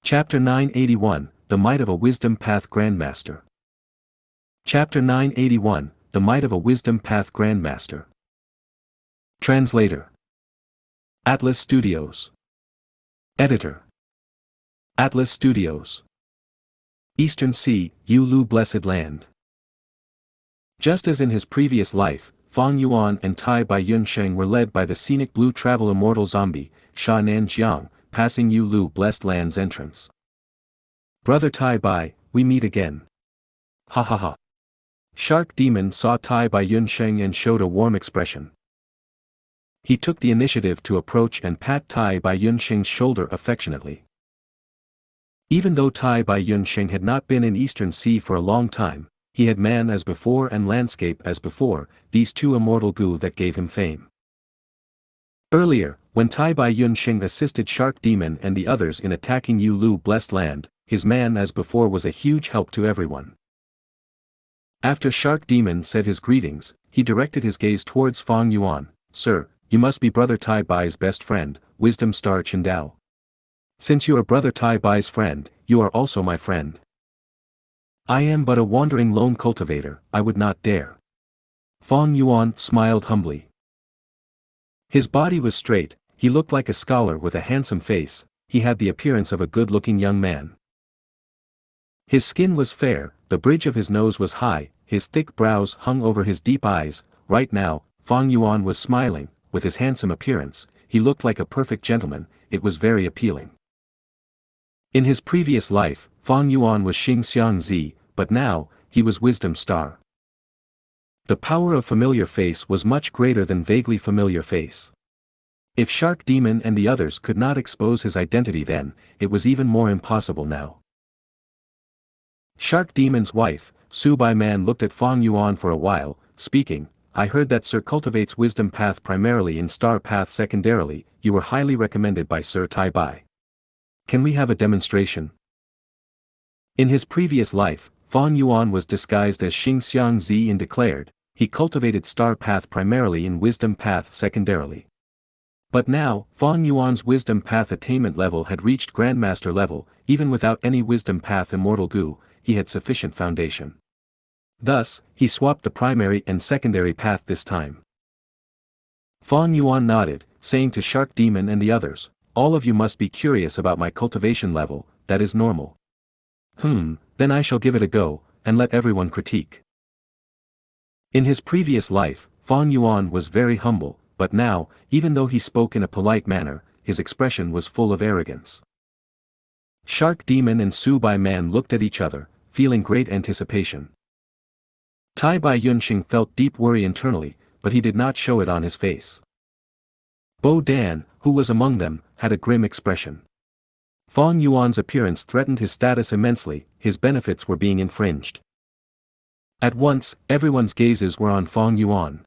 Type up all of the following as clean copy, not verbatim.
Chapter 981, The Might of a Wisdom Path Grandmaster. Chapter 981, The Might of a Wisdom Path Grandmaster. Translator. Atlas Studios. Editor. Atlas Studios. Eastern Sea, Yulu Blessed Land. Just as in his previous life, Fang Yuan and Tai Bai Yunsheng were led by the scenic blue travel immortal zombie, Xianxia, passing Yulu Blessed Land's entrance. Brother Tai Bai, we meet again. Ha ha ha. Shark Demon saw Tai Bai Yunsheng and showed a warm expression. He took the initiative to approach and pat Tai Bai Yunsheng's shoulder affectionately. Even though Tai Bai Yunsheng had not been in Eastern Sea for a long time, he had man as before and landscape as before, these two immortal Gu that gave him fame. Earlier, when Tai Bai Yunsheng assisted Shark Demon and the others in attacking Yulu Blessed Land, his man as before was a huge help to everyone. After Shark Demon said his greetings, he directed his gaze towards Fang Yuan. Sir, you must be Brother Tai Bai's best friend, Wisdom Star Qingdao. Since you are Brother Tai Bai's friend, you are also my friend. I am but a wandering lone cultivator, I would not dare. Fang Yuan smiled humbly. His body was straight, he looked like a scholar with a handsome face, he had the appearance of a good-looking young man. His skin was fair, the bridge of his nose was high, his thick brows hung over his deep eyes. Right now, Fang Yuan was smiling, with his handsome appearance, he looked like a perfect gentleman, it was very appealing. In his previous life, Fang Yuan was Xianxia, but now, he was Wisdom Star. The power of familiar face was much greater than vaguely familiar face. If Shark Demon and the others could not expose his identity then, it was even more impossible now. Shark Demon's wife, Su Bai Man looked at Fang Yuan for a while, speaking, I heard that Sir cultivates Wisdom Path primarily and Star Path secondarily, you were highly recommended by Sir Tai Bai. Can we have a demonstration? In his previous life, Fang Yuan was disguised as Xianxia and declared, he cultivated Star Path primarily and Wisdom Path secondarily. But now, Fang Yuan's Wisdom Path attainment level had reached Grandmaster level, even without any Wisdom Path Immortal Gu, he had sufficient foundation. Thus, he swapped the primary and secondary path this time. Fang Yuan nodded, saying to Shark Demon and the others, all of you must be curious about my cultivation level, that is normal. Then I shall give it a go, and let everyone critique. In his previous life, Fang Yuan was very humble, but now, even though he spoke in a polite manner, his expression was full of arrogance. Shark Demon and Su Bai Man looked at each other, feeling great anticipation. Tai Bai Yunsheng felt deep worry internally, but he did not show it on his face. Bo Dan, who was among them, had a grim expression. Fang Yuan's appearance threatened his status immensely, his benefits were being infringed. At once, everyone's gazes were on Fang Yuan.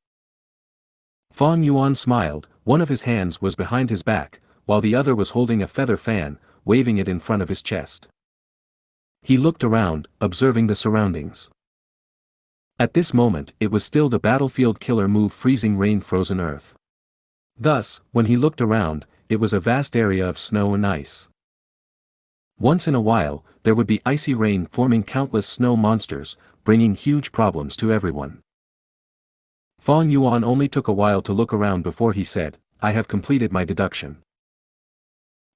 Fang Yuan smiled, one of his hands was behind his back, while the other was holding a feather fan, waving it in front of his chest. He looked around, observing the surroundings. At this moment, it was still the battlefield killer move Freezing Rain Frozen Earth. Thus, when he looked around, it was a vast area of snow and ice. Once in a while, there would be icy rain forming countless snow monsters, bringing huge problems to everyone. Fang Yuan only took a while to look around before he said, I have completed my deduction.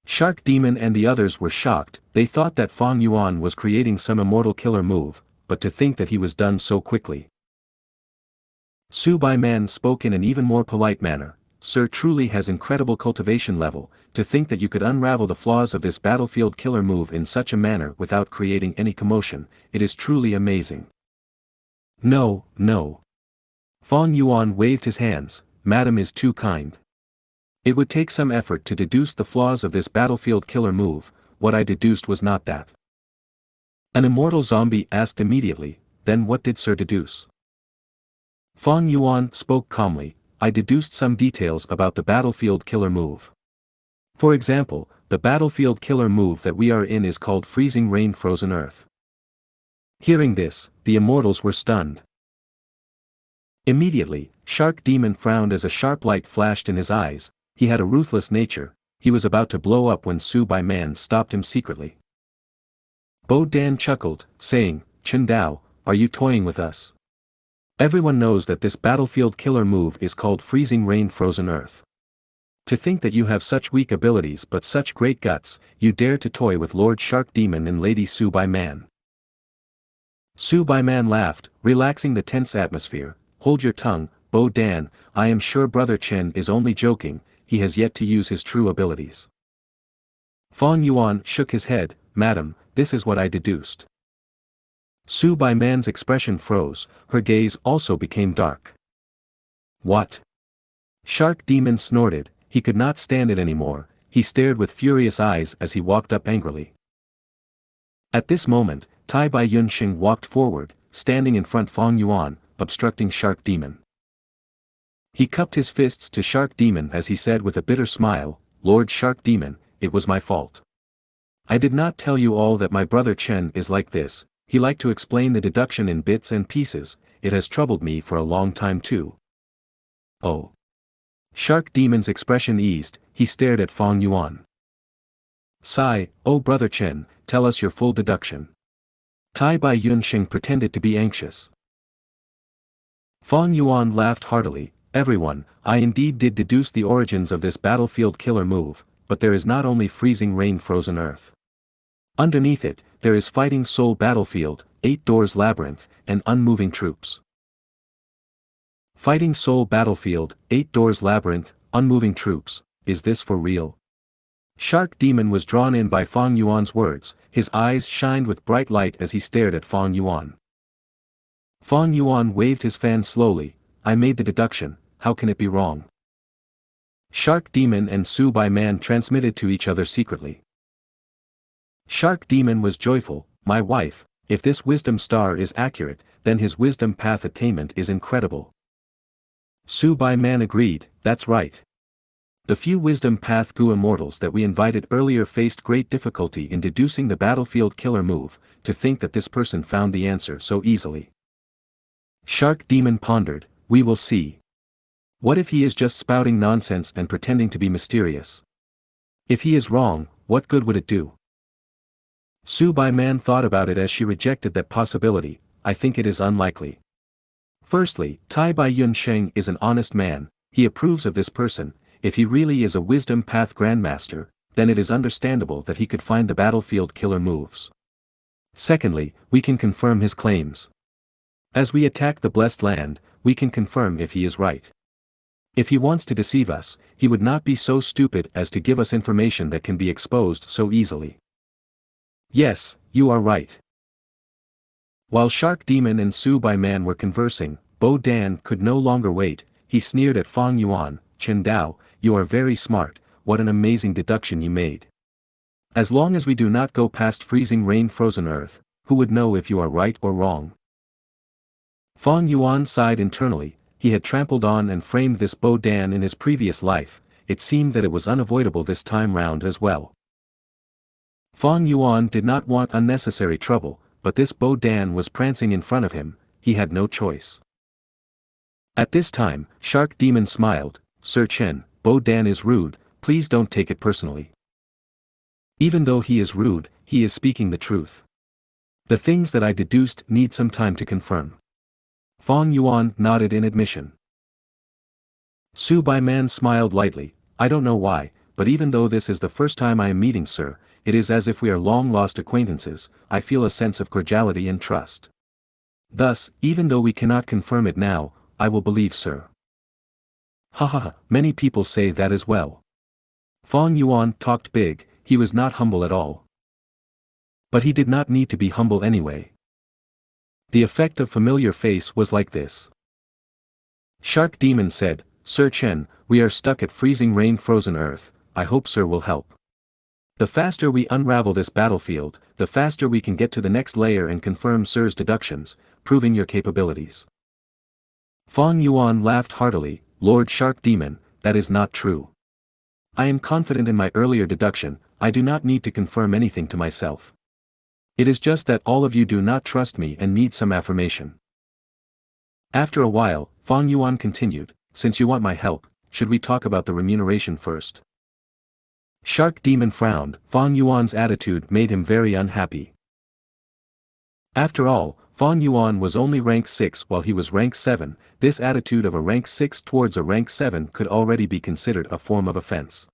Shark Demon and the others were shocked, they thought that Fang Yuan was creating some immortal killer move, but to think that he was done so quickly. Su Bai Man spoke in an even more polite manner, Sir truly has incredible cultivation level, to think that you could unravel the flaws of this battlefield killer move in such a manner without creating any commotion, it is truly amazing. No. Fang Yuan waved his hands, Madam is too kind. It would take some effort to deduce the flaws of this battlefield killer move, what I deduced was not that. An immortal zombie asked immediately, then what did Sir deduce? Fang Yuan spoke calmly, I deduced some details about the battlefield killer move. For example, the battlefield killer move that we are in is called Freezing Rain Frozen Earth. Hearing this, the immortals were stunned. Immediately, Shark Demon frowned as a sharp light flashed in his eyes, he had a ruthless nature, he was about to blow up when Su Bai Man stopped him secretly. Bo Dan chuckled, saying, Chen Dao, are you toying with us? Everyone knows that this battlefield killer move is called Freezing Rain Frozen Earth. To think that you have such weak abilities but such great guts, you dare to toy with Lord Shark Demon and Lady Su Bai Man. Su Bai Man laughed, relaxing the tense atmosphere. Hold your tongue, Bo Dan, I am sure Brother Chen is only joking, he has yet to use his true abilities. Fang Yuan shook his head, Madam, this is what I deduced. Su Bai Man's expression froze, her gaze also became dark. What? Shark Demon snorted, he could not stand it anymore, he stared with furious eyes as he walked up angrily. At this moment, Tai Bai Yunxing walked forward, standing in front Fang Yuan, obstructing Shark Demon. He cupped his fists to Shark Demon as he said with a bitter smile, Lord Shark Demon, it was my fault. I did not tell you all that my brother Chen is like this, he liked to explain the deduction in bits and pieces, it has troubled me for a long time too. Oh. Shark Demon's expression eased, he stared at Fang Yuan. Sigh, oh brother Chen, tell us your full deduction. Tai Bai Yunxing pretended to be anxious. Fang Yuan laughed heartily, everyone, I indeed did deduce the origins of this battlefield killer move, but there is not only freezing rain frozen earth. Underneath it, there is fighting soul battlefield, 8 doors labyrinth, and unmoving troops. Fighting soul battlefield, 8 doors labyrinth, unmoving troops, is this for real? Shark Demon was drawn in by Fang Yuan's words, his eyes shined with bright light as he stared at Fang Yuan. Fang Yuan waved his fan slowly, I made the deduction, how can it be wrong? Shark Demon and Su Bai Man transmitted to each other secretly. Shark Demon was joyful, my wife, if this wisdom star is accurate, then his wisdom path attainment is incredible. Su Bai Man agreed, that's right. The few wisdom path Gu immortals that we invited earlier faced great difficulty in deducing the battlefield killer move, to think that this person found the answer so easily. Shark Demon pondered, we will see. What if he is just spouting nonsense and pretending to be mysterious? If he is wrong, what good would it do? Su Bai Man thought about it as she rejected that possibility, I think it is unlikely. Firstly, Tai Bai Yunxing is an honest man, he approves of this person, if he really is a wisdom path grandmaster, then it is understandable that he could find the battlefield killer moves. Secondly, we can confirm his claims. As we attack the blessed land, we can confirm if he is right. If he wants to deceive us, he would not be so stupid as to give us information that can be exposed so easily. Yes, you are right. While Shark Demon and Su Bai Man were conversing, Bo Dan could no longer wait, he sneered at Fang Yuan, Chen Dao, you are very smart, what an amazing deduction you made. As long as we do not go past freezing rain frozen earth, who would know if you are right or wrong? Fang Yuan sighed internally, he had trampled on and framed this Bo Dan in his previous life, it seemed that it was unavoidable this time round as well. Fang Yuan did not want unnecessary trouble, but this Bo Dan was prancing in front of him, he had no choice. At this time, Shark Demon smiled, Sir Chen, Bo Dan is rude, please don't take it personally. Even though he is rude, he is speaking the truth. The things that I deduced need some time to confirm. Fang Yuan nodded in admission. Su Bai Man smiled lightly, I don't know why, but even though this is the first time I am meeting Sir, it is as if we are long-lost acquaintances, I feel a sense of cordiality and trust. Thus, even though we cannot confirm it now, I will believe Sir. Ha, many people say that as well. Fang Yuan talked big, he was not humble at all. But he did not need to be humble anyway. The effect of familiar face was like this. Shark Demon said, Sir Chen, we are stuck at freezing rain frozen earth, I hope Sir will help. The faster we unravel this battlefield, the faster we can get to the next layer and confirm Sir's deductions, proving your capabilities. Fang Yuan laughed heartily, Lord Shark Demon, that is not true. I am confident in my earlier deduction, I do not need to confirm anything to myself. It is just that all of you do not trust me and need some affirmation. After a while, Fang Yuan continued, since you want my help, should we talk about the remuneration first? Shark Demon frowned, Fang Yuan's attitude made him very unhappy. After all, Fang Yuan was only rank 6 while he was rank 7, this attitude of a rank 6 towards a rank 7 could already be considered a form of offense.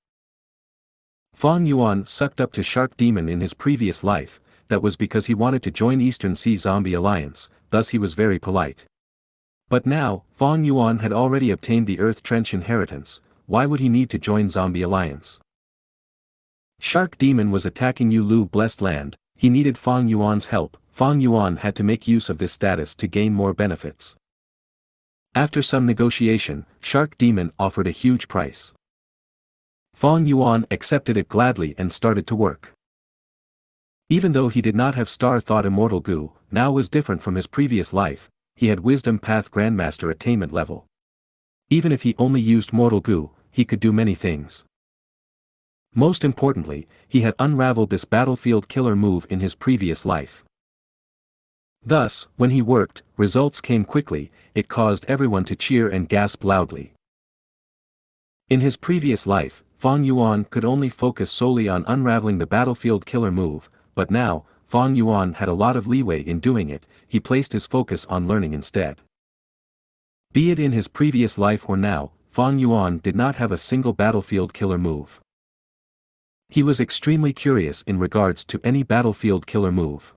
Fang Yuan sucked up to Shark Demon in his previous life, that was because he wanted to join Eastern Sea Zombie Alliance, thus he was very polite. But now, Fang Yuan had already obtained the Earth Trench inheritance, why would he need to join Zombie Alliance? Shark Demon was attacking Yulu Blessed Land, he needed Fang Yuan's help, Fang Yuan had to make use of this status to gain more benefits. After some negotiation, Shark Demon offered a huge price. Fang Yuan accepted it gladly and started to work. Even though he did not have Star Thought Immortal Gu, now was different from his previous life, he had Wisdom Path Grandmaster attainment level. Even if he only used Mortal Gu, he could do many things. Most importantly, he had unraveled this battlefield killer move in his previous life. Thus, when he worked, results came quickly, it caused everyone to cheer and gasp loudly. In his previous life, Fang Yuan could only focus solely on unraveling the battlefield killer move, but now, Fang Yuan had a lot of leeway in doing it, he placed his focus on learning instead. Be it in his previous life or now, Fang Yuan did not have a single battlefield killer move. He was extremely curious in regards to any battlefield killer move.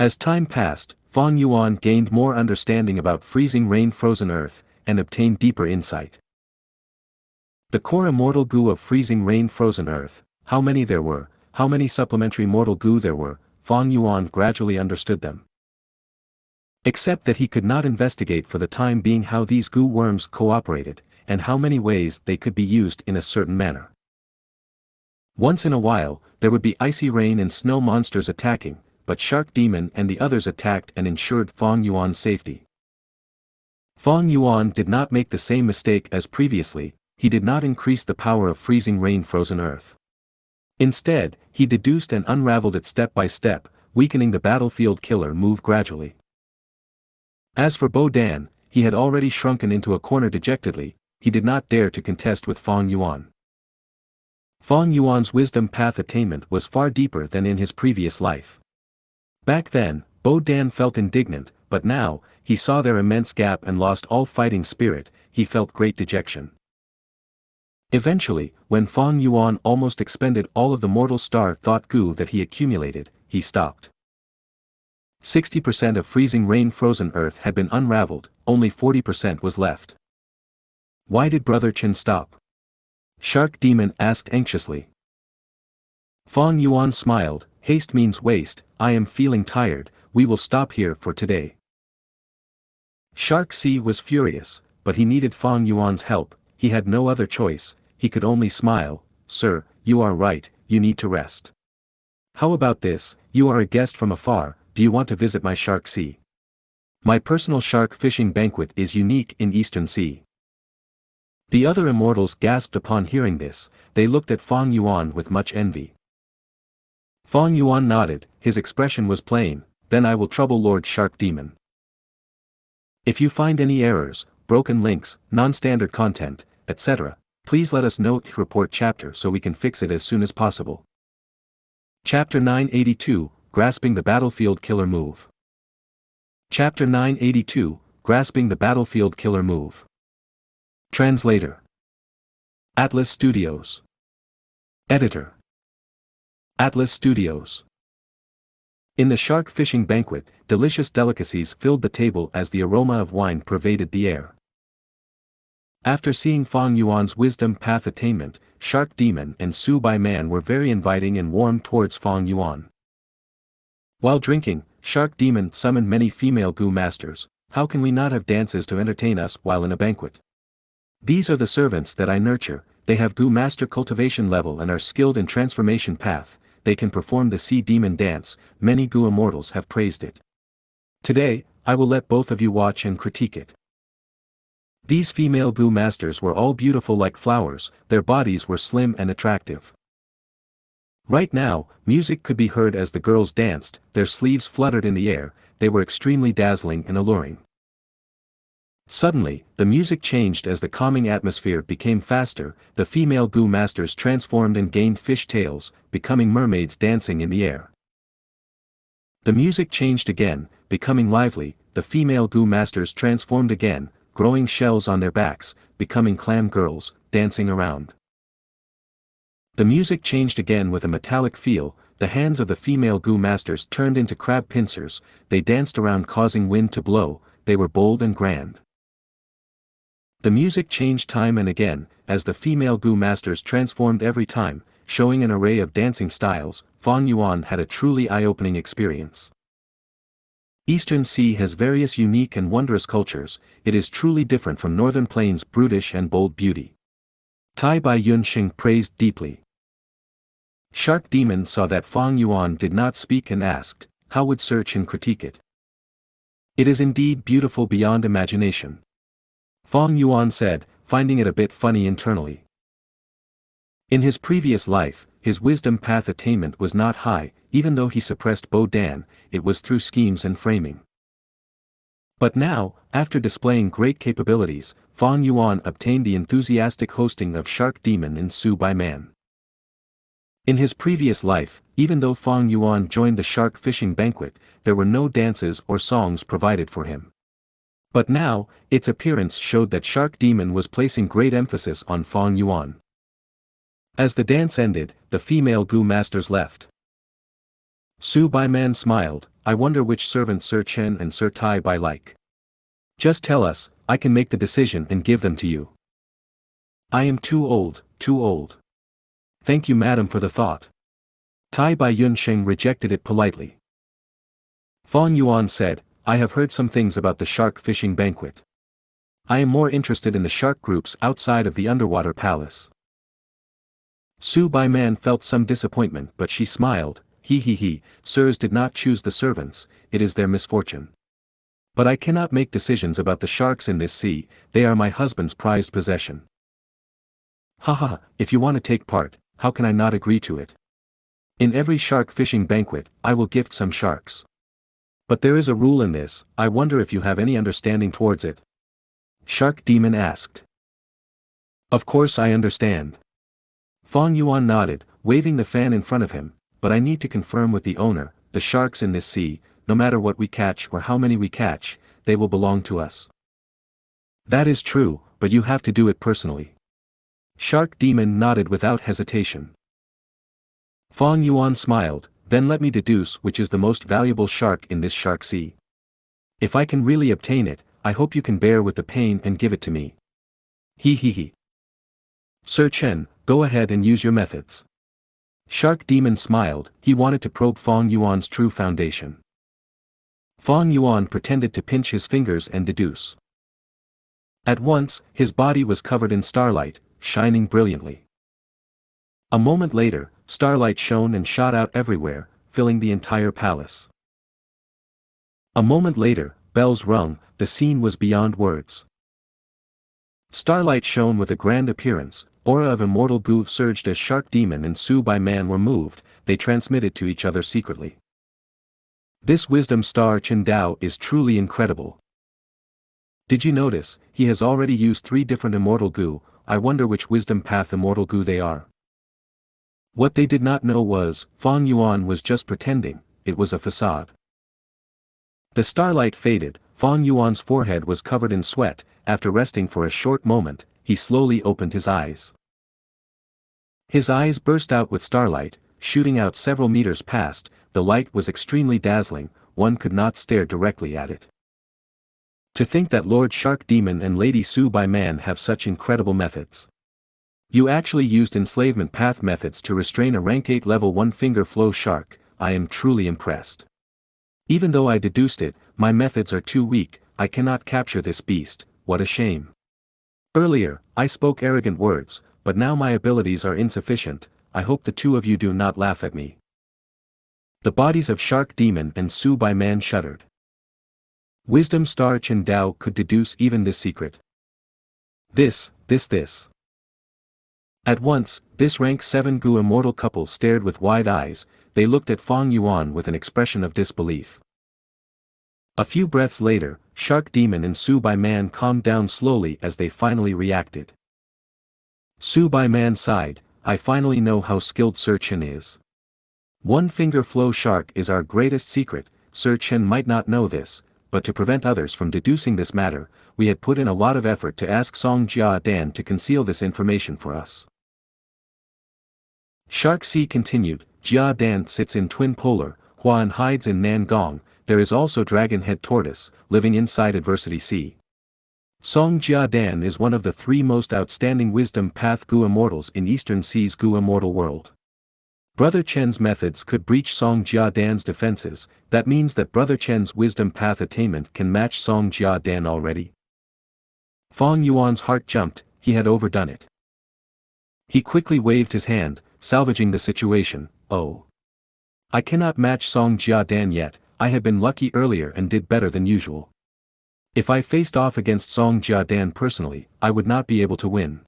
As time passed, Fang Yuan gained more understanding about freezing rain frozen earth, and obtained deeper insight. The core immortal Gu of freezing rain frozen earth, how many there were, how many supplementary mortal Gu there were, Fang Yuan gradually understood them. Except that he could not investigate for the time being how these Gu worms cooperated, and how many ways they could be used in a certain manner. Once in a while, there would be icy rain and snow monsters attacking, but Shark Demon and the others attacked and ensured Fang Yuan's safety. Fang Yuan did not make the same mistake as previously, he did not increase the power of freezing rain frozen earth. Instead, he deduced and unraveled it step by step, weakening the battlefield killer move gradually. As for Bo Dan, he had already shrunken into a corner dejectedly, he did not dare to contest with Fang Yuan. Fang Yuan's wisdom path attainment was far deeper than in his previous life. Back then, Bo Dan felt indignant, but now, he saw their immense gap and lost all fighting spirit, he felt great dejection. Eventually, when Fang Yuan almost expended all of the mortal Star Thought Gu that he accumulated, he stopped. 60% of freezing rain frozen earth had been unraveled, only 40% was left. Why did Brother Chen stop? Shark Demon asked anxiously. Fang Yuan smiled, haste means waste, I am feeling tired, we will stop here for today. Shark C was furious, but he needed Fang Yuan's help, he had no other choice, he could only smile, sir, you are right, you need to rest. How about this, you are a guest from afar, do you want to visit my Shark Sea? My personal shark fishing banquet is unique in Eastern Sea. The other immortals gasped upon hearing this, they looked at Fang Yuan with much envy. Fang Yuan nodded, his expression was plain, then I will trouble Lord Shark Demon. If you find any errors, broken links, non-standard content, etc., please let us know report chapter so we can fix it as soon as possible. Chapter 982, Grasping the Battlefield Killer Move. Chapter 982, Grasping the Battlefield Killer Move. Translator. Atlas Studios. Editor. Atlas Studios. In the shark fishing banquet, delicious delicacies filled the table as the aroma of wine pervaded the air. After seeing Fang Yuan's wisdom path attainment, Shark Demon and Su Bai Man were very inviting and warm towards Fang Yuan. While drinking, Shark Demon summoned many female Gu masters, how can we not have dances to entertain us while in a banquet? These are the servants that I nurture, they have Gu master cultivation level and are skilled in transformation path, they can perform the Sea Demon dance, many Gu immortals have praised it. Today, I will let both of you watch and critique it. These female Gu masters were all beautiful like flowers, their bodies were slim and attractive. Right now, music could be heard as the girls danced, their sleeves fluttered in the air, they were extremely dazzling and alluring. Suddenly, the music changed as the calming atmosphere became faster, the female Gu masters transformed and gained fish tails, becoming mermaids dancing in the air. The music changed again, becoming lively, the female Gu masters transformed again, growing shells on their backs, becoming clam girls, dancing around. The music changed again with a metallic feel, the hands of the female Gu masters turned into crab pincers, they danced around causing wind to blow, they were bold and grand. The music changed time and again, as the female Gu masters transformed every time, showing an array of dancing styles. Fang Yuan had a truly eye-opening experience. Eastern Sea has various unique and wondrous cultures, it is truly different from Northern Plains' brutish and bold beauty. Tai Bai Yunxing praised deeply. Shark Demon saw that Fang Yuan did not speak and asked, how would Sir Chen critique it? It is indeed beautiful beyond imagination. Fang Yuan said, finding it a bit funny internally. In his previous life, his wisdom path attainment was not high, even though he suppressed Bo Dan, it was through schemes and framing. But now, after displaying great capabilities, Fang Yuan obtained the enthusiastic hosting of Shark Demon in Su Bai Man. In his previous life, even though Fang Yuan joined the shark fishing banquet, there were no dances or songs provided for him. But now, its appearance showed that Shark Demon was placing great emphasis on Fang Yuan. As the dance ended, the female Gu masters left. Su Bai Man smiled, I wonder which servant Sir Chen and Sir Tai Bai like. Just tell us, I can make the decision and give them to you. I am too old, too old. Thank you madam for the thought. Tai Bai Yunxing rejected it politely. Fang Yuan said, I have heard some things about the shark fishing banquet. I am more interested in the shark groups outside of the underwater palace. Su Bai Man felt some disappointment but she smiled, he, sirs did not choose the servants, it is their misfortune. But I cannot make decisions about the sharks in this sea, they are my husband's prized possession. Haha, if you want to take part, how can I not agree to it? In every shark fishing banquet, I will gift some sharks. But there is a rule in this, I wonder if you have any understanding towards it. Shark Demon asked. Of course I understand. Fang Yuan nodded, waving the fan in front of him, but I need to confirm with the owner, the sharks in this sea, no matter what we catch or how many we catch, they will belong to us. That is true, but you have to do it personally. Shark Demon nodded without hesitation. Fang Yuan smiled, then let me deduce which is the most valuable shark in this shark sea. If I can really obtain it, I hope you can bear with the pain and give it to me. He. Sir Chen, go ahead and use your methods. Shark Demon smiled, he wanted to probe Fang Yuan's true foundation. Fang Yuan pretended to pinch his fingers and deduce. At once, his body was covered in starlight, shining brilliantly. A moment later, starlight shone and shot out everywhere, filling the entire palace. A moment later, bells rung, the scene was beyond words. Starlight shone with a grand appearance, aura of immortal Gu surged as Shark Demon and Su Bai Man were moved, they transmitted to each other secretly. This wisdom star Chen Dao is truly incredible. Did you notice, he has already used 3 different immortal Gu, I wonder which wisdom path immortal Gu they are. What they did not know was, Fang Yuan was just pretending, it was a facade. The starlight faded, Fang Yuan's forehead was covered in sweat, after resting for a short moment, he slowly opened his eyes. His eyes burst out with starlight, shooting out several meters past, the light was extremely dazzling, one could not stare directly at it. To think that Lord Shark Demon and Lady Su Bai Man have such incredible methods. You actually used enslavement path methods to restrain a rank 8 level 1 finger flow shark, I am truly impressed. Even though I deduced it, my methods are too weak, I cannot capture this beast, what a shame. Earlier, I spoke arrogant words, but now my abilities are insufficient, I hope the 2 of you do not laugh at me. The bodies of Shark Demon and Su Bai Man shuddered. Wisdom Star Chen Dao could deduce even this secret. This. At once, this rank 7 Gu immortal couple stared with wide eyes, they looked at Fang Yuan with an expression of disbelief. A few breaths later, Shark Demon and Su Bai Man calmed down slowly as they finally reacted. Su Bai Man sighed, I finally know how skilled Sir Chen is. One-finger flow shark is our greatest secret. Sir Chen might not know this, but to prevent others from deducing this matter, we had put in a lot of effort to ask Xianxia Dan to conceal this information for us. Shark Sea continued, Jia Dan sits in Twin Polar, Huan hides in Nangong, there is also Dragon Head Tortoise, living inside Adversity Sea. Xianxia Dan is one of the 3 most outstanding wisdom path Gu immortals in Eastern Sea's Gu immortal world. Brother Chen's methods could breach Xianxia Dan's defenses, that means that Brother Chen's wisdom path attainment can match Xianxia Dan already. Fang Yuan's heart jumped, he had overdone it. He quickly waved his hand, salvaging the situation. Oh. I cannot match Xianxia Dan yet, I had been lucky earlier and did better than usual. If I faced off against Xianxia Dan personally, I would not be able to win.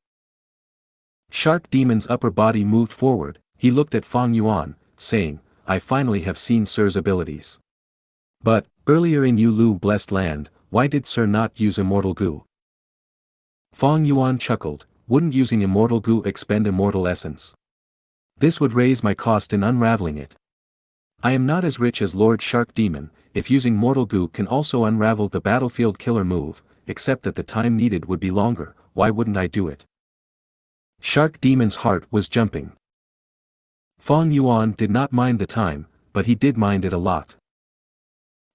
Shark Demon's upper body moved forward, he looked at Fang Yuan, saying, I finally have seen Sir's abilities. But, earlier in Yulu Blessed Land, why did Sir not use Immortal Gu? Fang Yuan chuckled, wouldn't using Immortal Gu expend immortal essence? This would raise my cost in unraveling it. I am not as rich as Lord Shark Demon, if using Mortal Gu can also unravel the battlefield killer move, except that the time needed would be longer, why wouldn't I do it? Shark Demon's heart was jumping. Fang Yuan did not mind the time, but he did mind it a lot.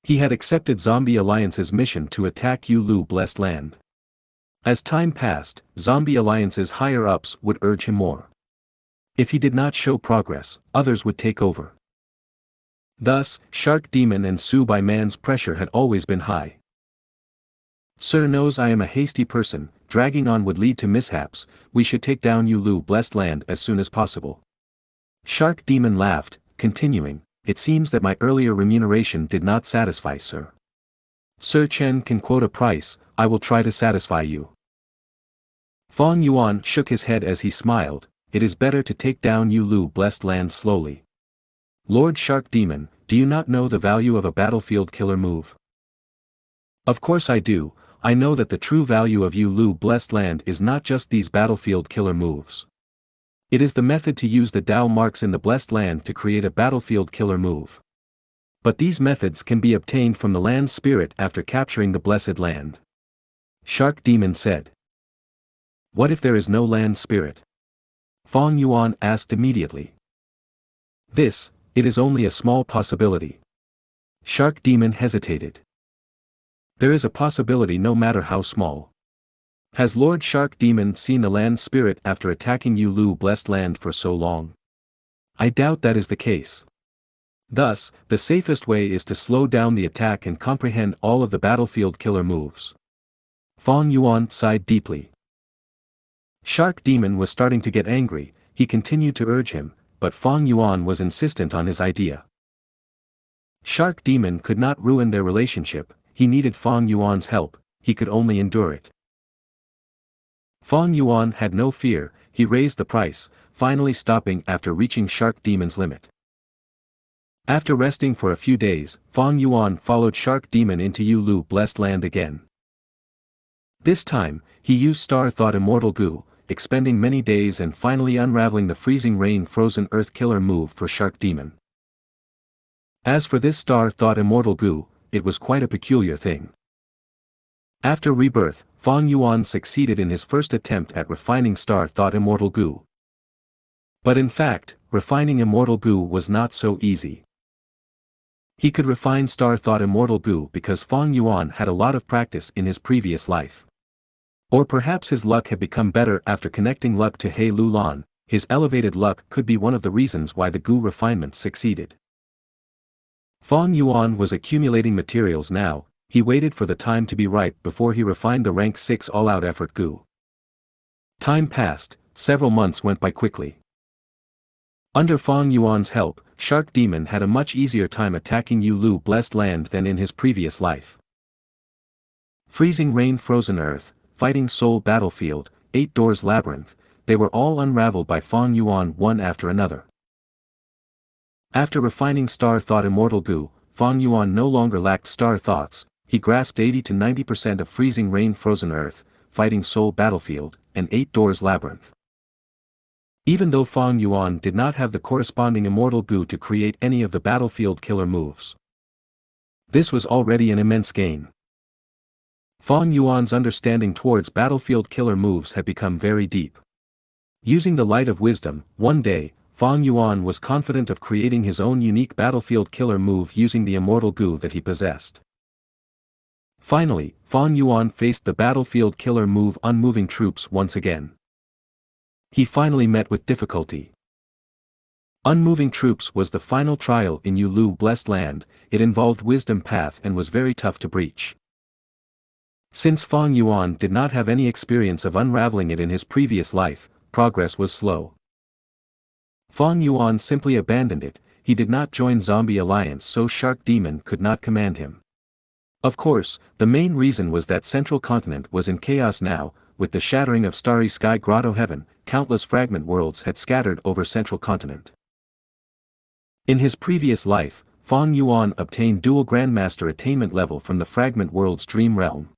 He had accepted Zombie Alliance's mission to attack Yulu Blessed Land. As time passed, Zombie Alliance's higher-ups would urge him more. If he did not show progress, others would take over. Thus, Shark Demon and Su Bai Man's pressure had always been high. Sir knows I am a hasty person, dragging on would lead to mishaps, we should take down Yulu Blessed Land as soon as possible. Shark Demon laughed, continuing, it seems that my earlier remuneration did not satisfy Sir. Sir Chen can quote a price, I will try to satisfy you. Fang Yuan shook his head as he smiled, it is better to take down Yulu Blessed Land slowly. Lord Shark Demon, do you not know the value of a battlefield killer move? Of course I do, I know that the true value of Yulu Blessed Land is not just these battlefield killer moves. It is the method to use the Dao marks in the Blessed Land to create a battlefield killer move. But these methods can be obtained from the land spirit after capturing the Blessed Land. Shark Demon said. What if there is no land spirit? Fang Yuan asked immediately. It is only a small possibility. Shark Demon hesitated. There is a possibility no matter how small. Has Lord Shark Demon seen the land spirit after attacking Yulu Blessed Land for so long? I doubt that is the case. Thus, the safest way is to slow down the attack and comprehend all of the battlefield killer moves. Fang Yuan sighed deeply. Shark Demon was starting to get angry, he continued to urge him, but Fang Yuan was insistent on his idea. Shark Demon could not ruin their relationship, he needed Fang Yuan's help, he could only endure it. Fang Yuan had no fear, he raised the price, finally stopping after reaching Shark Demon's limit. After resting for a few days, Fang Yuan followed Shark Demon into Yulu Blessed Land again. This time, he used Star Thought Immortal Gu, expending many days and finally unraveling the Freezing Rain Frozen Earth killer move for Shark Demon. As for this Star Thought Immortal Gu, it was quite a peculiar thing. After rebirth, Fang Yuan succeeded in his first attempt at refining Star Thought Immortal Gu. But in fact, refining Immortal Gu was not so easy. He could refine Star Thought Immortal Gu because Fang Yuan had a lot of practice in his previous life. Or perhaps his luck had become better after connecting luck to He Lulan, his elevated luck could be one of the reasons why the Gu refinement succeeded. Fang Yuan was accumulating materials now, he waited for the time to be right before he refined the rank 6 all-out effort Gu. Time passed, several months went by quickly. Under Fang Yuan's help, Shark Demon had a much easier time attacking Yulu Blessed Land than in his previous life. Freezing Rain Frozen Earth, Fighting Soul Battlefield, 8 Doors Labyrinth, they were all unraveled by Fang Yuan one after another. After refining Star Thought Immortal Gu, Fang Yuan no longer lacked star thoughts, he grasped 80 to 90% of Freezing Rain Frozen Earth, Fighting Soul Battlefield, and 8 Doors Labyrinth. Even though Fang Yuan did not have the corresponding immortal Gu to create any of the battlefield killer moves. This was already an immense gain. Fang Yuan's understanding towards battlefield killer moves had become very deep. Using the light of wisdom, one day, Fang Yuan was confident of creating his own unique battlefield killer move using the immortal Gu that he possessed. Finally, Fang Yuan faced the battlefield killer move unmoving troops once again. He finally met with difficulty. Unmoving troops was the final trial in Yulu Blessed Land. It involved wisdom path and was very tough to breach. Since Fang Yuan did not have any experience of unraveling it in his previous life, progress was slow. Fang Yuan simply abandoned it. He did not join Zombie Alliance so Shark Demon could not command him. Of course, the main reason was that Central Continent was in chaos now. With the shattering of Starry Sky Grotto Heaven, countless fragment worlds had scattered over Central Continent. In his previous life, Fang Yuan obtained dual Grandmaster attainment level from the fragment world's Dream Realm.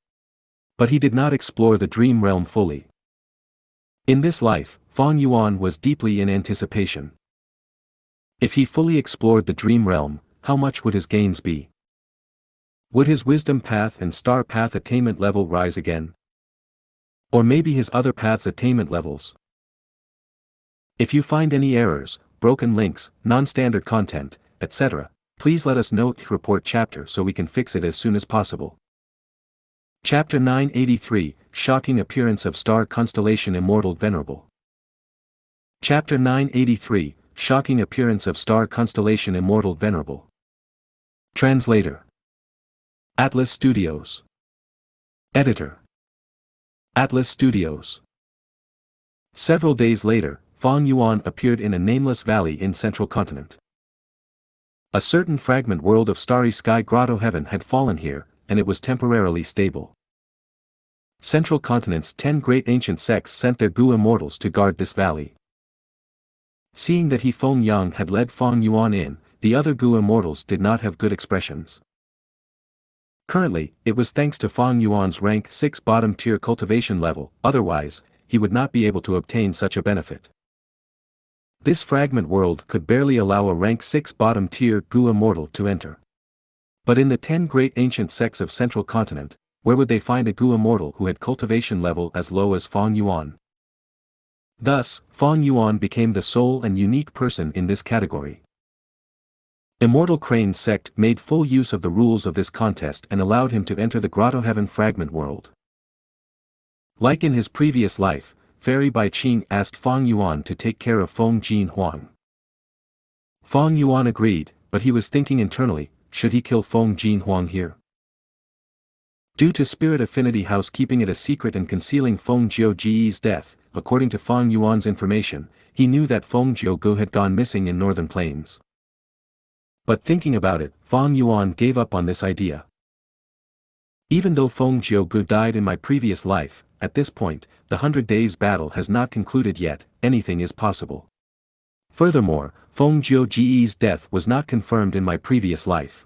But he did not explore the Dream Realm fully. In this life, Fang Yuan was deeply in anticipation. If he fully explored the Dream Realm, how much would his gains be? Would his Wisdom Path and Star Path attainment level rise again? Or maybe his other paths' attainment levels? If you find any errors, broken links, non-standard content, etc., please let us know. Report chapter so we can fix it as soon as possible. Chapter 983, Shocking Appearance of Star Constellation Immortal Venerable. Chapter 983, Shocking Appearance of Star Constellation Immortal Venerable. Translator. Atlas Studios. Editor. Atlas Studios. Several days later, Fang Yuan appeared in a nameless valley in Central Continent. A certain fragment world of Starry Sky Grotto Heaven had fallen here, and it was temporarily stable. Central Continent's 10 great ancient sects sent their Gu immortals to guard this valley. Seeing that He Feng Yang had led Fang Yuan in, the other Gu immortals did not have good expressions. Currently, it was thanks to Fang Yuan's rank 6 bottom tier cultivation level, otherwise, he would not be able to obtain such a benefit. This fragment world could barely allow a rank 6 bottom tier Gu immortal to enter. But in the 10 great ancient sects of Central Continent, where would they find a Gu immortal who had cultivation level as low as Fang Yuan? Thus, Fang Yuan became the sole and unique person in this category. Immortal Crane's sect made full use of the rules of this contest and allowed him to enter the Grotto Heaven fragment world. Like in his previous life, Fairy Bai Qing asked Fang Yuan to take care of Feng Jin Huang. Fang Yuan agreed, but he was thinking internally, should he kill Feng Jin Huang here? Due to Spirit Affinity House keeping it a secret and concealing Feng Jiuji's death, according to Fang Yuan's information, he knew that Feng Jiugu had gone missing in Northern Plains. But thinking about it, Fang Yuan gave up on this idea. Even though Feng Jiugu died in my previous life, at this point, the 100 Days battle has not concluded yet, anything is possible. Furthermore, Feng Jiuji's death was not confirmed in my previous life.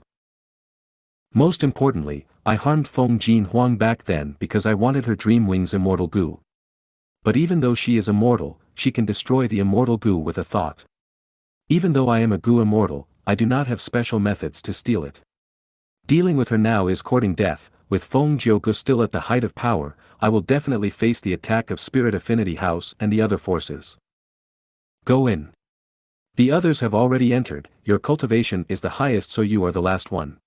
Most importantly, I harmed Feng Jin Huang back then because I wanted her Dream Wings immortal Gu. But even though she is immortal, she can destroy the immortal Gu with a thought. Even though I am a Gu immortal, I do not have special methods to steal it. Dealing with her now is courting death. With Feng Jiugu still at the height of power, I will definitely face the attack of Spirit Affinity House and the other forces. Go in. The others have already entered, your cultivation is the highest so you are the last one.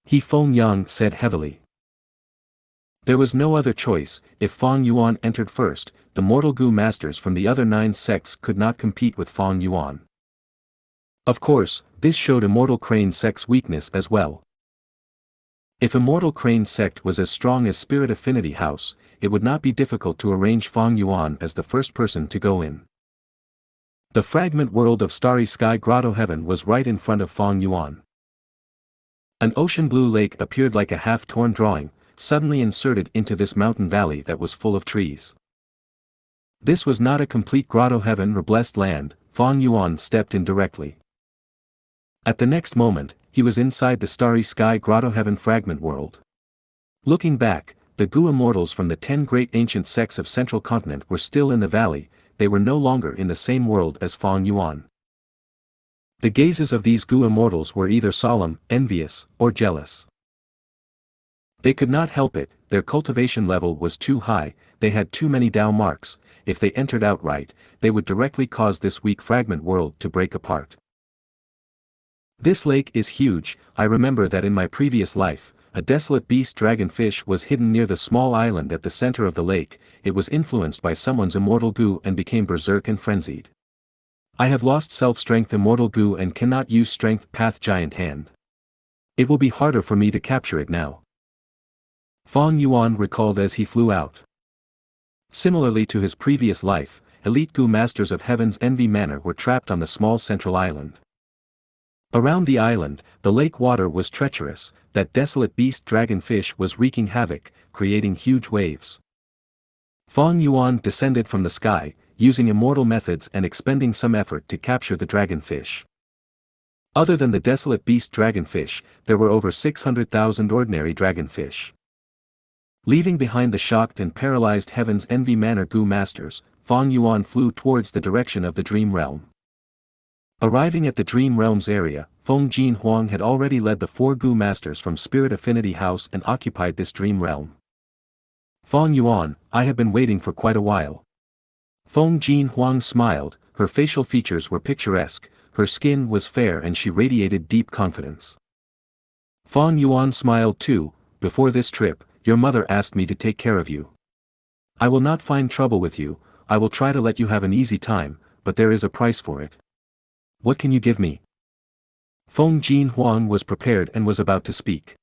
He Feng Yang said heavily. There was no other choice. If Fang Yuan entered first, the mortal Gu masters from the other 9 sects could not compete with Fang Yuan. Of course, this showed Immortal Crane's sect's weakness as well. If Immortal Crane's sect was as strong as Spirit Affinity House, it would not be difficult to arrange Fang Yuan as the first person to go in. The fragment world of Starry Sky Grotto Heaven was right in front of Fang Yuan. An ocean blue lake appeared like a half-torn drawing, suddenly inserted into this mountain valley that was full of trees. This was not a complete Grotto Heaven or Blessed Land. Fang Yuan stepped in directly. At the next moment, he was inside the Starry Sky Grotto Heaven fragment world. Looking back, the Gu immortals from the 10 great ancient sects of Central Continent were still in the valley, they were no longer in the same world as Fang Yuan. The gazes of these Gu immortals were either solemn, envious, or jealous. They could not help it, their cultivation level was too high, they had too many Dao marks. If they entered outright, they would directly cause this weak fragment world to break apart. This lake is huge. I remember that in my previous life, a desolate beast dragonfish was hidden near the small island at the center of the lake. It was influenced by someone's immortal Gu and became berserk and frenzied. I have lost self-strength immortal Gu and cannot use strength path giant hand. It will be harder for me to capture it now. Fang Yuan recalled as he flew out. Similarly to his previous life, elite Gu masters of Heaven's Envy Manor were trapped on the small central island. Around the island, the lake water was treacherous, that desolate beast dragonfish was wreaking havoc, creating huge waves. Fang Yuan descended from the sky, using immortal methods and expending some effort to capture the dragonfish. Other than the desolate beast dragonfish, there were over 600,000 ordinary dragonfish. Leaving behind the shocked and paralyzed Heaven's Envy Manor Gu masters, Fang Yuan flew towards the direction of the Dream Realm. Arriving at the Dream Realm's area, Feng Jin Huang had already led the 4 Gu masters from Spirit Affinity House and occupied this Dream Realm. Fang Yuan, I have been waiting for quite a while. Feng Jin Huang smiled, her facial features were picturesque, her skin was fair and she radiated deep confidence. Fang Yuan smiled too. Before this trip, your mother asked me to take care of you. I will not find trouble with you, I will try to let you have an easy time, but there is a price for it. What can you give me? Feng Jin Huang was prepared and was about to speak.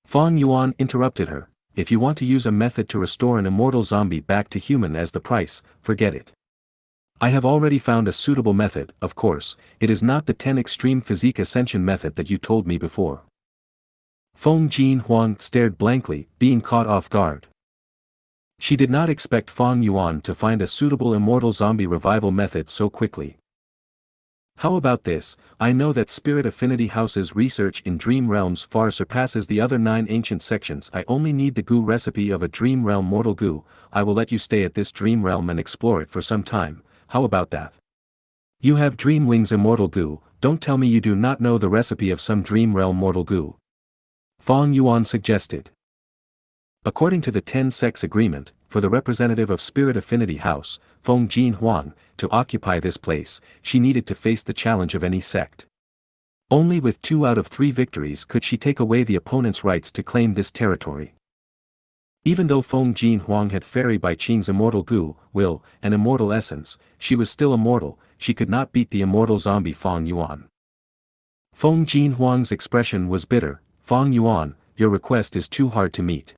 Fang Yuan interrupted her. If you want to use a method to restore an immortal zombie back to human as the price, forget it. I have already found a suitable method, of course, it is not the 10 extreme physique ascension method that you told me before. Feng Jin Huang stared blankly, being caught off guard. She did not expect Fang Yuan to find a suitable immortal zombie revival method so quickly. How about this? I know that Spirit Affinity House's research in Dream Realms far surpasses the other 9 ancient sections. I only need the Gu recipe of a Dream Realm mortal Gu. I will let you stay at this Dream Realm and explore it for some time. How about that? You have Dream Wings immortal Gu, don't tell me you do not know the recipe of some Dream Realm mortal Gu. Fang Yuan suggested. According to the 10 Sects Agreement, for the representative of Spirit Affinity House, Feng Jin Huang, to occupy this place, she needed to face the challenge of any sect. Only with 2 out of 3 victories could she take away the opponent's rights to claim this territory. Even though Feng Jin Huang had Fairy Bai Qing's immortal Gu, will, and immortal essence, she was still immortal, she could not beat the immortal zombie Fang Yuan. Feng Jin Huang's expression was bitter. Fang Yuan, your request is too hard to meet.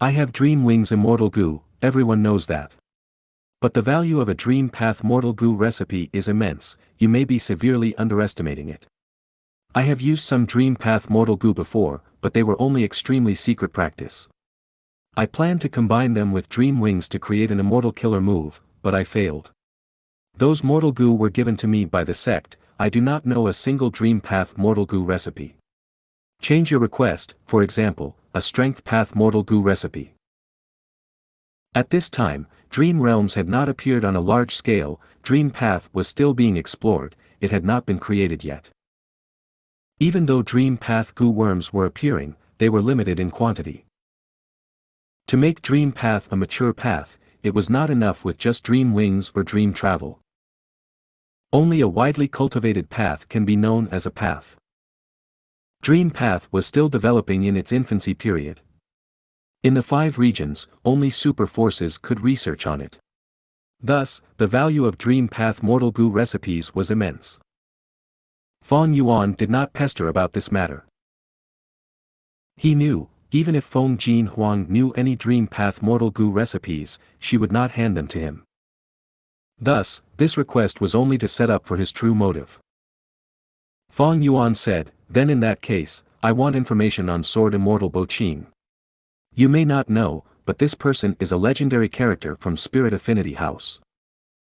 I have Dream Wings immortal Gu, everyone knows that. But the value of a Dream Path mortal Gu recipe is immense, you may be severely underestimating it. I have used some Dream Path mortal Gu before, but they were only extremely secret practice. I planned to combine them with Dream Wings to create an immortal killer move, but I failed. Those mortal Gu were given to me by the sect, I do not know a single Dream Path mortal Gu recipe. Change your request, for example, a Strength Path mortal Gu recipe. At this time, Dream Realms had not appeared on a large scale, Dream Path was still being explored, it had not been created yet. Even though Dream Path Gu worms were appearing, they were limited in quantity. To make Dream Path a mature path, it was not enough with just Dream Wings or Dream Travel. Only a widely cultivated path can be known as a path. Dream Path was still developing in its infancy period. In the 5 regions, only super forces could research on it. Thus, the value of Dream Path mortal Gu recipes was immense. Fang Yuan did not pester about this matter. He knew, even if Feng Jin Huang knew any Dream Path mortal Gu recipes, she would not hand them to him. Thus, this request was only to set up for his true motive. Fang Yuan said, then in that case, I want information on Sword Immortal Bo Qing. You may not know, but this person is a legendary character from Spirit Affinity House.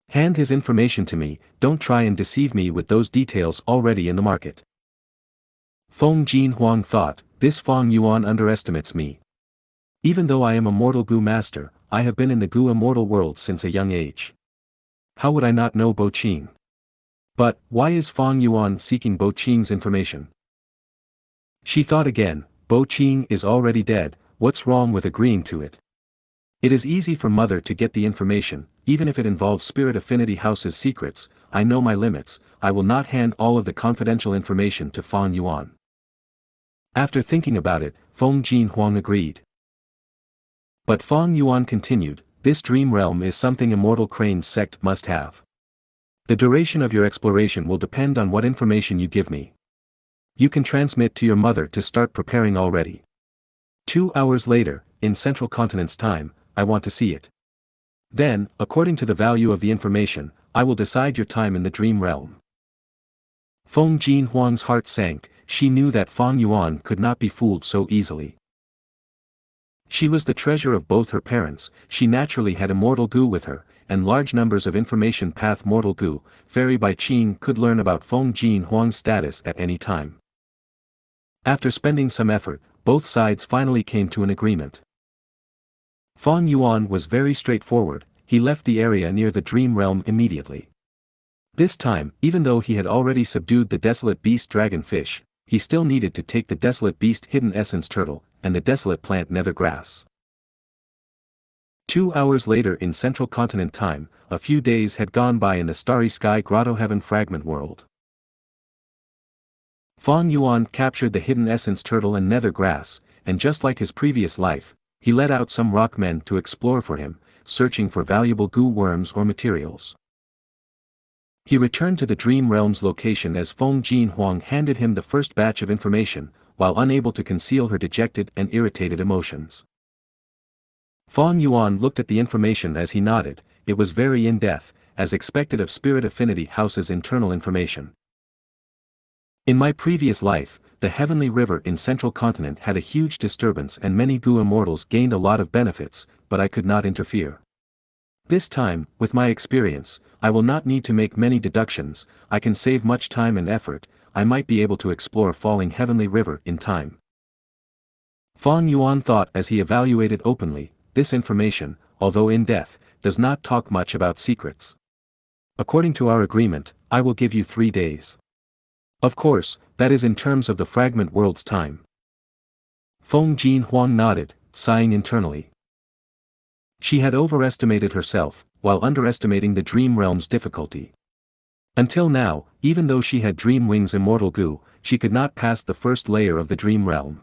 Hand his information to me, don't try and deceive me with those details already in the market. Feng Jin Huang thought, this Fang Yuan underestimates me. Even though I am a mortal Gu master, I have been in the Gu immortal world since a young age. how would I not know Bo Qing? But, why is Fang Yuan seeking Bo Qing's information? She thought again, Bo Qing is already dead, what's wrong with agreeing to it? It is easy for mother to get the information, even if it involves Spirit Affinity House's secrets. I know my limits, I will not hand all of the confidential information to Fang Yuan. After thinking about it, Feng Jinhuang agreed. But Fang Yuan continued, this dream realm is something Immortal Crane's sect must have. The duration of your exploration will depend on what information you give me. You can transmit to your mother to start preparing already. 2 hours later, in Central Continent's time, I want to see it. Then, according to the value of the information, I will decide your time in the dream realm. Feng Jinhuang's heart sank, she knew that Fang Yuan could not be fooled so easily. She was the treasure of both her parents, she naturally had Immortal Gu with her, and large numbers of information path Mortal Gu, Fairy Bai Qing could learn about Feng Jinhuang's status at any time. After spending some effort, both sides finally came to an agreement. Fang Yuan was very straightforward, he left the area near the dream realm immediately. This time, even though he had already subdued the desolate beast dragonfish, he still needed to take the desolate beast hidden essence turtle, and the desolate plant nether grass. 2 hours later in Central Continent time, a few days had gone by in the Starry Sky Grotto Heaven Fragment World. Fang Yuan captured the hidden essence turtle and nether grass, and just like his previous life, he led out some rock men to explore for him, searching for valuable goo worms or materials. He returned to the dream realm's location as Feng Jinhuang handed him the first batch of information, while unable to conceal her dejected and irritated emotions. Fang Yuan looked at the information as he nodded, it was very in-depth, as expected of Spirit Affinity House's internal information. In my previous life, the Heavenly River in Central Continent had a huge disturbance and many Gu immortals gained a lot of benefits, but I could not interfere. This time, with my experience, I will not need to make many deductions, I can save much time and effort, I might be able to explore Falling Heavenly River in time. Fang Yuan thought as he evaluated openly, this information, although in depth, does not talk much about secrets. According to our agreement, I will give you 3 days. Of course, that is in terms of the fragment world's time. Feng Jinhuang nodded, sighing internally. She had overestimated herself, while underestimating the dream realm's difficulty. Until now, even though she had Dream Wings Immortal Gu, she could not pass the first layer of the dream realm.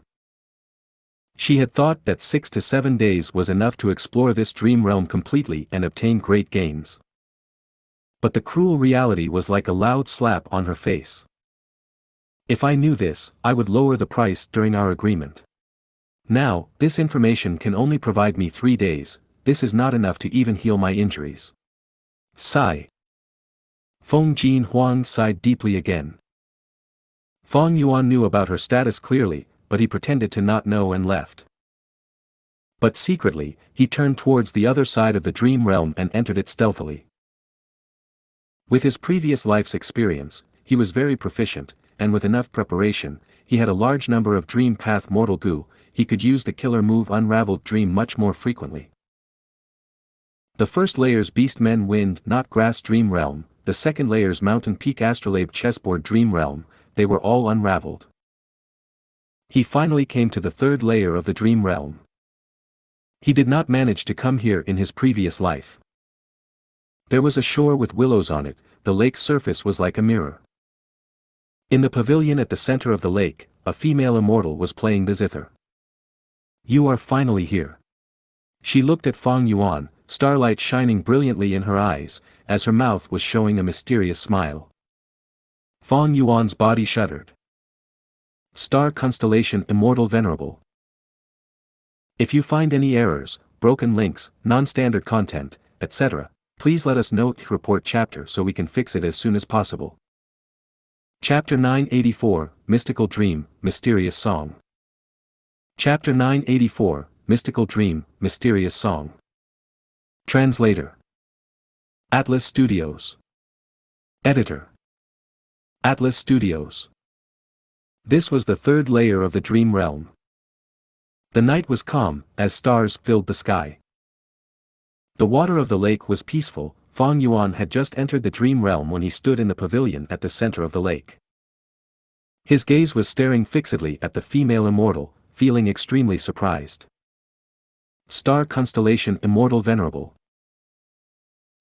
She had thought that 6 to 7 days was enough to explore this dream realm completely and obtain great gains. But the cruel reality was like a loud slap on her face. If I knew this, I would lower the price during our agreement. Now, this information can only provide me 3 days, this is not enough to even heal my injuries. Sigh. Feng Jinhuang sighed deeply again. Fang Yuan knew about her status clearly, but he pretended to not know and left. But secretly, he turned towards the other side of the dream realm and entered it stealthily. With his previous life's experience, he was very proficient, and with enough preparation, he had a large number of Dream Path Mortal Gu, he could use the killer move Unraveled Dream much more frequently. The first layer's Beast Men Wind Not Grass Dream Realm, the second layer's Mountain Peak Astrolabe Chessboard Dream Realm, they were all unraveled. He finally came to the third layer of the Dream Realm. He did not manage to come here in his previous life. There was a shore with willows on it, the lake's surface was like a mirror. In the pavilion at the center of the lake, a female immortal was playing the zither. You are finally here. She looked at Fang Yuan, starlight shining brilliantly in her eyes, as her mouth was showing a mysterious smile. Fang Yuan's body shuddered. Star Constellation Immortal Venerable. If you find any errors, broken links, non-standard content, etc., please let us know, report chapter so we can fix it as soon as possible. Chapter 984, Mystical Dream, Mysterious Song. Chapter 984, Mystical Dream, Mysterious Song. Translator. Atlas Studios. Editor. Atlas Studios. This was the third layer of the dream realm. The night was calm, as stars filled the sky. The water of the lake was peaceful, Fang Yuan had just entered the dream realm when he stood in the pavilion at the center of the lake. His gaze was staring fixedly at the female immortal, feeling extremely surprised. Star Constellation Immortal Venerable.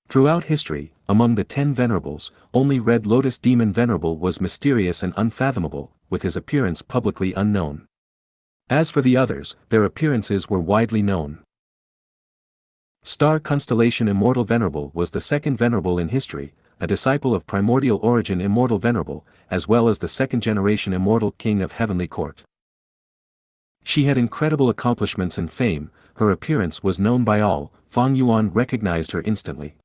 Throughout history, among the 10 venerables, only Red Lotus Demon Venerable was mysterious and unfathomable, with his appearance publicly unknown. As for the others, their appearances were widely known. Star Constellation Immortal Venerable was the second venerable in history, a disciple of primordial origin Immortal Venerable, as well as the second-generation Immortal King of Heavenly Court. She had incredible accomplishments and fame, her appearance was known by all, Fang Yuan recognized her instantly.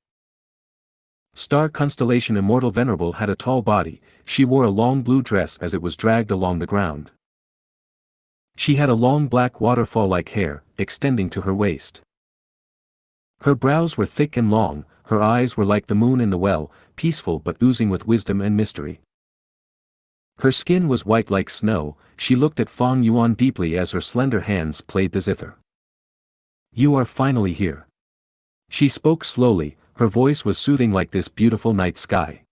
Star Constellation Immortal Venerable had a tall body, she wore a long blue dress as it was dragged along the ground. She had a long black waterfall-like hair, extending to her waist. Her brows were thick and long, her eyes were like the moon in the well, peaceful but oozing with wisdom and mystery. Her skin was white like snow, she looked at Fang Yuan deeply as her slender hands played the zither. "You are finally here." She spoke slowly, her voice was soothing like this beautiful night sky.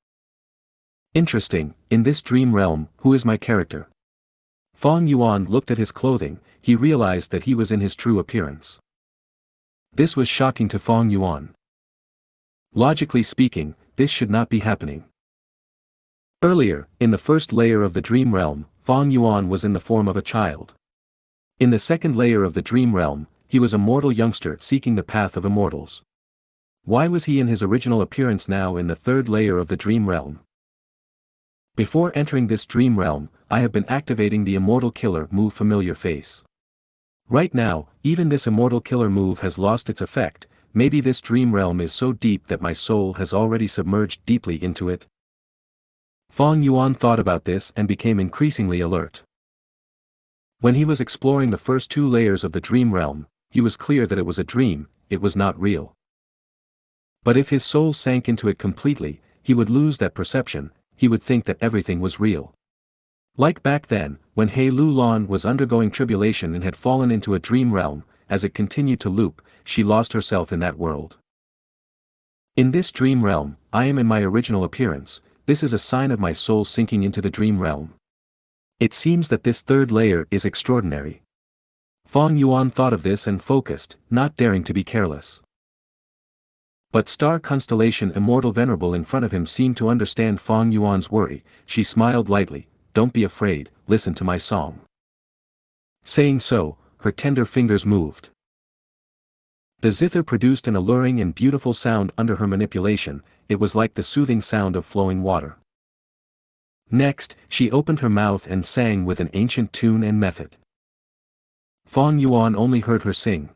"Interesting, in this dream realm, who is my character?" Fang Yuan looked at his clothing, he realized that he was in his true appearance. This was shocking to Fang Yuan. Logically speaking, this should not be happening. Earlier, in the first layer of the dream realm, Fang Yuan was in the form of a child. In the second layer of the dream realm, he was a mortal youngster seeking the path of immortals. Why was he in his original appearance now in the third layer of the dream realm? Before entering this dream realm, I have been activating the Immortal Killer move familiar face. Right now, even this Immortal Killer move has lost its effect, maybe this dream realm is so deep that my soul has already submerged deeply into it. Fang Yuan thought about this and became increasingly alert. When he was exploring the first 2 layers of the dream realm, he was clear that it was a dream, it was not real. But if his soul sank into it completely, he would lose that perception, he would think that everything was real. Like back then, when He Lu Lan was undergoing tribulation and had fallen into a dream realm, as it continued to loop, she lost herself in that world. In this dream realm, I am in my original appearance, this is a sign of my soul sinking into the dream realm. It seems that this third layer is extraordinary. Fang Yuan thought of this and focused, not daring to be careless. But Star Constellation Immortal Venerable in front of him seemed to understand Fang Yuan's worry, she smiled lightly, "Don't be afraid, listen to my song." Saying so, her tender fingers moved. The zither produced an alluring and beautiful sound under her manipulation, it was like the soothing sound of flowing water. Next, she opened her mouth and sang with an ancient tune and method. Fang Yuan only heard her sing.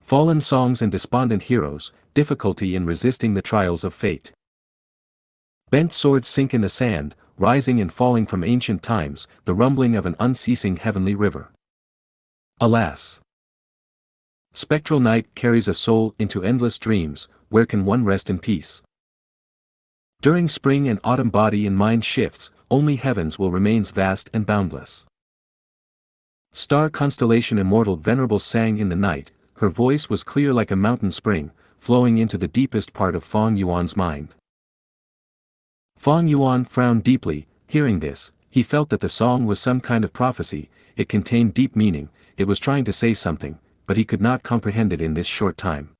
Fallen songs and despondent heroes, difficulty in resisting the trials of fate. Bent swords sink in the sand, rising and falling from ancient times, the rumbling of an unceasing heavenly river. Alas! Spectral night carries a soul into endless dreams, where can one rest in peace? During spring and autumn body and mind shifts, only heavens will remains vast and boundless. Star Constellation Immortal Venerable sang in the night, her voice was clear like a mountain spring, flowing into the deepest part of Fang Yuan's mind. Fang Yuan frowned deeply, hearing this, he felt that the song was some kind of prophecy, it contained deep meaning, it was trying to say something, but he could not comprehend it in this short time.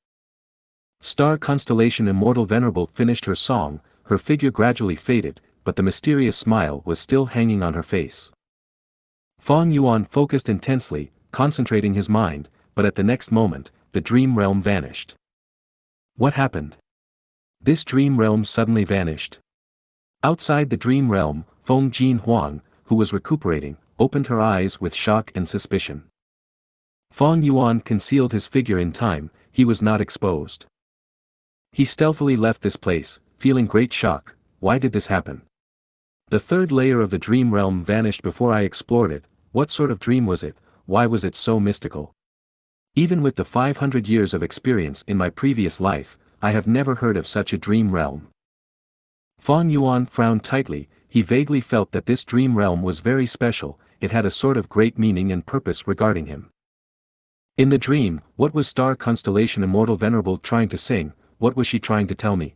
Star Constellation Immortal Venerable finished her song, her figure gradually faded, but the mysterious smile was still hanging on her face. Fang Yuan focused intensely, concentrating his mind, but at the next moment, the dream realm vanished. What happened? This dream realm suddenly vanished. Outside the dream realm, Feng Jin Huang, who was recuperating, opened her eyes with shock and suspicion. Fang Yuan concealed his figure in time, he was not exposed. He stealthily left this place, feeling great shock. Why did this happen? The third layer of the dream realm vanished before I explored it. What sort of dream was it? Why was it so mystical? Even with the 500 years of experience in my previous life, I have never heard of such a dream realm. Fang Yuan frowned tightly, he vaguely felt that this dream realm was very special, it had a sort of great meaning and purpose regarding him. In the dream, what was Star Constellation Immortal Venerable trying to sing? what was she trying to tell me?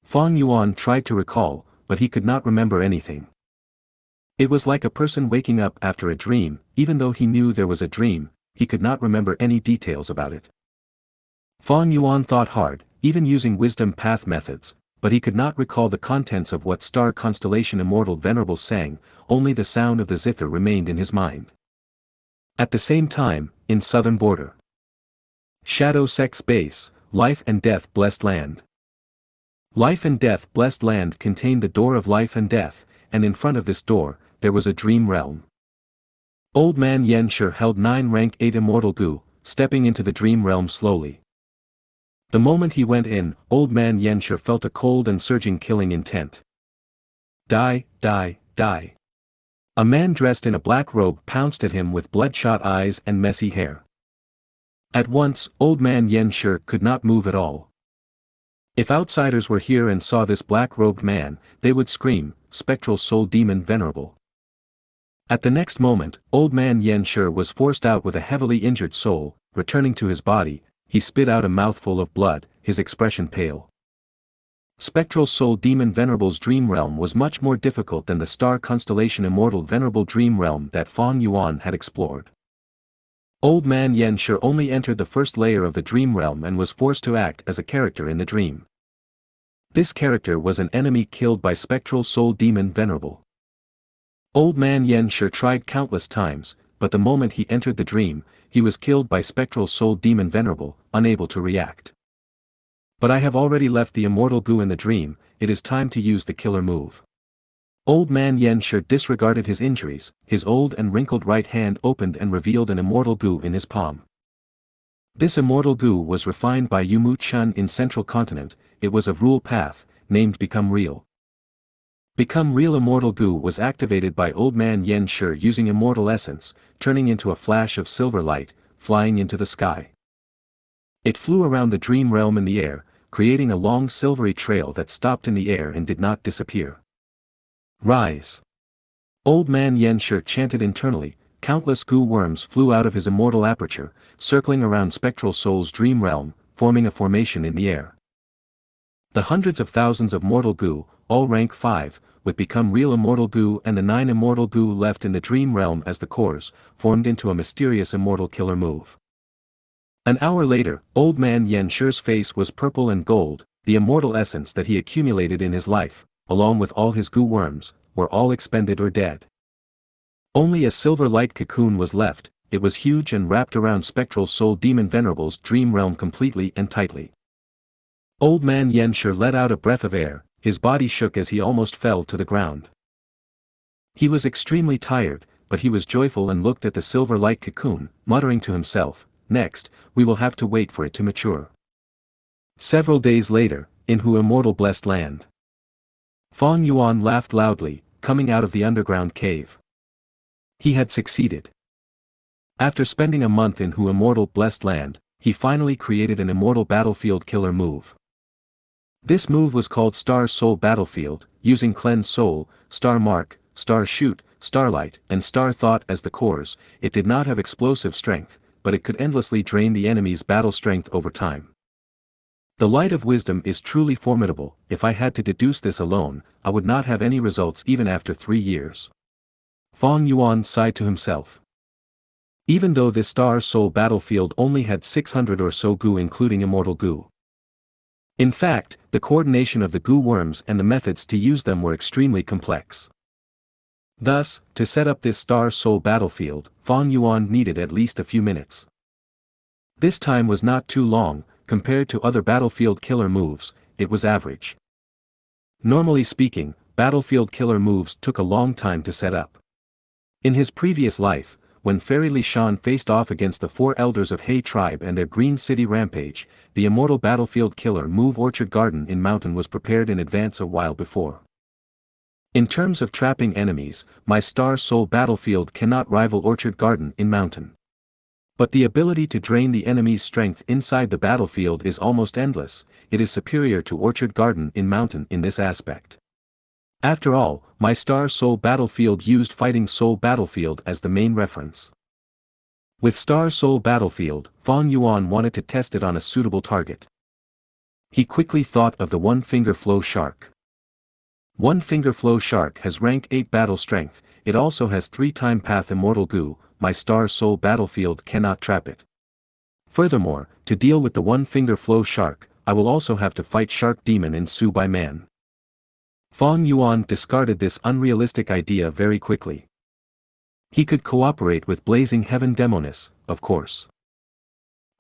Fang Yuan tried to recall, but he could not remember anything. It was like a person waking up after a dream. Even though he knew there was a dream, he could not remember any details about it. Fang Yuan thought hard, even using wisdom path methods, but he could not recall the contents of what star constellation Immortal Venerable sang. Only the sound of the zither remained in his mind. At the same time, in southern border. Shadow Sect's base, Life and Death Blessed Land. Life and Death Blessed Land contained the door of life and death, and in front of this door, there was a dream realm. Old man Xianxia held 9 rank 8 Immortal Gu, stepping into the dream realm slowly. The moment he went in, Old man Xianxia felt a cold and surging killing intent. Die, die, die. A man dressed in a black robe pounced at him with bloodshot eyes and messy hair. At once, Old man Xianxia could not move at all. If outsiders were here and saw this black-robed man, they would scream, "Spectral Soul Demon Venerable." At the next moment, Old man Xianxia was forced out with a heavily injured soul. Returning to his body, he spit out a mouthful of blood, his expression pale. Spectral Soul Demon Venerable's dream realm was much more difficult than the star constellation Immortal Venerable dream realm that Fang Yuan had explored. Old man Xianxia only entered the first layer of the dream realm and was forced to act as a character in the dream. This character was an enemy killed by Spectral Soul Demon Venerable. Old man Xianxia tried countless times, but the moment he entered the dream, he was killed by Spectral Soul Demon Venerable, unable to react. But I have already left the Immortal Gu in the dream, it is time to use the killer move. Old man Xianxia disregarded his injuries, his old and wrinkled right hand opened and revealed an Immortal Gu in his palm. This Immortal Gu was refined by Yumu Chun in Central Continent. It was of Rule Path, named Become Real. Become Real Immortal Gu was activated by Old man Xianxia using Immortal Essence, turning into a flash of silver light, flying into the sky. It flew around the dream realm in the air, creating a long silvery trail that stopped in the air and did not disappear. Rise! Old man Xianxia chanted internally. Countless Gu worms flew out of his immortal aperture, circling around Spectral Soul's dream realm, forming a formation in the air. The hundreds of thousands of Mortal Gu, all rank 5, with Become Real Immortal Gu and the 9 Immortal Gu left in the dream realm as the cores, formed into a mysterious immortal killer move. An hour later, Old man Xianxia's face was purple and gold. The immortal essence that he accumulated in his life, along with all his Gu worms, were all expended or dead. Only a silver light cocoon was left. It was huge and wrapped around Spectral Soul Demon Venerable's dream realm completely and tightly. Old man Xianxia let out a breath of air, his body shook as he almost fell to the ground. He was extremely tired, but he was joyful and looked at the silver light cocoon, muttering to himself, "Next, we will have to wait for it to mature." Several days later, in Hu Immortal Blessed Land. Fang Yuan laughed loudly, coming out of the underground cave. He had succeeded. After spending a month in Hu Immortal Blessed Land, he finally created an immortal battlefield killer move. This move was called Star Soul Battlefield, using Cleanse Soul, Star Mark, Star Shoot, Starlight, and Star Thought as the cores. It did not have explosive strength, but it could endlessly drain the enemy's battle strength over time. The light of wisdom is truly formidable. If I had to deduce this alone, I would not have any results even after 3 years. Fang Yuan sighed to himself. Even though this Star Soul Battlefield only had 600 or so Gu including Immortal Gu. In fact, the coordination of the Gu worms and the methods to use them were extremely complex. Thus, to set up this Star Soul Battlefield, Fang Yuan needed at least a few minutes. This time was not too long. Compared to other battlefield killer moves, it was average. Normally speaking, battlefield killer moves took a long time to set up. In his previous life, when Fairy Li Shan faced off against the 4 elders of He tribe and their Green City Rampage, the immortal battlefield killer move Orchard Garden in Mountain was prepared in advance a while before. In terms of trapping enemies, my Star Soul Battlefield cannot rival Orchard Garden in Mountain. But the ability to drain the enemy's strength inside the battlefield is almost endless. It is superior to Orchard Garden in Mountain in this aspect. After all, my Star Soul Battlefield used Fighting Soul Battlefield as the main reference. With Star Soul Battlefield, Fang Yuan wanted to test it on a suitable target. He quickly thought of the one-finger flow shark. One-finger flow shark has rank 8 battle strength, it also has 3-time path immortal Gu, my star soul battlefield cannot trap it. Furthermore, to deal with the one-finger flow shark, I will also have to fight shark demon in Su by man. Fang Yuan discarded this unrealistic idea very quickly. He could cooperate with Blazing Heaven Demoness, of course.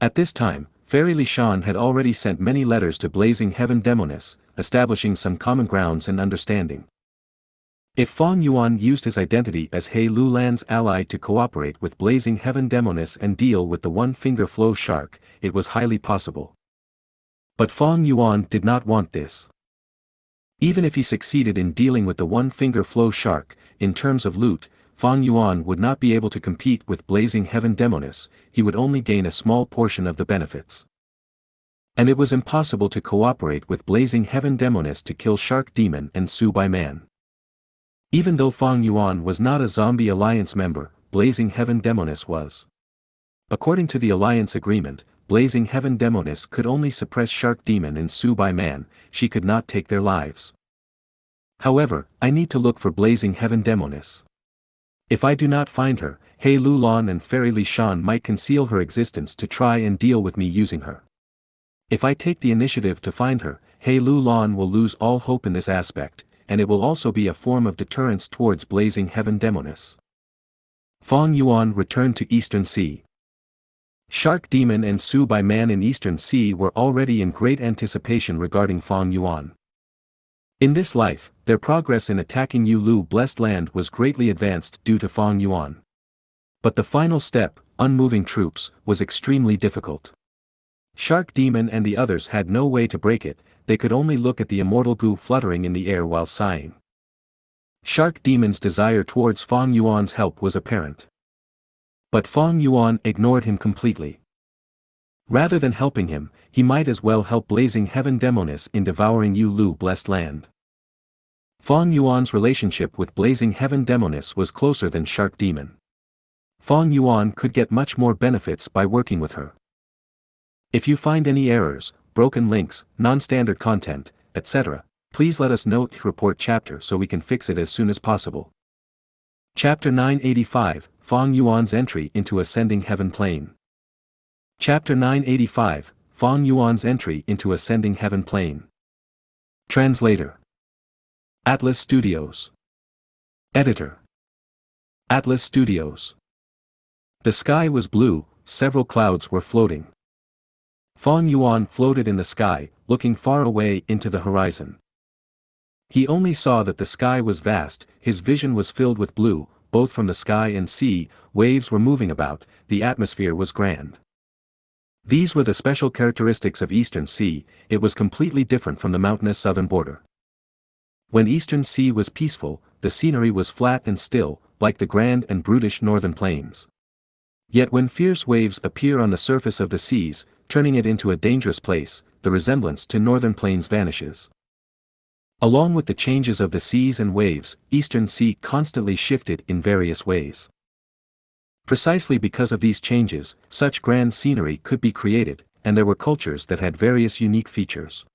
At this time, Fairy Li Shan had already sent many letters to Blazing Heaven Demoness, establishing some common grounds and understanding. If Fang Yuan used his identity as He Lulan's ally to cooperate with Blazing Heaven Demoness and deal with the one-finger flow shark, it was highly possible. But Fang Yuan did not want this. Even if he succeeded in dealing with the one-finger flow shark, in terms of loot, Fang Yuan would not be able to compete with Blazing Heaven Demoness, he would only gain a small portion of the benefits. And it was impossible to cooperate with Blazing Heaven Demoness to kill Shark Demon and Su by man. Even though Fang Yuan was not a Zombie Alliance member, Blazing Heaven Demoness was. According to the Alliance agreement, Blazing Heaven Demoness could only suppress Shark Demon and Su by man, she could not take their lives. However, I need to look for Blazing Heaven Demoness. If I do not find her, He Lulan and Fairy Li Shan might conceal her existence to try and deal with me using her. If I take the initiative to find her, He Lulan will lose all hope in this aspect, and it will also be a form of deterrence towards Blazing Heaven Demoness. Fang Yuan returned to Eastern Sea. Shark Demon and Su by man in Eastern Sea were already in great anticipation regarding Fang Yuan. In this life, their progress in attacking Yulu Blessed Land was greatly advanced due to Fang Yuan. But the final step, unmoving troops, was extremely difficult. Shark Demon and the others had no way to break it, they could only look at the immortal Gu fluttering in the air while sighing. Shark Demon's desire towards Fang Yuan's help was apparent. But Fang Yuan ignored him completely. Rather than helping him, he might as well help Blazing Heaven Demoness in devouring Yulu Blessed Land. Fang Yuan's relationship with Blazing Heaven Demoness was closer than Shark Demon. Fang Yuan could get much more benefits by working with her. If you find any errors, broken links, non-standard content, etc., please let us know. Report chapter so we can fix it as soon as possible. Chapter 985, Fang Yuan's entry into Ascending Heaven Plane. Chapter 985, Fang Yuan's entry into Ascending Heaven Plane. Translator. Atlas Studios. Editor. Atlas Studios. The sky was blue, several clouds were floating. Fang Yuan floated in the sky, looking far away into the horizon. He only saw that the sky was vast, his vision was filled with blue, both from the sky and sea, waves were moving about, the atmosphere was grand. These were the special characteristics of Eastern Sea, it was completely different from the mountainous southern border. When Eastern Sea was peaceful, the scenery was flat and still, like the grand and brutish northern plains. Yet when fierce waves appear on the surface of the seas, turning it into a dangerous place, the resemblance to northern plains vanishes. Along with the changes of the seas and waves, Eastern Sea constantly shifted in various ways. Precisely because of these changes, such grand scenery could be created, and there were cultures that had various unique features.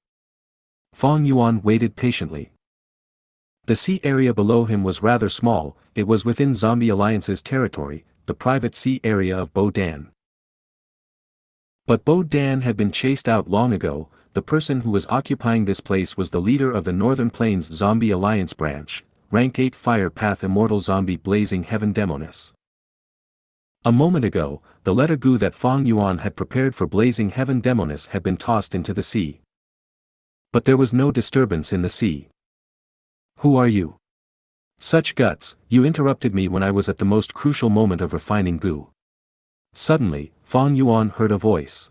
Fang Yuan waited patiently. The sea area below him was rather small, it was within Zombie Alliance's territory, the private sea area of Bo Dan. But Bo Dan had been chased out long ago, the person who was occupying this place was the leader of the Northern Plains Zombie Alliance branch, rank 8 Fire Path Immortal Zombie Blazing Heaven Demoness. A moment ago, the letter Gu that Fang Yuan had prepared for Blazing Heaven Demoness had been tossed into the sea. But there was no disturbance in the sea. Who are you? Such guts, you interrupted me when I was at the most crucial moment of refining Gu. Suddenly, Fang Yuan heard a voice.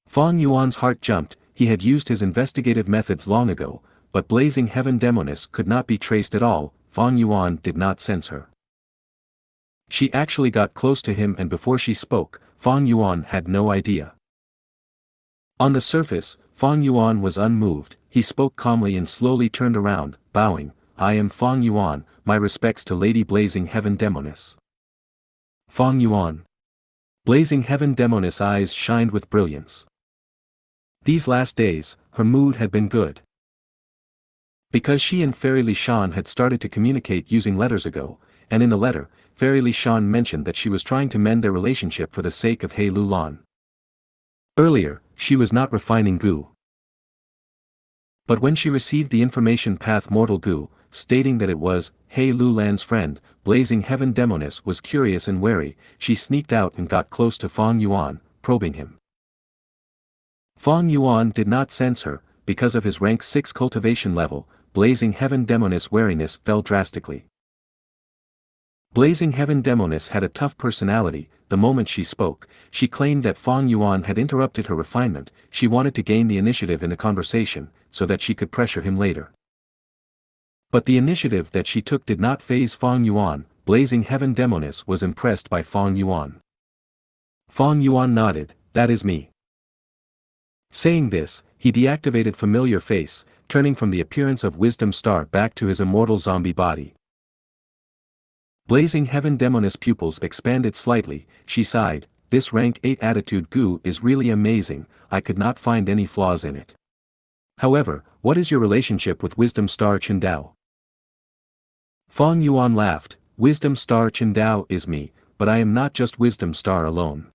Fang Yuan's heart jumped, he had used his investigative methods long ago, but Blazing Heaven Demoness could not be traced at all, Fang Yuan did not sense her. She actually got close to him and before she spoke, Fang Yuan had no idea. On the surface, Fang Yuan was unmoved, he spoke calmly and slowly turned around, bowing, I am Fang Yuan, my respects to Lady Blazing Heaven Demoness. Fang Yuan. Blazing Heaven Demoness' eyes shined with brilliance. These last days, her mood had been good. Because she and Fairy Li Shan had started to communicate using letters ago, and in the letter, Fairy Li Shan mentioned that she was trying to mend their relationship for the sake of He Lu Lan. Earlier, she was not refining Gu. But when she received the information path Mortal Gu, stating that it was He Lu Lan's friend, Blazing Heaven Demoness was curious and wary, she sneaked out and got close to Fang Yuan, probing him. Fang Yuan did not sense her, because of his rank 6 cultivation level, Blazing Heaven Demoness wariness fell drastically. Blazing Heaven Demoness had a tough personality. The moment she spoke, she claimed that Fang Yuan had interrupted her refinement. She wanted to gain the initiative in the conversation, so that she could pressure him later. But the initiative that she took did not faze Fang Yuan. Blazing Heaven Demoness was impressed by Fang Yuan. Fang Yuan nodded, "That is me." Saying this, he deactivated Familiar Face, turning from the appearance of Wisdom Star back to his immortal zombie body. Blazing Heaven Demoness' pupils expanded slightly. She sighed, "This rank 8 attitude Gu is really amazing, I could not find any flaws in it. However, what is your relationship with Wisdom Star Qingdao?" Fang Yuan laughed, "Wisdom Star Qingdao is me, but I am not just Wisdom Star alone."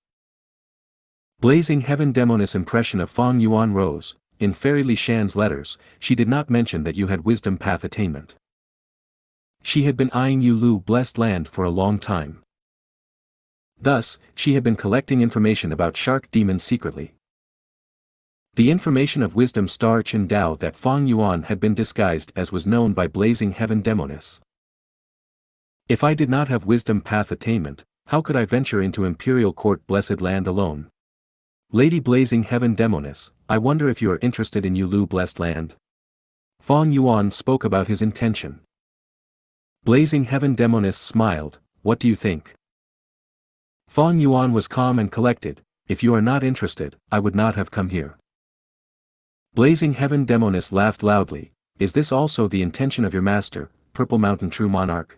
Blazing Heaven Demoness' impression of Fang Yuan rose. In Fairy Li Shan's letters, she did not mention that you had Wisdom Path attainment. She had been eyeing Yu Lu Blessed Land for a long time. Thus, she had been collecting information about Shark Demons secretly. The information of Wisdom Star Qingdao that Fang Yuan had been disguised as was known by Blazing Heaven Demoness. If I did not have Wisdom Path attainment, how could I venture into Imperial Court Blessed Land alone? Lady Blazing Heaven Demoness, I wonder if you are interested in Yu Lu Blessed Land? Fang Yuan spoke about his intention. Blazing Heaven Demoness smiled, "What do you think?" Fang Yuan was calm and collected, "If you are not interested, I would not have come here." Blazing Heaven Demoness laughed loudly, "Is this also the intention of your master, Purple Mountain True Monarch?"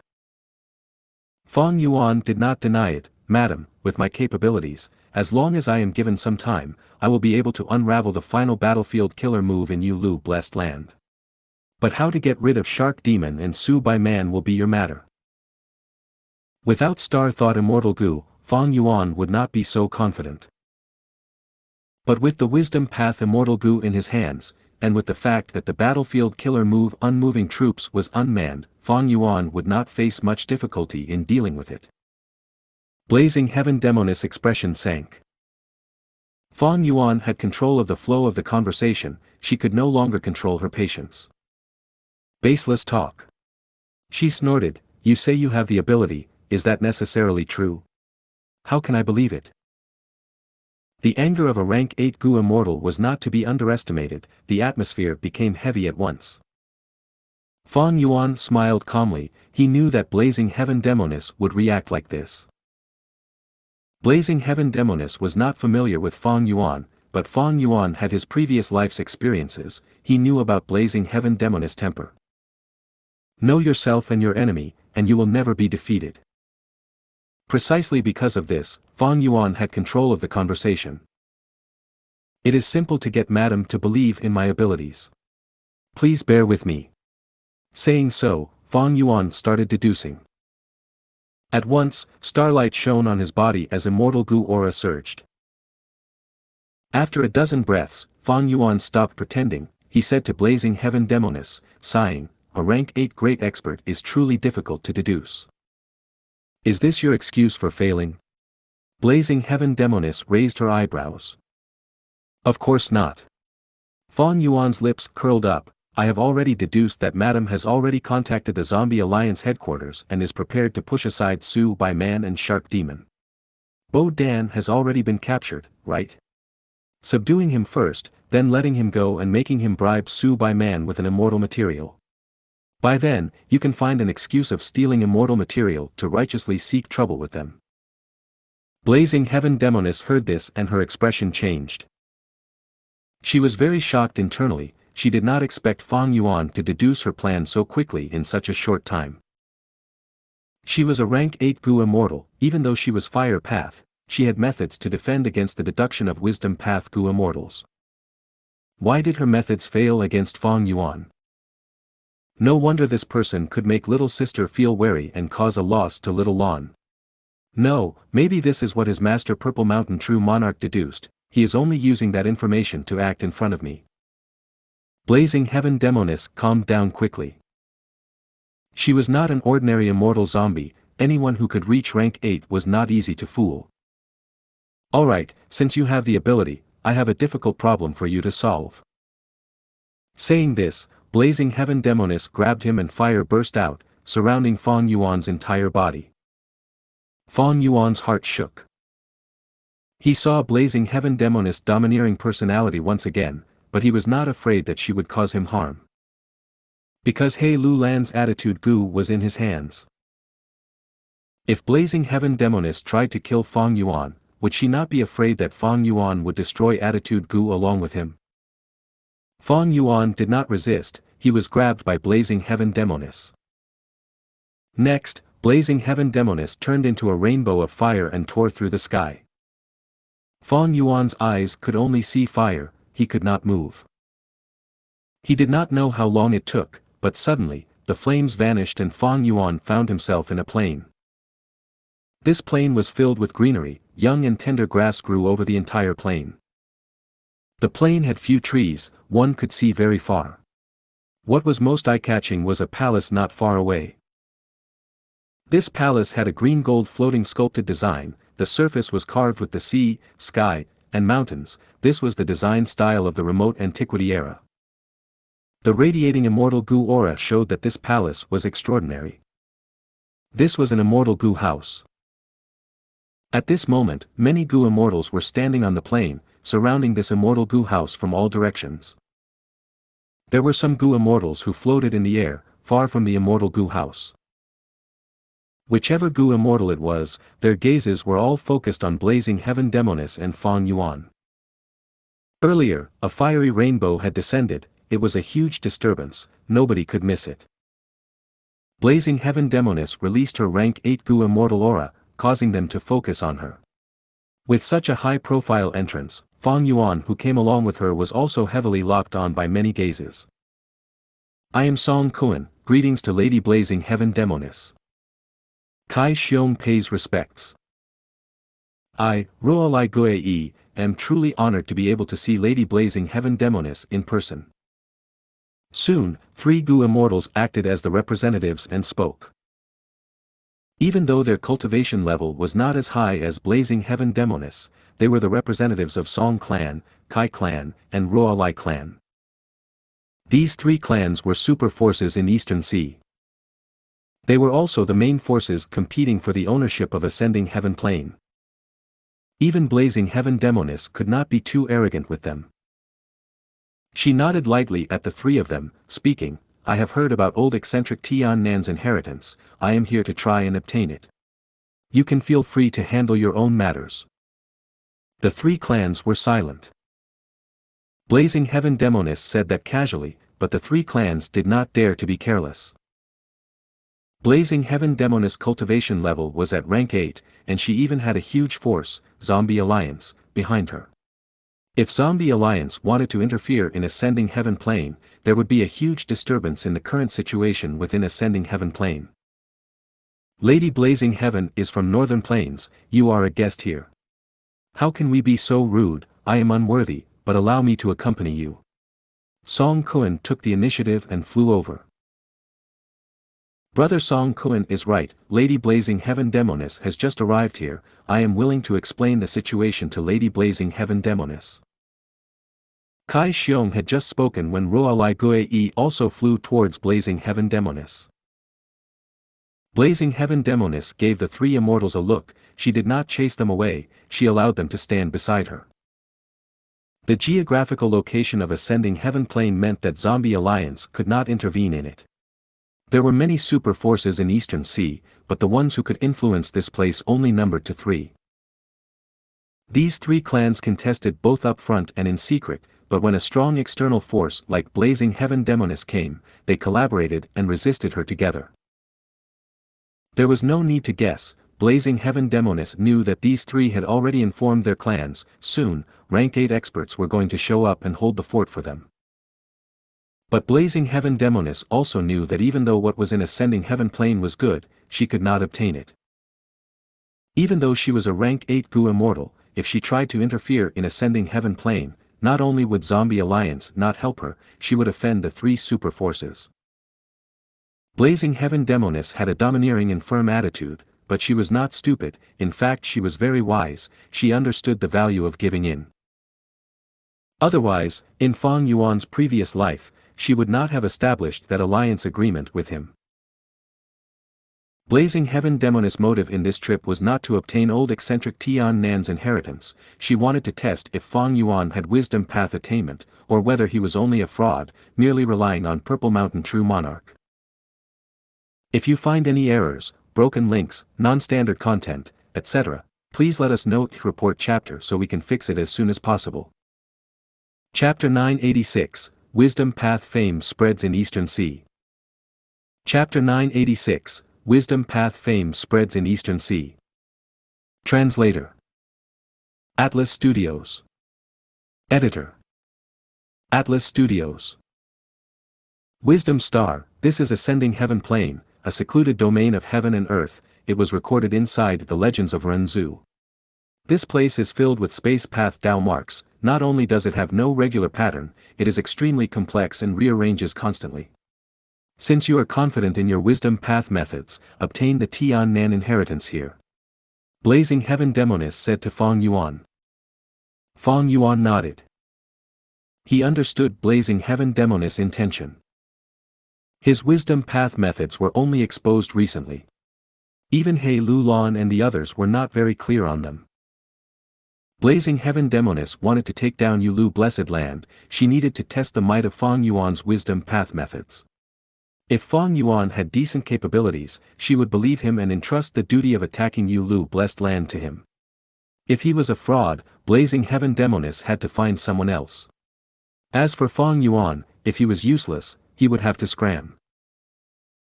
Fang Yuan did not deny it, "Madam, with my capabilities, as long as I am given some time, I will be able to unravel the final battlefield killer move in Yu Lu Blessed Land. But how to get rid of Shark Demon and Su Bai Man will be your matter." Without Star Thought Immortal Gu, Fang Yuan would not be so confident. But with the Wisdom Path Immortal Gu in his hands, and with the fact that the battlefield killer move Unmoving Troops was unmanned, Fang Yuan would not face much difficulty in dealing with it. Blazing Heaven Demoness' expression sank. Fang Yuan had control of the flow of the conversation, she could no longer control her patience. Baseless talk. She snorted, "You say you have the ability, is that necessarily true? How can I believe it?" The anger of a rank 8 Gu immortal was not to be underestimated. The atmosphere became heavy at once. Fang Yuan smiled calmly, he knew that Blazing Heaven Demoness would react like this. Blazing Heaven Demoness was not familiar with Fang Yuan, but Fang Yuan had his previous life's experiences, he knew about Blazing Heaven Demoness' temper. Know yourself and your enemy, and you will never be defeated. Precisely because of this, Fang Yuan had control of the conversation. It is simple to get Madam to believe in my abilities. Please bear with me. Saying so, Fang Yuan started deducing. At once, starlight shone on his body as Immortal Gu aura surged. After a dozen breaths, Fang Yuan stopped pretending, he said to Blazing Heaven Demoness, sighing, "A rank 8 great expert is truly difficult to deduce. Is this your excuse for failing?" Blazing Heaven Demoness raised her eyebrows. "Of course not." Fang Yuan's lips curled up, "I have already deduced that Madam has already contacted the Zombie Alliance headquarters and is prepared to push aside Su Bai Man and Shark Demon. Bo Dan has already been captured, right? Subduing him first, then letting him go and making him bribe Su Bai Man with an immortal material. By then, you can find an excuse of stealing immortal material to righteously seek trouble with them." Blazing Heaven Demoness heard this and her expression changed. She was very shocked internally, she did not expect Fang Yuan to deduce her plan so quickly in such a short time. She was a rank 8 Gu immortal, even though she was Fire Path, she had methods to defend against the deduction of Wisdom Path Gu immortals. Why did her methods fail against Fang Yuan? No wonder this person could make little sister feel wary and cause a loss to little Lon. No, maybe this is what his master Purple Mountain True Monarch deduced, he is only using that information to act in front of me. Blazing Heaven Demoness calmed down quickly. She was not an ordinary immortal zombie, anyone who could reach rank 8 was not easy to fool. Alright, since you have the ability, I have a difficult problem for you to solve. Saying this, Blazing Heaven Demoness grabbed him and fire burst out, surrounding Fang Yuan's entire body. Fang Yuan's heart shook. He saw Blazing Heaven Demoness' domineering personality once again, but he was not afraid that she would cause him harm. Because He Lu Lan's attitude Gu was in his hands. If Blazing Heaven Demoness tried to kill Fang Yuan, would she not be afraid that Fang Yuan would destroy Attitude Gu along with him? Fang Yuan did not resist, he was grabbed by Blazing Heaven Demoness. Next, Blazing Heaven Demoness turned into a rainbow of fire and tore through the sky. Fang Yuan's eyes could only see fire, he could not move. He did not know how long it took, but suddenly, the flames vanished and Fang Yuan found himself in a plain. This plain was filled with greenery, young and tender grass grew over the entire plain. The plain had few trees, one could see very far. What was most eye-catching was a palace not far away. This palace had a green gold floating sculpted design, the surface was carved with the sea, sky, and mountains, this was the design style of the remote antiquity era. The radiating immortal Gu aura showed that this palace was extraordinary. This was an immortal Gu house. At this moment, many Gu immortals were standing on the plain, surrounding this immortal Gu house from all directions. There were some Gu immortals who floated in the air, far from the immortal Gu house. Whichever Gu immortal it was, their gazes were all focused on Blazing Heaven Demoness and Fang Yuan. Earlier, a fiery rainbow had descended, it was a huge disturbance, nobody could miss it. Blazing Heaven Demoness released her rank 8 Gu immortal aura, causing them to focus on her. With such a high-profile entrance, Fang Yuan who came along with her was also heavily locked on by many gazes. I am Song Kuan, greetings to Lady Blazing Heaven Demoness. Kai Xiong pays respects. I, Ruolai Guei, am truly honored to be able to see Lady Blazing Heaven Demoness in person. Soon, 3 Gu immortals acted as the representatives and spoke. Even though their cultivation level was not as high as Blazing Heaven Demoness, they were the representatives of Song Clan, Kai Clan, and Ruolai Clan. These 3 clans were super forces in Eastern Sea. They were also the main forces competing for the ownership of Ascending Heaven Plane. Even Blazing Heaven Demoness could not be too arrogant with them. She nodded lightly at the 3 of them, speaking, I have heard about old eccentric Tian Nan's inheritance, I am here to try and obtain it. You can feel free to handle your own matters. The 3 clans were silent. Blazing Heaven Demoness said that casually, but the 3 clans did not dare to be careless. Blazing Heaven Demoness' cultivation level was at rank 8, and she even had a huge force, Zombie Alliance, behind her. If Zombie Alliance wanted to interfere in Ascending Heaven Plane, there would be a huge disturbance in the current situation within Ascending Heaven Plane. Lady Blazing Heaven is from Northern Plains, you are a guest here. How can we be so rude, I am unworthy, but allow me to accompany you. Song Kuan took the initiative and flew over. Brother Song Kuan is right, Lady Blazing Heaven Demoness has just arrived here, I am willing to explain the situation to Lady Blazing Heaven Demoness. Kai Xiong had just spoken when Ruolai Guei also flew towards Blazing Heaven Demoness. Blazing Heaven Demoness gave the 3 immortals a look, she did not chase them away, she allowed them to stand beside her. The geographical location of Ascending Heaven Plane meant that Zombie Alliance could not intervene in it. There were many super forces in Eastern Sea, but the ones who could influence this place only numbered to 3. These 3 clans contested both up front and in secret, but when a strong external force like Blazing Heaven Demoness came, they collaborated and resisted her together. There was no need to guess, Blazing Heaven Demoness knew that these three had already informed their clans. Soon, rank 8 experts were going to show up and hold the fort for them. But Blazing Heaven Demoness also knew that even though what was in Ascending Heaven Plane was good, she could not obtain it. Even though she was a rank 8 Gu immortal, if she tried to interfere in Ascending Heaven Plane, not only would Zombie Alliance not help her, she would offend the three super forces. Blazing Heaven Demoness had a domineering and firm attitude, but she was not stupid. In fact, she was very wise. She understood the value of giving in. Otherwise, in Fang Yuan's previous life, she would not have established that alliance agreement with him. Blazing Heaven Demoness' motive in this trip was not to obtain old eccentric Tian Nan's inheritance. She wanted to test if Fang Yuan had wisdom path attainment, or whether he was only a fraud, merely relying on Purple Mountain True Monarch. If you find any errors, broken links, non-standard content, etc., please let us know. Report chapter so we can fix it as soon as possible. Chapter 986, Wisdom Path Fame Spreads in Eastern Sea. Chapter 986, Wisdom Path Fame Spreads in Eastern Sea. Translator. Atlas Studios. Editor. Atlas Studios. Wisdom Star. This is Ascending Heaven Plane, a secluded domain of heaven and earth. It was recorded inside the Legends of Renzu. This place is filled with space path Dao marks. Not only does it have no regular pattern, it is extremely complex and rearranges constantly. Since you are confident in your wisdom path methods, obtain the Tian Nan inheritance here. Blazing Heaven Demoness said to Fang Yuan. Fang Yuan nodded. He understood Blazing Heaven Demoness' intention. His wisdom path methods were only exposed recently. Even He Lulan and the others were not very clear on them. Blazing Heaven Demoness wanted to take down Yulu Blessed Land. She needed to test the might of Fang Yuan's wisdom path methods. If Fang Yuan had decent capabilities, she would believe him and entrust the duty of attacking Yulu Blessed Land to him. If he was a fraud, Blazing Heaven Demoness had to find someone else. As for Fang Yuan, if he was useless, he would have to scram.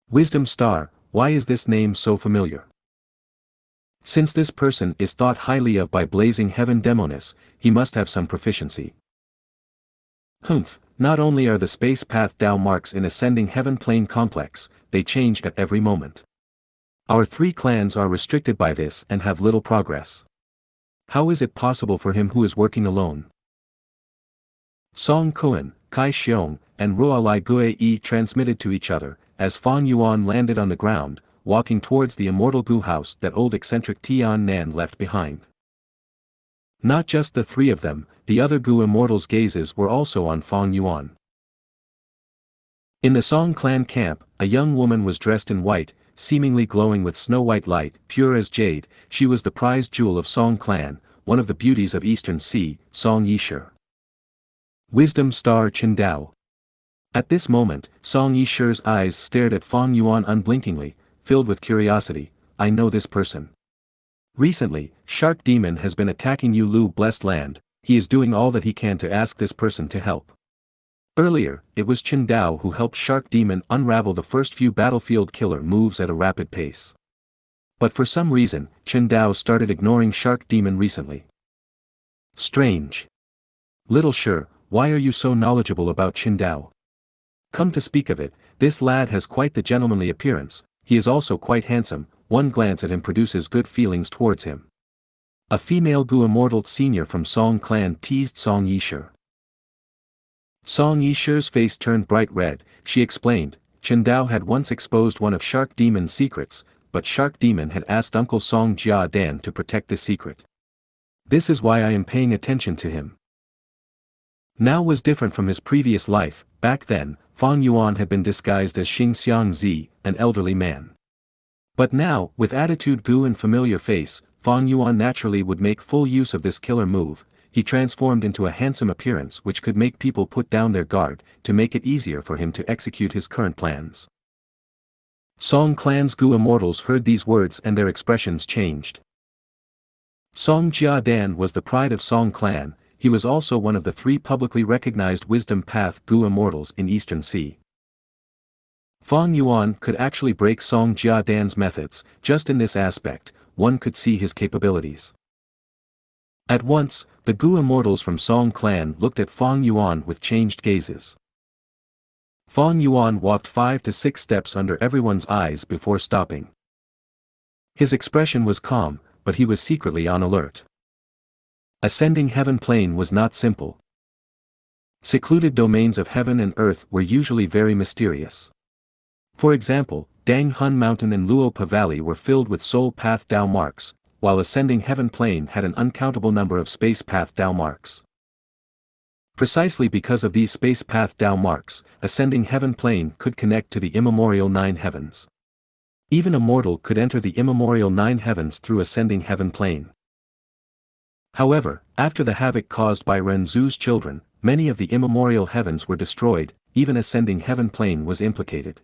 Wisdom Star, why is this name so familiar? Since this person is thought highly of by Blazing Heaven Demoness, he must have some proficiency. Humph, not only are the space path Dao marks in Ascending Heaven Plane complex, they change at every moment. Our three clans are restricted by this and have little progress. How is it possible for him who is working alone? Song Kuan, Kai Xiong, and Ruolai Gue transmitted to each other, as Fang Yuan landed on the ground, walking towards the immortal Gu house that old eccentric Tian Nan left behind. Not just the three of them, the other Gu immortals' gazes were also on Fang Yuan. In the Song clan camp, a young woman was dressed in white, seemingly glowing with snow-white light, pure as jade. She was the prized jewel of Song clan, one of the beauties of Eastern Sea, Song Yishir. Wisdom Star Chen Dao. At this moment, Song Yishir's eyes stared at Fang Yuan unblinkingly, filled with curiosity. I know this person. Recently, Shark Demon has been attacking Yulu Blessed Land. He is doing all that he can to ask this person to help. Earlier, it was Chen Dao who helped Shark Demon unravel the first few battlefield killer moves at a rapid pace. But for some reason, Chen Dao started ignoring Shark Demon recently. Strange. Little sure, why are you so knowledgeable about Chen Dao? Come to speak of it, this lad has quite the gentlemanly appearance. He is also quite handsome. One glance at him produces good feelings towards him. A female Gu immortal senior from Song clan teased Song Yishir. Song Yishir's face turned bright red. She explained, Chen Dao had once exposed one of Shark Demon's secrets, but Shark Demon had asked Uncle Song Jia Dan to protect this secret. This is why I am paying attention to him. Now was different from his previous life. Back then, Fang Yuan had been disguised as Xianxia, an elderly man. But now, with attitude Gu and familiar face, Fang Yuan naturally would make full use of this killer move. He transformed into a handsome appearance which could make people put down their guard, to make it easier for him to execute his current plans. Song clan's Gu immortals heard these words and their expressions changed. Song Jia Dan was the pride of Song clan. He was also one of the three publicly recognized wisdom path Gu immortals in Eastern Sea. Fang Yuan could actually break Song Jia Dan's methods. Just in this aspect, one could see his capabilities. At once, the Gu immortals from Song clan looked at Fang Yuan with changed gazes. Fang Yuan walked 5 to 6 steps under everyone's eyes before stopping. His expression was calm, but he was secretly on alert. Ascending heaven plane was not simple. Secluded domains of heaven and earth were usually very mysterious. For example, Dang Hun Mountain and Luopa Valley were filled with soul path Dao marks, while ascending heaven plane had an uncountable number of space path Dao marks. Precisely because of these space path Dao marks, ascending heaven plane could connect to the immemorial 9 heavens. Even a mortal could enter the immemorial 9 heavens through ascending heaven plane. However, after the havoc caused by Renzu's children, many of the immemorial heavens were destroyed, even ascending heaven plane was implicated.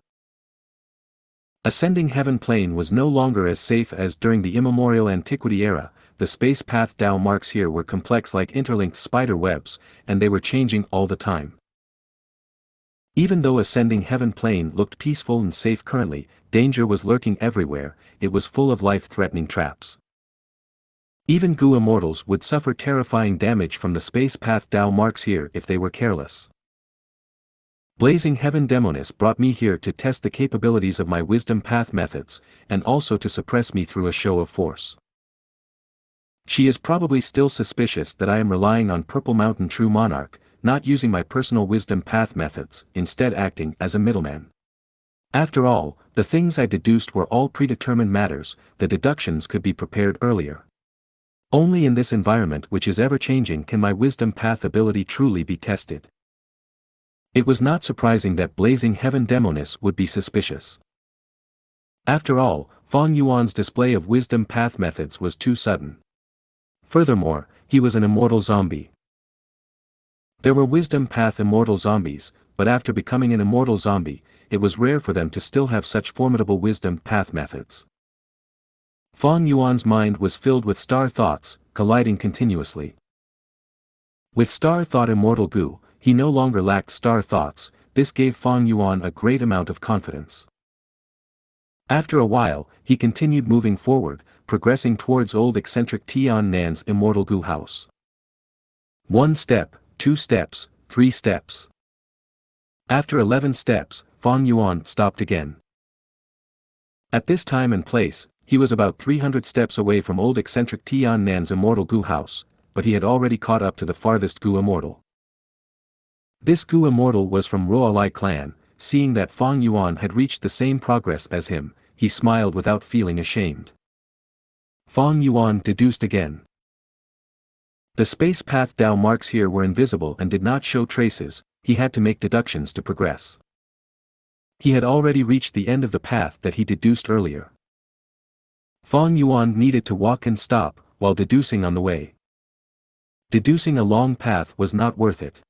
Ascending heaven plane was no longer as safe as during the immemorial antiquity era. The space path Dao marks here were complex like interlinked spider webs, and they were changing all the time. Even though ascending heaven plane looked peaceful and safe currently, danger was lurking everywhere. It was full of life-threatening traps. Even Gu immortals would suffer terrifying damage from the space path Dao marks here if they were careless. Blazing Heaven Demoness brought me here to test the capabilities of my wisdom path methods, and also to suppress me through a show of force. She is probably still suspicious that I am relying on Purple Mountain True Monarch, not using my personal wisdom path methods, instead acting as a middleman. After all, the things I deduced were all predetermined matters, the deductions could be prepared earlier. Only in this environment which is ever-changing can my wisdom path ability truly be tested. It was not surprising that Blazing Heaven Demoness would be suspicious. After all, Fang Yuan's display of wisdom path methods was too sudden. Furthermore, he was an immortal zombie. There were wisdom path immortal zombies, but after becoming an immortal zombie, it was rare for them to still have such formidable wisdom path methods. Fang Yuan's mind was filled with star thoughts, colliding continuously. With star thought immortal Gu, he no longer lacked star thoughts. This gave Fang Yuan a great amount of confidence. After a while, he continued moving forward, progressing towards old eccentric Tian Nan's immortal Gu house. 1 step, 2 steps, 3 steps. After 11 steps, Fang Yuan stopped again. At this time and place, he was about 300 steps away from old eccentric Tian Nan's immortal Gu house, but he had already caught up to the farthest Gu immortal. This Gu immortal was from Ruolai clan. Seeing that Fang Yuan had reached the same progress as him, he smiled without feeling ashamed. Fang Yuan deduced again. The space path Dao marks here were invisible and did not show traces. He had to make deductions to progress. He had already reached the end of the path that he deduced earlier. Fang Yuan needed to walk and stop, while deducing on the way. Deducing a long path was not worth it.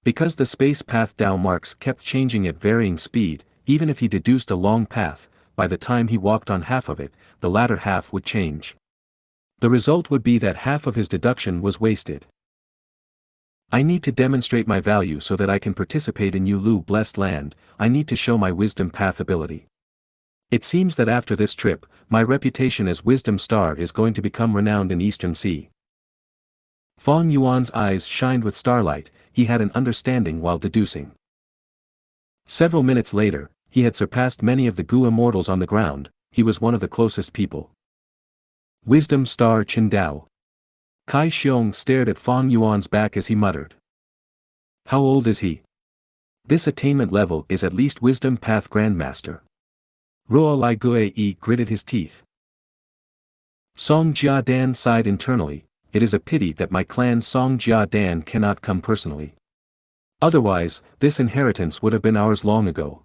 Because the space path Dao marks kept changing at varying speed, even if he deduced a long path, by the time he walked on half of it, the latter half would change. The result would be that half of his deduction was wasted. I need to demonstrate my value so that I can participate in Yulu blessed land. I need to show my wisdom path ability. It seems that after this trip, my reputation as Wisdom Star is going to become renowned in Eastern Sea. Fang Yuan's eyes shined with starlight. He had an understanding while deducing. Several minutes later, he had surpassed many of the Gu immortals on the ground. He was one of the closest people. Wisdom Star Qindao. Kai Xiong stared at Fang Yuan's back as he muttered. How old is he? This attainment level is at least Wisdom Path Grandmaster. Ruolai Gue gritted his teeth. Song Jia Dan sighed internally. It is a pity that my clan's Song Jia Dan cannot come personally. Otherwise, this inheritance would have been ours long ago.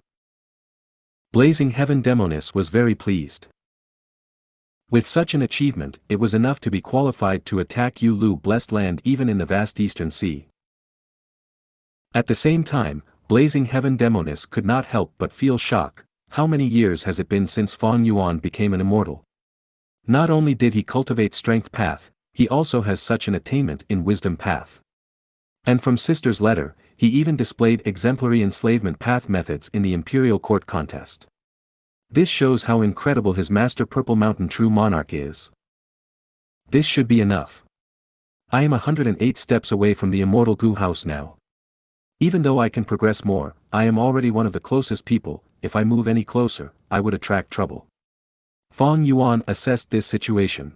Blazing Heaven Demoness was very pleased. With such an achievement, it was enough to be qualified to attack Yulu blessed land even in the vast Eastern Sea. At the same time, Blazing Heaven Demoness could not help but feel shock. How many years has it been since Fang Yuan became an immortal? Not only did he cultivate Strength Path, he also has such an attainment in Wisdom Path. And from Sister's letter, he even displayed exemplary enslavement path methods in the Imperial Court contest. This shows how incredible his master Purple Mountain true monarch is. This should be enough. I am 108 steps away from the immortal Gu house now. Even though I can progress more, I am already one of the closest people. If I move any closer, I would attract trouble. Fong Yuan assessed this situation.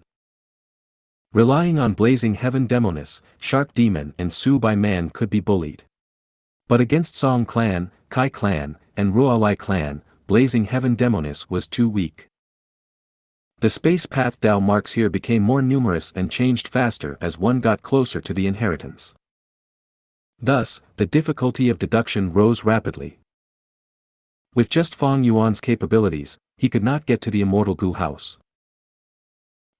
Relying on Blazing Heaven Demoness, Shark Demon and Su Bai Man could be bullied. But against Song Clan, Kai Clan, and Ruolai Clan, Blazing Heaven Demoness was too weak. The space path Dao marks here became more numerous and changed faster as one got closer to the inheritance. Thus, the difficulty of deduction rose rapidly. With just Fong Yuan's capabilities, he could not get to the immortal Gu house.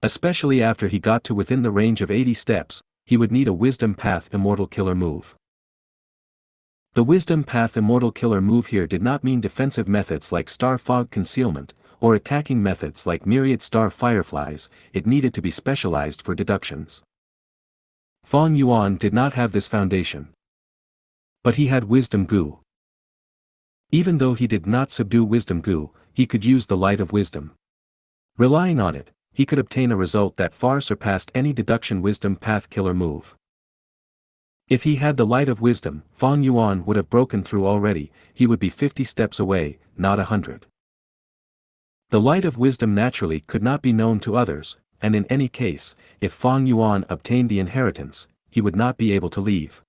Especially after he got to within the range of 80 steps, he would need a Wisdom Path Immortal Killer move. The Wisdom Path Immortal Killer move here did not mean defensive methods like Star Fog Concealment, or attacking methods like Myriad Star Fireflies. It needed to be specialized for deductions. Fong Yuan did not have this foundation. But he had Wisdom Gu. Even though he did not subdue Wisdom Gu, he could use the Light of Wisdom. Relying on it, he could obtain a result that far surpassed any deduction Wisdom Path Killer move. If he had the Light of Wisdom, Fong Yuan would have broken through already. He would be 50 steps away, not 100. The Light of Wisdom naturally could not be known to others, and in any case, if Fong Yuan obtained the inheritance, he would not be able to leave.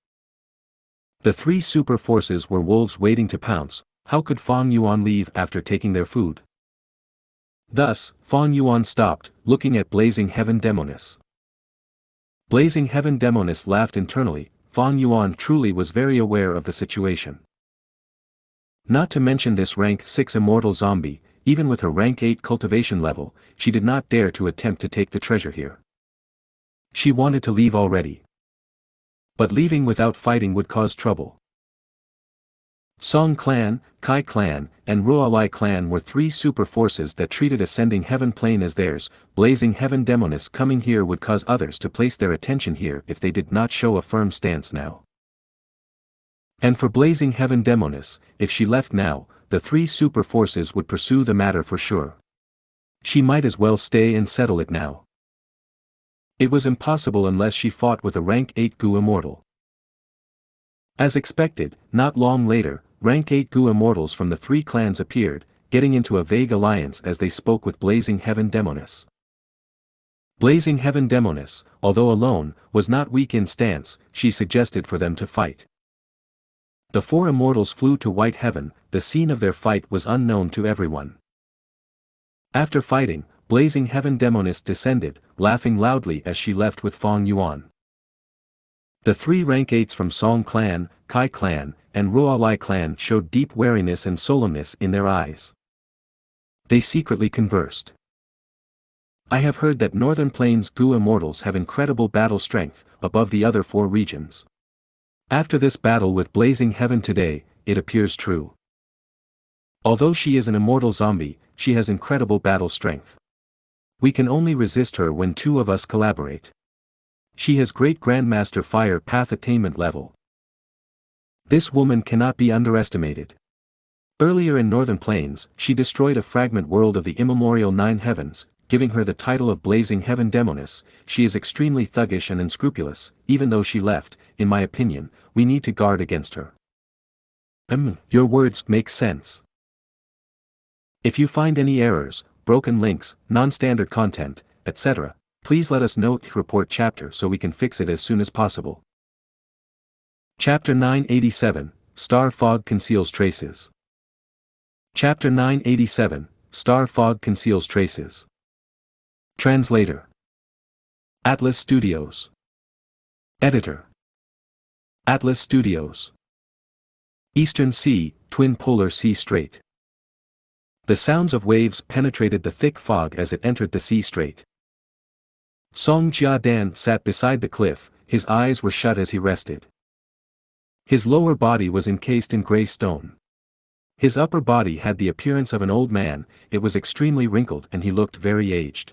The three super forces were wolves waiting to pounce. How could Fong Yuan leave after taking their food? Thus, Fong Yuan stopped, looking at Blazing Heaven Demoness. Blazing Heaven Demoness laughed internally. Fong Yuan truly was very aware of the situation. Not to mention this rank 6 immortal zombie, even with her rank 8 cultivation level, she did not dare to attempt to take the treasure here. She wanted to leave already. But leaving without fighting would cause trouble. Song Clan, Kai Clan, and Ruolai Clan were three super forces that treated Ascending Heaven Plane as theirs. Blazing Heaven Demoness coming here would cause others to place their attention here if they did not show a firm stance now. And for Blazing Heaven Demoness, if she left now, the three super forces would pursue the matter for sure. She might as well stay and settle it now. It was impossible unless she fought with a rank 8 Gu Immortal. As expected, not long later, rank 8 Gu Immortals from the three clans appeared, getting into a vague alliance as they spoke with Blazing Heaven Demoness. Blazing Heaven Demoness, although alone, was not weak in stance. She suggested for them to fight. The four immortals flew to White Heaven. The scene of their fight was unknown to everyone. After fighting, Blazing Heaven Demoness descended, laughing loudly as she left with Fong Yuan. The three rank 8s from Song Clan, Kai Clan, and Ruolai Clan showed deep wariness and solemnness in their eyes. They secretly conversed. I have heard that Northern Plains Gu Immortals have incredible battle strength, above the other four regions. After this battle with Blazing Heaven today, it appears true. Although she is an immortal zombie, she has incredible battle strength. We can only resist her when two of us collaborate. She has great Grandmaster Fire Path attainment level. This woman cannot be underestimated. Earlier in Northern Plains, she destroyed a fragment world of the immemorial Nine Heavens, giving her the title of Blazing Heaven Demoness. She is extremely thuggish and unscrupulous. Even though she left, in my opinion, we need to guard against her. Your words make sense. If you find any errors, broken links, non-standard content, etc., please let us know. Report chapter so we can fix it as soon as possible. Chapter 987, Star Fog Conceals Traces. Chapter 987, Star Fog Conceals Traces. Translator. Atlas Studios. Editor. Atlas Studios. Eastern Sea, Twin Polar Sea Strait. The sounds of waves penetrated the thick fog as it entered the sea strait. Song Jiadan sat beside the cliff, his eyes were shut as he rested. His lower body was encased in gray stone. His upper body had the appearance of an old man. It was extremely wrinkled and he looked very aged.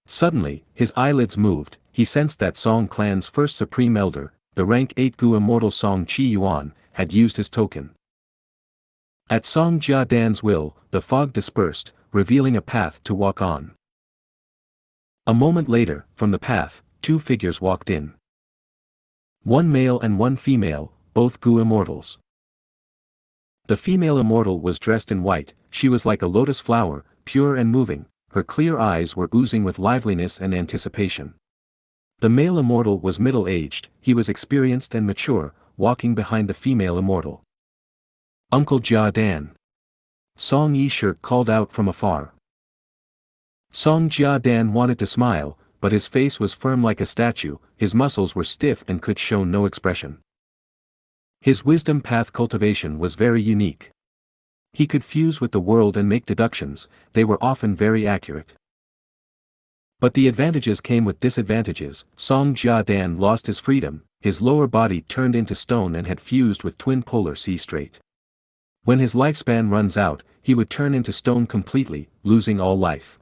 Suddenly, his eyelids moved. He sensed that Song Clan's first Supreme Elder, the rank 8 Gu Immortal Song Chi Yuan, had used his token. At Song Jia Dan's will, the fog dispersed, revealing a path to walk on. A moment later, from the path, two figures walked in. One male and one female, both Gu immortals. The female immortal was dressed in white, she was like a lotus flower, pure and moving, her clear eyes were oozing with liveliness and anticipation. The male immortal was middle-aged, he was experienced and mature, walking behind the female immortal. Uncle Jia Dan. Song Yishir called out from afar. Song Jia Dan wanted to smile, but his face was firm like a statue, his muscles were stiff and could show no expression. His wisdom path cultivation was very unique. He could fuse with the world and make deductions, they were often very accurate. But the advantages came with disadvantages. Song Jia Dan lost his freedom, his lower body turned into stone and had fused with twin polar sea straight. When his lifespan runs out, he would turn into stone completely, losing all life.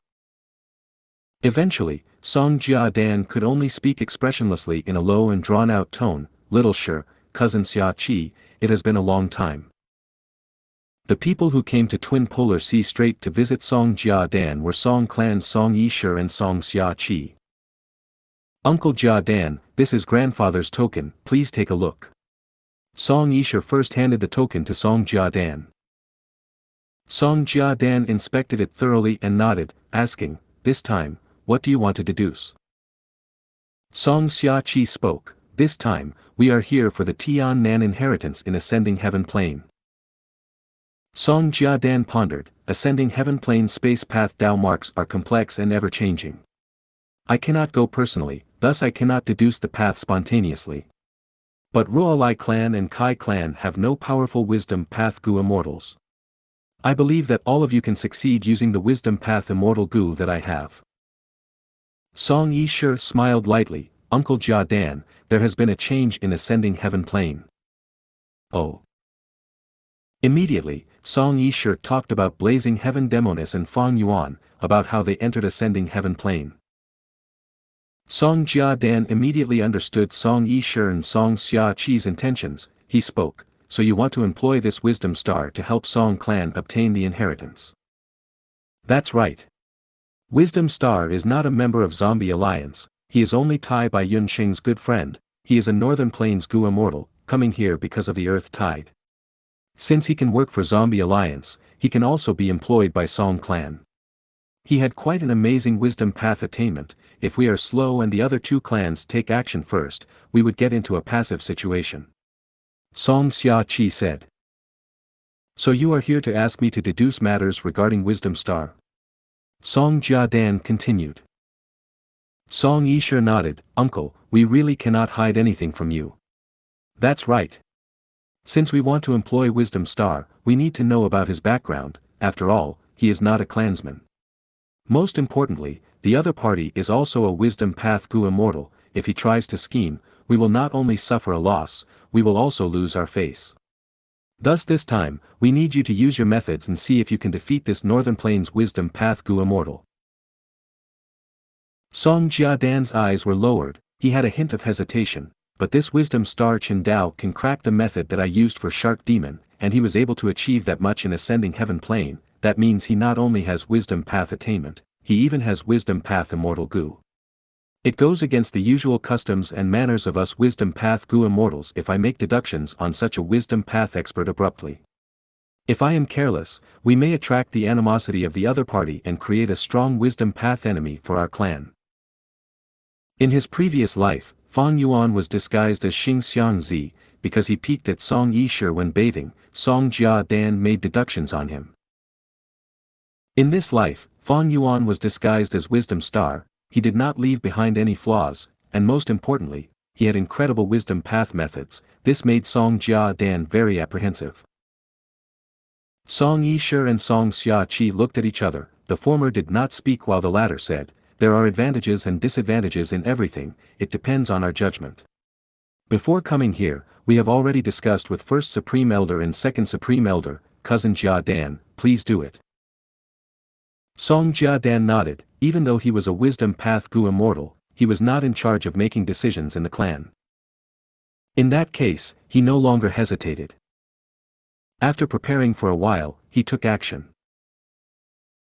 Eventually, Song Jia Dan could only speak expressionlessly in a low and drawn-out tone. Little Shi, cousin Xianxia, it has been a long time. The people who came to Twin Polar Sea Strait to visit Song Jia Dan were Song clans Song Yishir and Song Xianxia. Uncle Jia Dan, this is grandfather's token, please take a look. Song Yishir first handed the token to Song Jia Dan. Song Jia Dan inspected it thoroughly and nodded, asking, this time, what do you want to deduce? Song Xianxia spoke, this time, we are here for the Tian Nan inheritance in Ascending Heaven Plane. Song Jia Dan pondered, Ascending Heaven Plane space path Dao marks are complex and ever-changing. I cannot go personally, thus I cannot deduce the path spontaneously. But Ruolai clan and Kai clan have no powerful wisdom path Gu immortals. I believe that all of you can succeed using the wisdom path immortal Gu that I have. Song Yishir smiled lightly, Uncle Jia Dan, there has been a change in Ascending Heaven Plane. Oh. Immediately, Song Yishir talked about Blazing Heaven Demonis and Fang Yuan, about how they entered Ascending Heaven Plane. Song Jia Dan immediately understood Song Yishir and Song Xiaqi's intentions, he spoke, so you want to employ this wisdom star to help Song clan obtain the inheritance. That's right. Wisdom Star is not a member of Zombie Alliance, he is only Tai Bai Yun Xing's good friend, he is a Northern Plains Gu immortal, coming here because of the Earth Tide. Since he can work for Zombie Alliance, he can also be employed by Song clan. He had quite an amazing wisdom path attainment, if we are slow and the other two clans take action first, we would get into a passive situation. Song Xiaxia said. So you are here to ask me to deduce matters regarding Wisdom Star? Song Jia Dan continued. Song Yishir nodded, Uncle, we really cannot hide anything from you. That's right. Since we want to employ Wisdom Star, we need to know about his background, after all, he is not a clansman. Most importantly, the other party is also a Wisdom Path Gu immortal, if he tries to scheme, we will not only suffer a loss, we will also lose our face. Thus this time, we need you to use your methods and see if you can defeat this Northern Plains Wisdom Path Gu immortal. Song Jia Dan's eyes were lowered, he had a hint of hesitation, but this Wisdom Star Chen Dao can crack the method that I used for Shark Demon, and he was able to achieve that much in Ascending Heaven Plane, that means he not only has Wisdom Path attainment, he even has Wisdom Path Immortal Gu. It goes against the usual customs and manners of us Wisdom Path Gu immortals if I make deductions on such a Wisdom Path expert abruptly. If I am careless, we may attract the animosity of the other party and create a strong Wisdom Path enemy for our clan. In his previous life, Fang Yuan was disguised as Xianxia, because he peeked at Song Yishir when bathing, Song Jia Dan made deductions on him. In this life, Fang Yuan was disguised as Wisdom Star, he did not leave behind any flaws, and most importantly, he had incredible wisdom path methods, this made Song Jia Dan very apprehensive. Song Yishir and Song Xiaxia looked at each other, the former did not speak while the latter said, there are advantages and disadvantages in everything, it depends on our judgment. Before coming here, we have already discussed with First Supreme Elder and Second Supreme Elder, Cousin Jia Dan, please do it. Song Jia Dan nodded, even though he was a Wisdom Path Gu immortal, he was not in charge of making decisions in the clan. In that case, he no longer hesitated. After preparing for a while, he took action.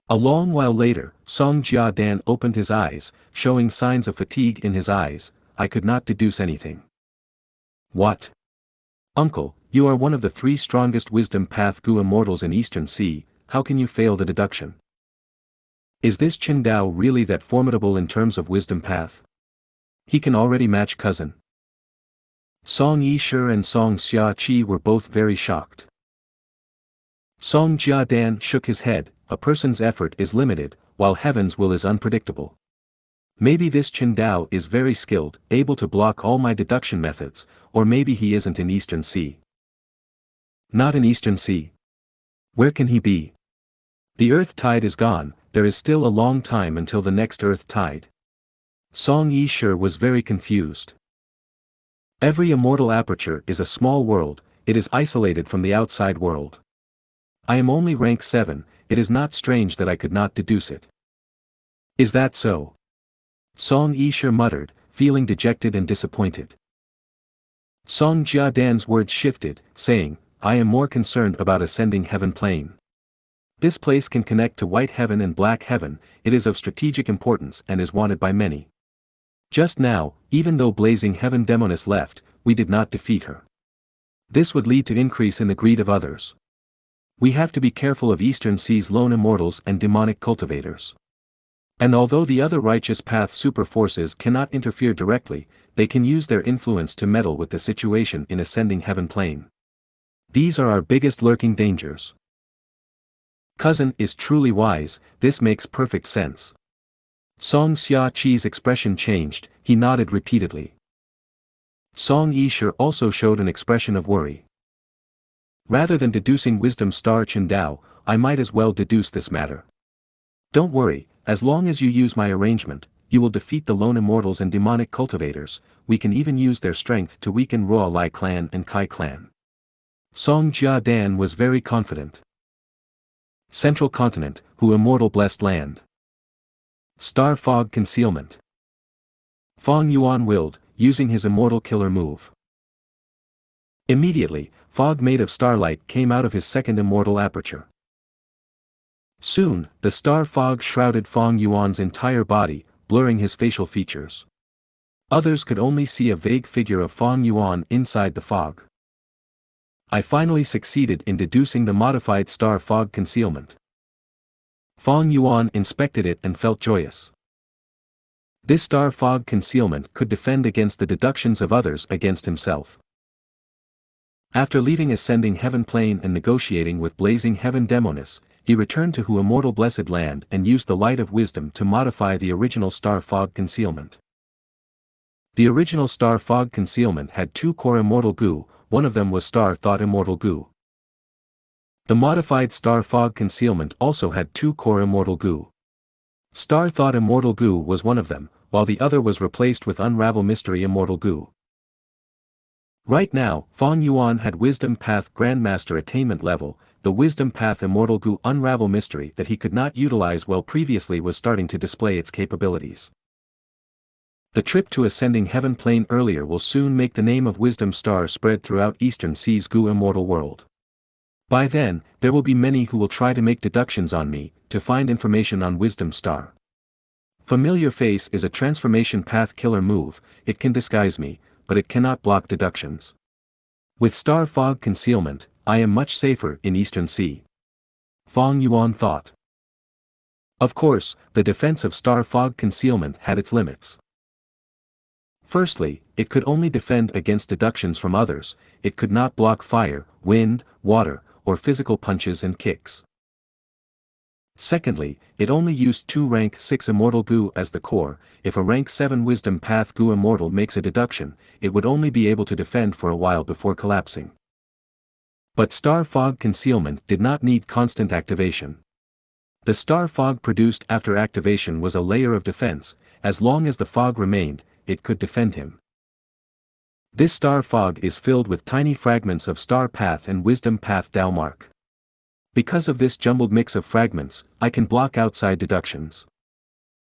A long while later, Xianxia Dan opened his eyes, showing signs of fatigue in his eyes. I could not deduce anything. What? Uncle, you are one of the 3 strongest wisdom path Gu immortals in Eastern Sea, how can you fail the deduction? Is this Qin Dao really that formidable in terms of wisdom path? He can already match cousin. Song Yishe and Song Xiaqi were both very shocked. Song Jiadan shook his head. A person's effort is limited, while heaven's will is unpredictable. Maybe this Qin Dao is very skilled, able to block all my deduction methods, or maybe he isn't in Eastern Sea. Not in Eastern Sea. Where can he be? The earth tide is gone, there is still a long time until the next earth tide. Song Yishe was very confused. Every immortal aperture is a small world, it is isolated from the outside world. I am only rank 7, it is not strange that I could not deduce it. Is that so? Song Yishe muttered, feeling dejected and disappointed. Song Jiadan's words shifted, saying, I am more concerned about ascending heaven plane. This place can connect to white heaven and black heaven, it is of strategic importance and is wanted by many. Just now, even though blazing heaven demoness left, we did not defeat her. This would lead to increase in the greed of others. We have to be careful of Eastern Sea's lone immortals and demonic cultivators. And although the other righteous path super forces cannot interfere directly, they can use their influence to meddle with the situation in ascending heaven plane. These are our biggest lurking dangers. Cousin is truly wise, this makes perfect sense. Song Xiaqi's expression changed, he nodded repeatedly. Song Yishe also showed an expression of worry. Rather than deducing wisdom star Qin Dao, I might as well deduce this matter. Don't worry, as long as you use my arrangement, you will defeat the lone immortals and demonic cultivators, we can even use their strength to weaken Ruo Lai clan and Kai clan. Song Jiadan was very confident. Central Continent, Hu Immortal Blessed Land. Star Fog Concealment. Fong Yuan willed, using his immortal killer move. Immediately, fog made of starlight came out of his second immortal aperture. Soon, the star fog shrouded Fong Yuan's entire body, blurring his facial features. Others could only see a vague figure of Fong Yuan inside the fog. I finally succeeded in deducing the modified star fog concealment. Fong Yuan inspected it and felt joyous. This star fog concealment could defend against the deductions of others against himself. After leaving ascending heaven plane and negotiating with blazing heaven demoness, he returned to Hu Immortal Blessed Land and used the light of wisdom to modify the original star fog concealment. The original star fog concealment had 2 core immortal Gu, one of them was star thought immortal Gu. The modified star fog concealment also had 2 core immortal Gu. Star thought immortal Gu was one of them, while the other was replaced with unravel mystery immortal Gu. Right now, Fong Yuan had Wisdom Path Grandmaster attainment level, the Wisdom Path Immortal Gu Unravel Mystery that he could not utilize well previously was starting to display its capabilities. The trip to ascending heaven plane earlier will soon make the name of Wisdom Star spread throughout Eastern Sea's Gu immortal world. By then, there will be many who will try to make deductions on me, to find information on Wisdom Star. Familiar Face is a transformation path killer move, it can disguise me, but it cannot block deductions. With star fog concealment, I am much safer in Eastern Sea. Fong Yuan thought. Of course, the defense of star fog concealment had its limits. Firstly, it could only defend against deductions from others, it could not block fire, wind, water, or physical punches and kicks. Secondly, it only used 2 rank 6 immortal Gu as the core, if a rank 7 wisdom path Gu immortal makes a deduction, it would only be able to defend for a while before collapsing. But star fog concealment did not need constant activation. The star fog produced after activation was a layer of defense, as long as the fog remained, it could defend him. This star fog is filled with tiny fragments of star path and wisdom path Dao mark. Because of this jumbled mix of fragments, I can block outside deductions.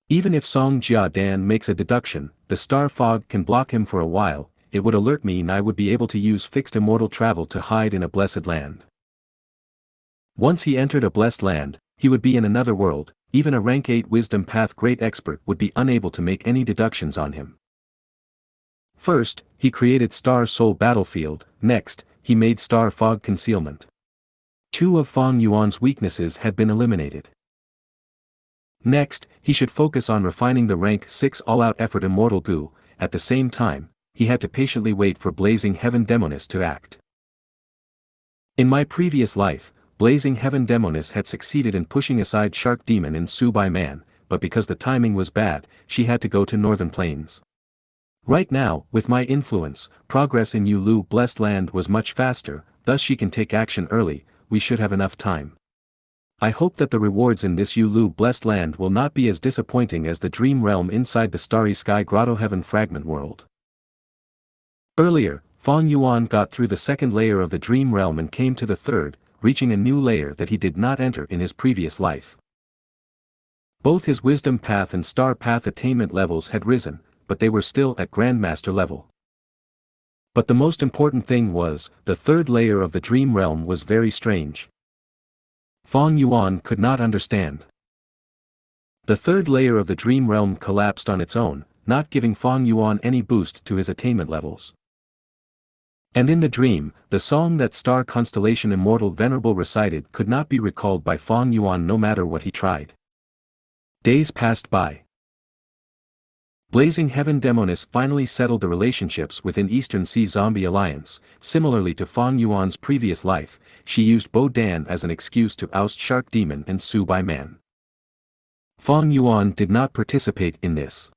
Even if Song Jia Dan makes a deduction, the star fog can block him for a while, it would alert me and I would be able to use fixed immortal travel to hide in a blessed land. Once he entered a blessed land, he would be in another world. Even a rank 8 wisdom path great expert would be unable to make any deductions on him. First, he created Star Soul Battlefield. Next, he made Star Fog Concealment. 2 of Fang Yuan's weaknesses had been eliminated. Next, he should focus on refining the rank 6 all-out effort Immortal Gu. At the same time, he had to patiently wait for Blazing Heaven Demoness to act. In my previous life, Blazing Heaven Demoness had succeeded in pushing aside Shark Demon in Subai Man, but because the timing was bad, she had to go to Northern Plains. Right now, with my influence, progress in Yulu Blessed Land was much faster, thus she can take action early. We should have enough time. I hope that the rewards in this Yulu Blessed Land will not be as disappointing as the Dream Realm inside the Starry Sky Grotto Heaven Fragment World. Earlier, Fang Yuan got through the second layer of the Dream Realm and came to the third, reaching a new layer that he did not enter in his previous life. Both his Wisdom Path and Star Path attainment levels had risen, but they were still at Grandmaster level. But the most important thing was, the third layer of the Dream Realm was very strange. Fang Yuan could not understand. The third layer of the Dream Realm collapsed on its own, not giving Fang Yuan any boost to his attainment levels. And in the dream, the song that Star Constellation Immortal Venerable recited could not be recalled by Fang Yuan no matter what he tried. Days passed by. Blazing Heaven Demoness finally settled the relationships within Eastern Sea Zombie Alliance. Similarly to Fang Yuan's previous life, she used Bo Dan as an excuse to oust Shark Demon and Subai Man. Fang Yuan did not participate in this.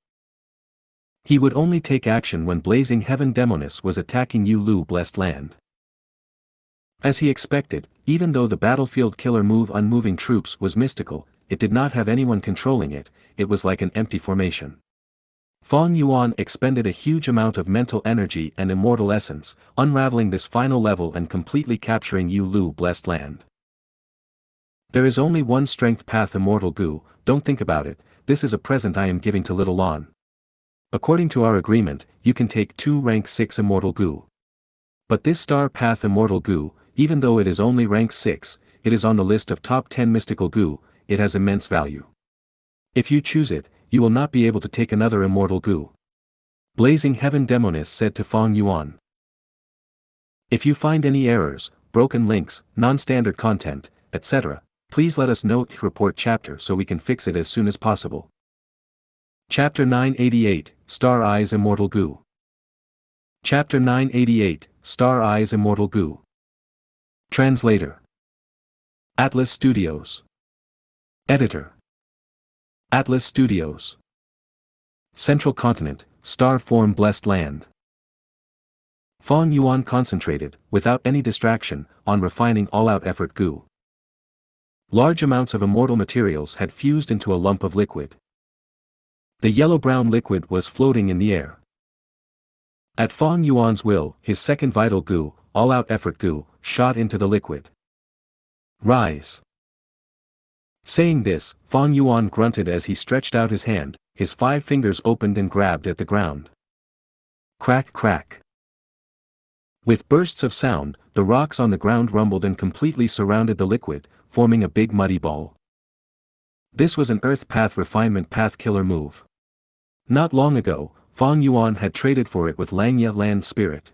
He would only take action when Blazing Heaven Demoness was attacking Yulu Blessed Land. As he expected, even though the battlefield killer move Unmoving Troops was mystical, it did not have anyone controlling it. It was like an empty formation. Fang Yuan expended a huge amount of mental energy and immortal essence, unraveling this final level and completely capturing Yulu Blessed Land. There is only one strength path Immortal Gu, don't think about it, this is a present I am giving to Little Lon. According to our agreement, you can take 2 rank 6 Immortal Gu. But this Star Path Immortal Gu, even though it is only rank 6, it is on the list of top 10 Mystical Gu, it has immense value. If you choose it, you will not be able to take another Immortal Gu. Blazing Heaven Demoness said to Fang Yuan. If you find any errors, broken links, non-standard content, etc., please let us know. Report chapter so we can fix it as soon as possible. Chapter 988, Star Eyes Immortal Gu. Chapter 988, Star Eyes Immortal Gu. Translator. Atlas Studios. Editor. Atlas Studios. Central Continent, Star Form Blessed Land. Fang Yuan concentrated, without any distraction, on refining all-out effort Gu. Large amounts of immortal materials had fused into a lump of liquid. The yellow-brown liquid was floating in the air. At Fang Yuan's will, his second vital Gu, all-out effort Gu, shot into the liquid. Rise. Saying this, Fang Yuan grunted as he stretched out his hand, his 5 fingers opened and grabbed at the ground. Crack crack. With bursts of sound, the rocks on the ground rumbled and completely surrounded the liquid, forming a big muddy ball. This was an Earth Path Refinement Path Killer move. Not long ago, Fang Yuan had traded for it with Xianxia Land Spirit.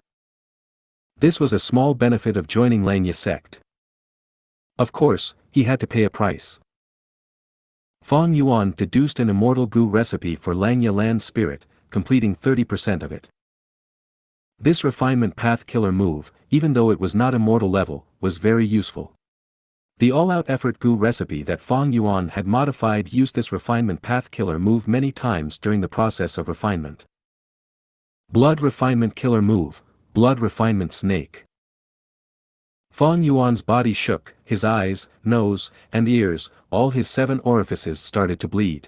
This was a small benefit of joining Xianxia sect. Of course, he had to pay a price. Fang Yuan deduced an Immortal Gu recipe for Xianxia Land Spirit, completing 30% of it. This Refinement Path Killer move, even though it was not immortal level, was very useful. The all-out effort Gu recipe that Fang Yuan had modified used this Refinement Path Killer move many times during the process of refinement. Blood Refinement Killer move, Blood Refinement Snake. Fang Yuan's body shook, his eyes, nose, and ears, all his 7 orifices started to bleed.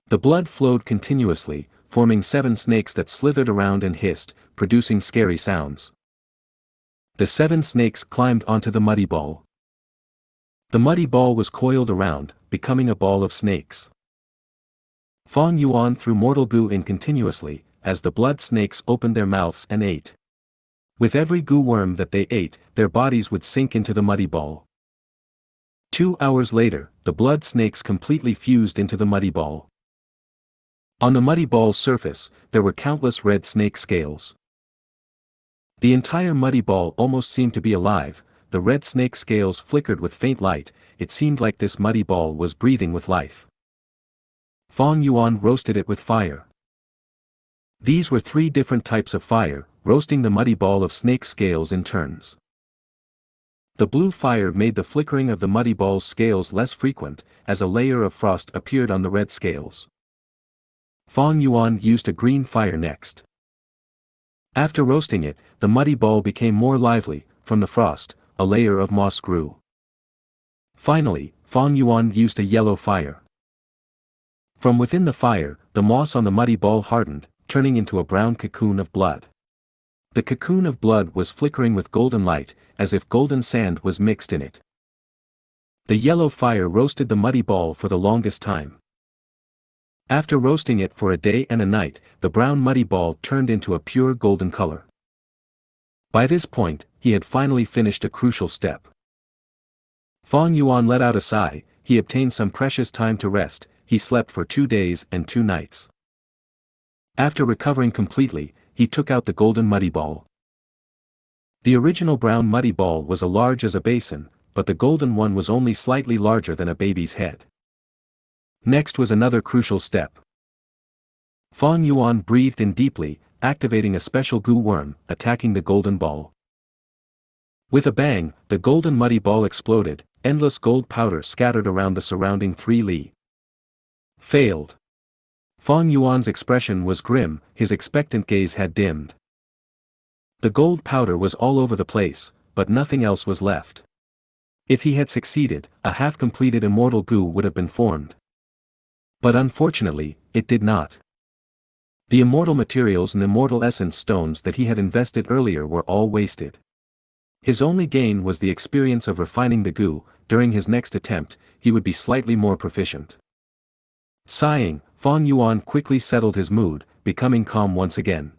The blood flowed continuously, forming 7 snakes that slithered around and hissed, producing scary sounds. The 7 snakes climbed onto the muddy ball. The muddy ball was coiled around, becoming a ball of snakes. Fang Yuan threw Mortal Gu in continuously, as the blood snakes opened their mouths and ate. With every Gu worm that they ate, their bodies would sink into the muddy ball. 2 hours later, the blood snakes completely fused into the muddy ball. On the muddy ball's surface, there were countless red snake scales. The entire muddy ball almost seemed to be alive. The red snake scales flickered with faint light. It seemed like this muddy ball was breathing with life. Fang Yuan roasted it with fire. These were 3 different types of fire, roasting the muddy ball of snake scales in turns. The blue fire made the flickering of the muddy ball's scales less frequent, as a layer of frost appeared on the red scales. Fang Yuan used a green fire next. After roasting it, the muddy ball became more lively. From the frost, a layer of moss grew. Finally, Fang Yuan used a yellow fire. From within the fire, the moss on the muddy ball hardened, turning into a brown cocoon of blood. The cocoon of blood was flickering with golden light, as if golden sand was mixed in it. The yellow fire roasted the muddy ball for the longest time. After roasting it for a day and a night, the brown muddy ball turned into a pure golden color. By this point, he had finally finished a crucial step. Fang Yuan let out a sigh. He obtained some precious time to rest. He slept for 2 days and 2 nights. After recovering completely, he took out the golden muddy ball. The original brown muddy ball was as large as a basin, but the golden one was only slightly larger than a baby's head. Next was another crucial step. Fang Yuan breathed in deeply, activating a special goo worm, attacking the golden ball. With a bang, the golden muddy ball exploded. Endless gold powder scattered around the surrounding 3 li. Failed. Fang Yuan's expression was grim. His expectant gaze had dimmed. The gold powder was all over the place, but nothing else was left. If he had succeeded, a half-completed immortal goo would have been formed. But unfortunately, it did not. The immortal materials and immortal essence stones that he had invested earlier were all wasted. His only gain was the experience of refining the goo. During his next attempt, he would be slightly more proficient. Sighing, Fang Yuan quickly settled his mood, becoming calm once again.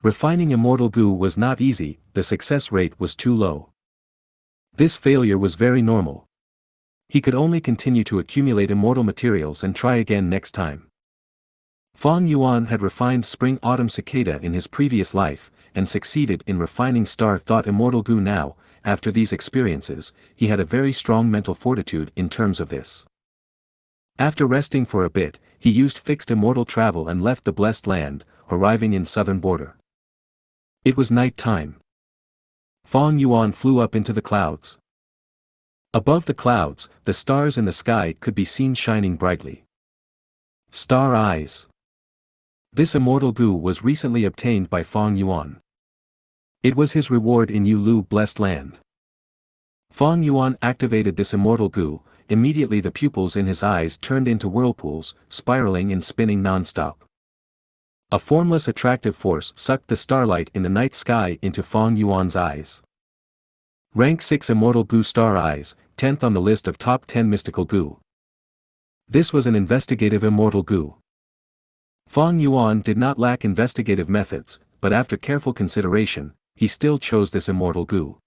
Refining immortal goo was not easy. The success rate was too low. This failure was very normal. He could only continue to accumulate immortal materials and try again next time. Fang Yuan had refined spring-autumn cicada in his previous life, and succeeded in refining star-thought immortal goo now. After these experiences, he had a very strong mental fortitude in terms of this. After resting for a bit, he used fixed immortal travel and left the blessed land, arriving in southern border. It was night time. Fang Yuan flew up into the clouds. Above the clouds, the stars in the sky could be seen shining brightly. Star eyes. This immortal goo was recently obtained by Fang Yuan. It was his reward in Yulu blessed land. Fang Yuan activated this immortal goo. Immediately the pupils in his eyes turned into whirlpools, spiraling and spinning non-stop. A formless attractive force sucked the starlight in the night sky into Fang Yuan's eyes. Rank 6 Immortal Goo Star Eyes, 10th on the list of top 10 mystical goo. This was an investigative immortal goo. Fang Yuan did not lack investigative methods, but after careful consideration, he still chose this immortal goo.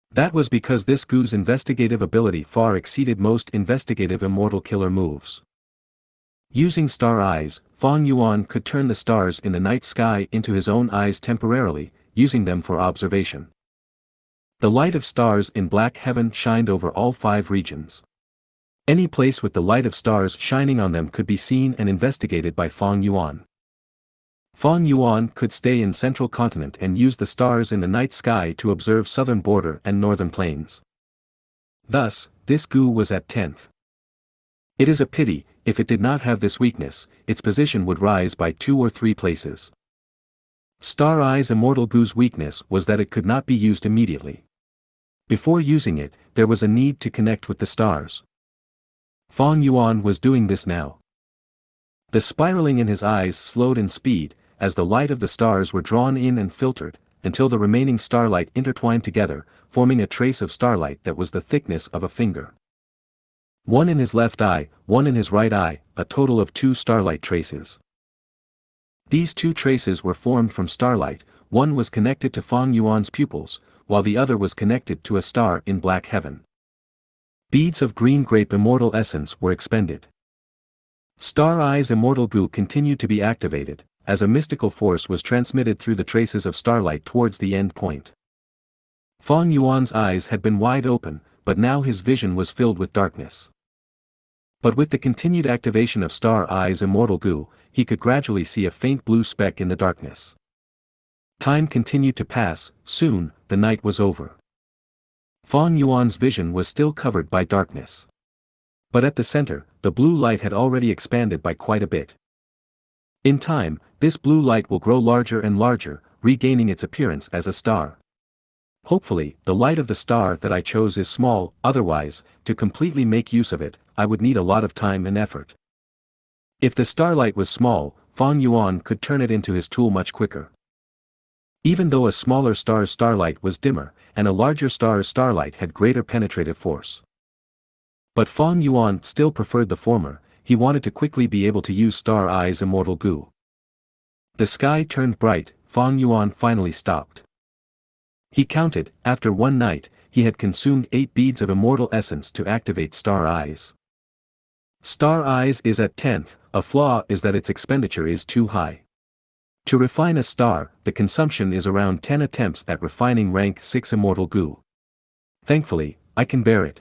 That was because this goo's investigative ability far exceeded most investigative immortal killer moves. Using star eyes, Fang Yuan could turn the stars in the night sky into his own eyes temporarily, using them for observation. The light of stars in black heaven shined over all 5 regions. Any place with the light of stars shining on them could be seen and investigated by Fang Yuan. Fang Yuan could stay in central continent and use the stars in the night sky to observe southern border and northern plains. Thus, this goo was at 10th. It is a pity, if it did not have this weakness, its position would rise by 2 or 3 places. Star Eyes Immortal Goo's weakness was that it could not be used immediately. Before using it, there was a need to connect with the stars. Fang Yuan was doing this now. The spiraling in his eyes slowed in speed, as the light of the stars were drawn in and filtered, until the remaining starlight intertwined together, forming a trace of starlight that was the thickness of a finger. One in his left eye, one in his right eye, a total of 2 starlight traces. These 2 traces were formed from starlight. One was connected to Fang Yuan's pupils, while the other was connected to a star in black heaven. Beads of green grape immortal essence were expended. Star Eye's immortal goo continued to be activated, as a mystical force was transmitted through the traces of starlight towards the end point. Fang Yuan's eyes had been wide open, but now his vision was filled with darkness. But with the continued activation of Star Eye's immortal goo, he could gradually see a faint blue speck in the darkness. Time continued to pass. Soon, the night was over. Fang Yuan's vision was still covered by darkness. But at the center, the blue light had already expanded by quite a bit. In time, this blue light will grow larger and larger, regaining its appearance as a star. Hopefully, the light of the star that I chose is small, otherwise, to completely make use of it, I would need a lot of time and effort. If the starlight was small, Fang Yuan could turn it into his tool much quicker. Even though a smaller star's starlight was dimmer, and a larger star's starlight had greater penetrative force. But Fang Yuan still preferred the former. He wanted to quickly be able to use Star Eye's immortal goo. The sky turned bright. Fang Yuan finally stopped. He counted. After one night, he had consumed 8 beads of immortal essence to activate Star Eyes. Star Eyes is at 10th, a flaw is that its expenditure is too high. To refine a star, the consumption is around 10 attempts at refining rank 6 immortal goo. Thankfully, I can bear it.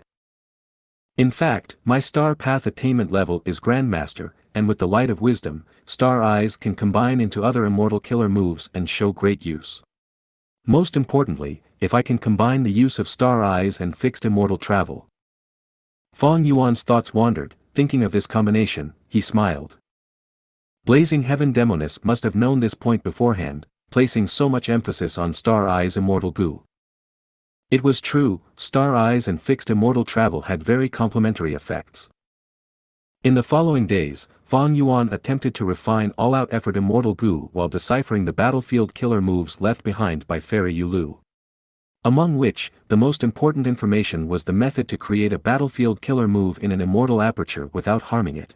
In fact, my star path attainment level is Grandmaster, and with the light of wisdom, Star Eyes can combine into other immortal killer moves and show great use. Most importantly, if I can combine the use of Star Eyes and fixed immortal travel. Fang Yuan's thoughts wandered. Thinking of this combination, he smiled. Blazing Heaven Demoness must have known this point beforehand, placing so much emphasis on Star Eye's immortal goo. It was true, Star Eyes and fixed immortal travel had very complementary effects. In the following days, Fang Yuan attempted to refine all-out effort immortal goo while deciphering the battlefield killer moves left behind by Fairy Yulu. Among which, the most important information was the method to create a battlefield killer move in an immortal aperture without harming it.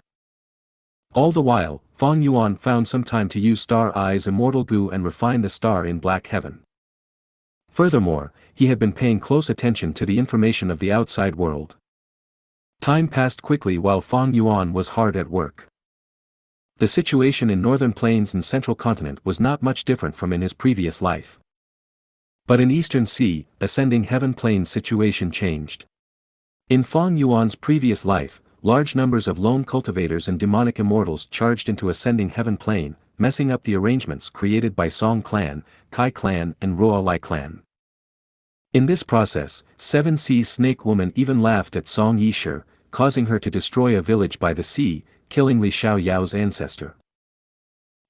All the while, Fang Yuan found some time to use Star Eye's immortal goo and refine the star in Black Heaven. Furthermore, he had been paying close attention to the information of the outside world. Time passed quickly while Fang Yuan was hard at work. The situation in Northern Plains and Central Continent was not much different from in his previous life. But in Eastern Sea, Ascending Heaven Plains situation changed. In Fang Yuan's previous life, large numbers of lone cultivators and demonic immortals charged into Ascending Heaven Plain, messing up the arrangements created by Song Clan, Kai Clan and Roa Lai Clan. In this process, Seven Seas Snake Woman even laughed at Song Yishir, causing her to destroy a village by the sea, killing Li Xiaoyao's ancestor.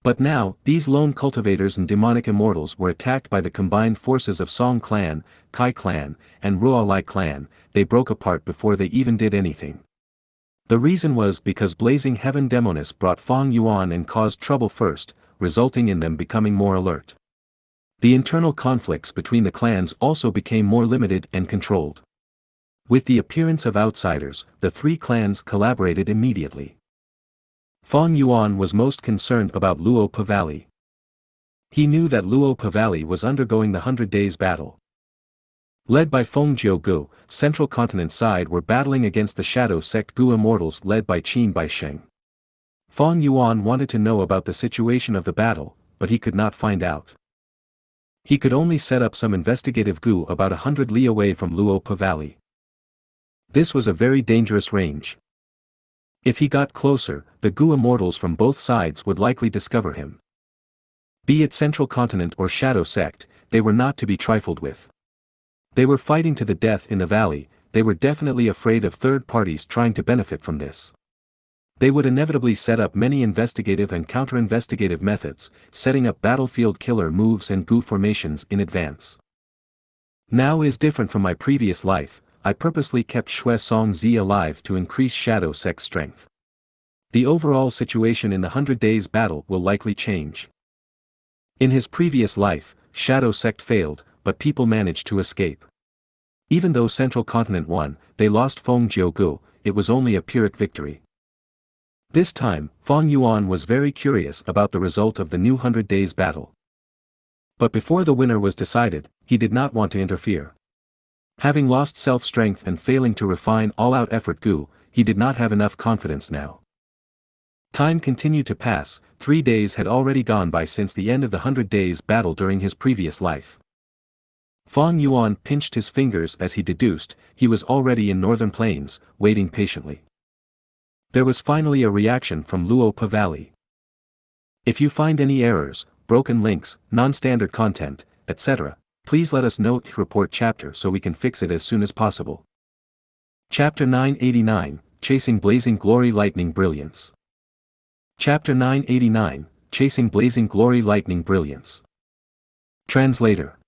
But now, these lone cultivators and demonic immortals were attacked by the combined forces of Song Clan, Kai Clan, and Roa Lai Clan. They broke apart before they even did anything. The reason was because Blazing Heaven Demoness brought Fang Yuan and caused trouble first, resulting in them becoming more alert. The internal conflicts between the clans also became more limited and controlled. With the appearance of outsiders, the 3 clans collaborated immediately. Fang Yuan was most concerned about Luopa Valley. He knew that Luopa Valley was undergoing the 100 Days battle. Led by Fengjiu Gu, Central Continent side were battling against the Shadow Sect Gu immortals led by Qin Baisheng. Fang Yuan wanted to know about the situation of the battle, but he could not find out. He could only set up some investigative Gu about 100 li away from Luopa Valley. This was a very dangerous range. If he got closer, the Gu immortals from both sides would likely discover him. Be it Central Continent or Shadow Sect, they were not to be trifled with. They were fighting to the death in the valley. They were definitely afraid of third parties trying to benefit from this. They would inevitably set up many investigative and counter-investigative methods, setting up battlefield killer moves and Gu formations in advance. Now is different from my previous life. I purposely kept Shui Song Zi alive to increase Shadow Sect's strength. The overall situation in the 100 Days battle will likely change. In his previous life, Shadow Sect failed, but people managed to escape. Even though Central Continent won, they lost Fengjiu Gu. It was only a Pyrrhic victory. This time, Fang Yuan was very curious about the result of the new 100 Days battle. But before the winner was decided, he did not want to interfere. Having lost self-strength and failing to refine all-out effort Gu, he did not have enough confidence now. Time continued to pass. 3 days had already gone by since the end of the 100 days battle during his previous life. Fang Yuan pinched his fingers as he deduced, he was already in Northern Plains, waiting patiently. There was finally a reaction from Luopa Valley. If you find any errors, broken links, non-standard content, etc., please let us know. Report chapter so we can fix it as soon as possible. Chapter 989, Chasing Blazing Glory Lightning Brilliance. Chapter 989, Chasing Blazing Glory Lightning Brilliance. Translator.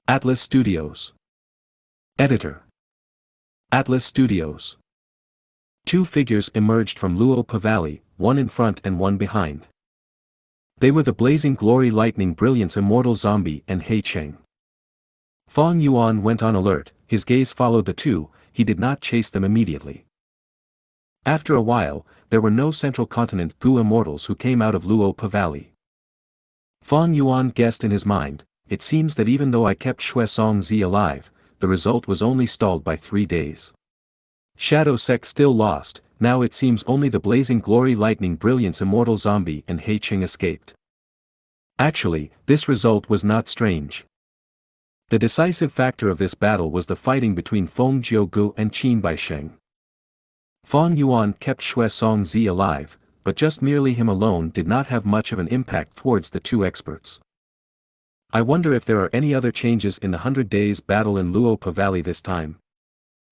Atlas Studios. Editor. Atlas Studios. 2 figures emerged from Luopa Valley, one in front and one behind. They were the Blazing Glory Lightning Brilliance Immortal Zombie and Hei Cheng. Fang Yuan went on alert, his gaze followed the two, he did not chase them immediately. After a while, there were no Central Continent Gu immortals who came out of Luopa Valley. Fang Yuan guessed in his mind, it seems that even though I kept Xianxia alive, the result was only stalled by 3 days. Shadow Sect still lost, now it seems only the Blazing Glory Lightning Brilliance Immortal Zombie and Hei Cheng escaped. Actually, this result was not strange. The decisive factor of this battle was the fighting between Feng Gu and Qin Baisheng. Fang Yuan kept Xianxia alive, but just merely him alone did not have much of an impact towards the 2 experts. I wonder if there are any other changes in the 100 days battle in Luopa Valley this time.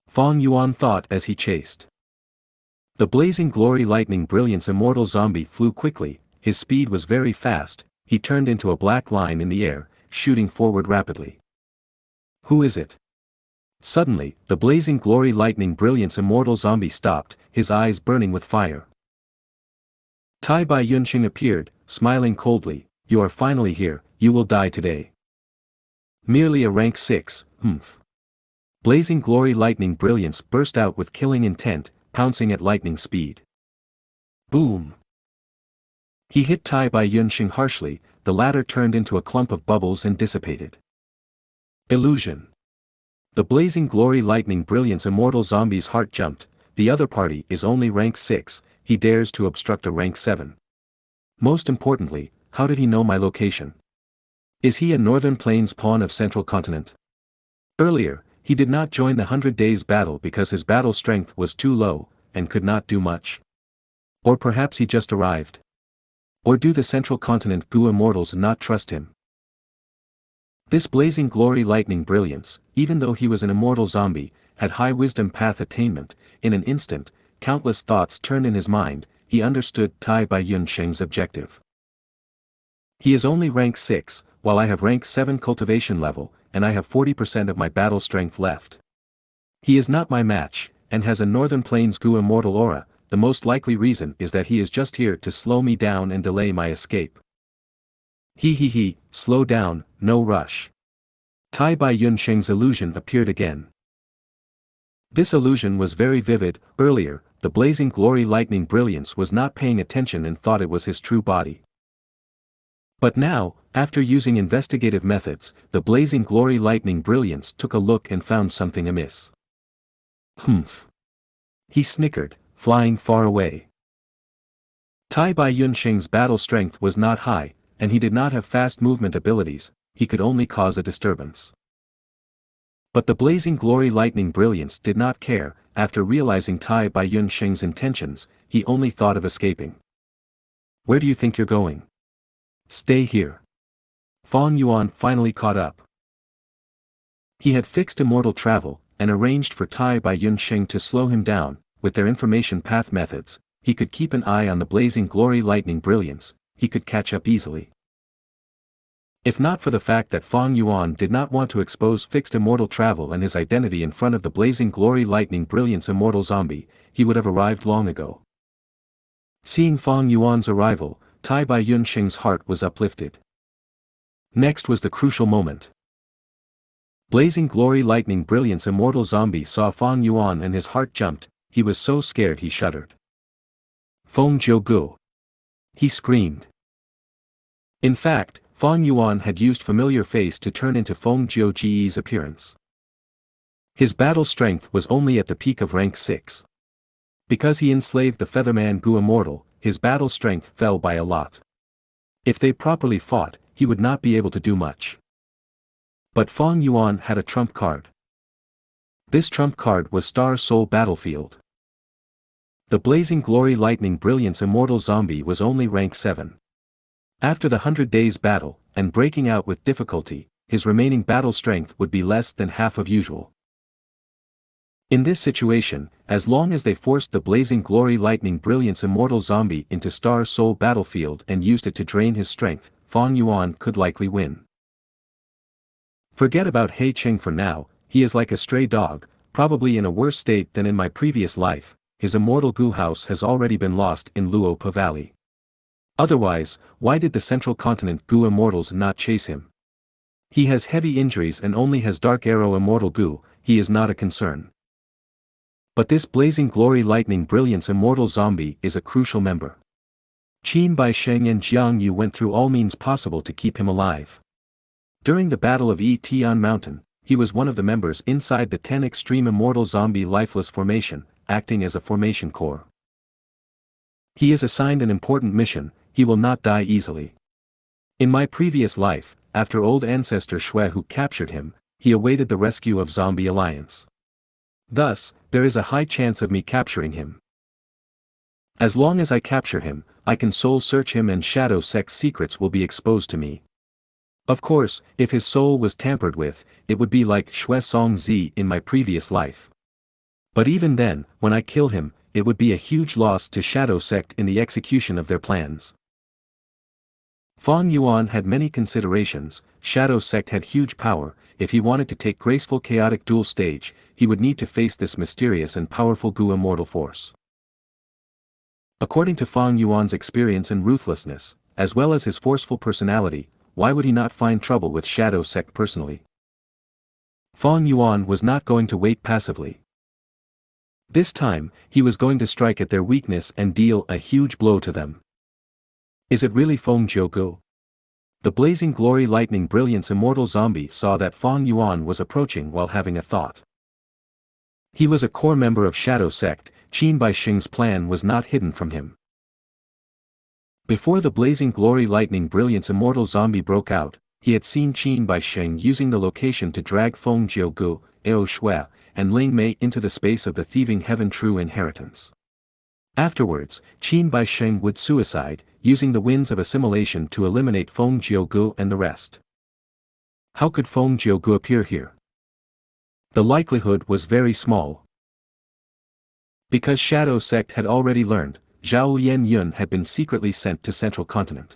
Fang Yuan thought as he chased. The Blazing Glory Lightning Brilliance Immortal Zombie flew quickly, his speed was very fast, he turned into a black line in the air, shooting forward rapidly. Who is it? Suddenly, the Blazing Glory Lightning Brilliance Immortal Zombie stopped, his eyes burning with fire. Tai Bai Yunxing appeared, smiling coldly, you are finally here, you will die today. Merely a rank 6, Blazing Glory Lightning Brilliance burst out with killing intent, pouncing at lightning speed. Boom! He hit Tai Bai Yunxing harshly, the latter turned into a clump of bubbles and dissipated. Illusion. The Blazing Glory Lightning Brilliance Immortal Zombie's heart jumped, the other party is only rank 6, he dares to obstruct a rank 7. Most importantly, how did he know my location? Is he a Northern Plains pawn of Central Continent? Earlier, he did not join the 100 days battle because his battle strength was too low, and could not do much. Or perhaps he just arrived. Or do the Central Continent Gu immortals not trust him? This Blazing Glory Lightning Brilliance, even though he was an immortal zombie, had high wisdom path attainment. In an instant, countless thoughts turned in his mind, he understood Tai Bai Yunxing's objective. He is only rank 6, while I have rank 7 cultivation level, and I have 40% of my battle strength left. He is not my match, and has a Northern Plains Gu immortal aura, the most likely reason is that he is just here to slow me down and delay my escape. Slow down, no rush. Tai Bai Yunxing's illusion appeared again. This illusion was very vivid. Earlier, the Blazing Glory Lightning Brilliance was not paying attention and thought it was his true body. But now, after using investigative methods, the Blazing Glory Lightning Brilliance took a look and found something amiss. He snickered, flying far away. Tai Bai Yunxing's battle strength was not high, and he did not have fast movement abilities, he could only cause a disturbance. But the Blazing Glory Lightning Brilliance did not care, after realizing Tai Bai Yunxing's intentions, he only thought of escaping. Where do you think you're going? Stay here. Fang Yuan finally caught up. He had fixed immortal travel, and arranged for Tai Bai Yunxing to slow him down. With their information path methods, he could keep an eye on the Blazing Glory Lightning Brilliance, he could catch up easily. If not for the fact that Fang Yuan did not want to expose fixed immortal travel and his identity in front of the Blazing Glory Lightning Brilliance Immortal Zombie, he would have arrived long ago. Seeing Fang Yuan's arrival, Tai Bai Yunxing's heart was uplifted. Next was the crucial moment. Blazing Glory Lightning Brilliance Immortal Zombie saw Fang Yuan and his heart jumped, he was so scared he shuddered. Feng Gu. He screamed. In fact, Fang Yuan had used familiar face to turn into Feng Jiu's appearance. His battle strength was only at the peak of rank 6. Because he enslaved the Featherman Gu immortal, his battle strength fell by a lot. If they properly fought, he would not be able to do much. But Feng Yuan had a trump card. This trump card was Star Soul Battlefield. The Blazing Glory Lightning Brilliance Immortal Zombie was only rank 7. After the 100 days battle, and breaking out with difficulty, his remaining battle strength would be less than half of usual. In this situation, as long as they forced the Blazing Glory Lightning Brilliance Immortal Zombie into Star Soul Battlefield and used it to drain his strength, Feng Yuan could likely win. Forget about He Qing for now, he is like a stray dog, probably in a worse state than in my previous life. His immortal Gu house has already been lost in Luopa Valley. Otherwise, why did the Central Continent Gu immortals not chase him? He has heavy injuries and only has Dark Arrow Immortal Gu, he is not a concern. But this Blazing Glory Lightning Brilliance Immortal Zombie is a crucial member. Qin Baisheng and Jiang Yu went through all means possible to keep him alive. During the Battle of Tian Mountain, he was one of the members inside the 10 Extreme Immortal Zombie Lifeless Formation, acting as a formation core. He is assigned an important mission, he will not die easily. In my previous life, after old ancestor Shui who captured him, he awaited the rescue of Zombie Alliance. Thus, there is a high chance of me capturing him. As long as I capture him, I can soul search him and shadow sect secrets will be exposed to me. Of course, if his soul was tampered with, it would be like Shui Song Zi in my previous life. But even then, when I kill him, it would be a huge loss to Shadow Sect in the execution of their plans. Feng Yuan had many considerations. Shadow Sect had huge power. If he wanted to take graceful chaotic dual stage, he would need to face this mysterious and powerful Gu immortal force. According to Feng Yuan's experience and ruthlessness, as well as his forceful personality, why would he not find trouble with Shadow Sect personally? Feng Yuan was not going to wait passively. This time, he was going to strike at their weakness and deal a huge blow to them. Is it really Feng Jiugu? The Blazing Glory Lightning Brilliance Immortal Zombie saw that Feng Yuan was approaching while having a thought. He was a core member of Shadow Sect, Qin Baisheng's plan was not hidden from him. Before the Blazing Glory Lightning Brilliance Immortal Zombie broke out, he had seen Qin Baisheng using the location to drag Feng Jiugu, Ao Shui, and Ling Mei into the space of the thieving heaven true inheritance. Afterwards, Qin Baisheng would suicide, using the winds of assimilation to eliminate Feng Jiugu and the rest. How could Feng Jiugu appear here? The likelihood was very small. Because Shadow Sect had already learned, Zhao Lian Yun had been secretly sent to Central Continent.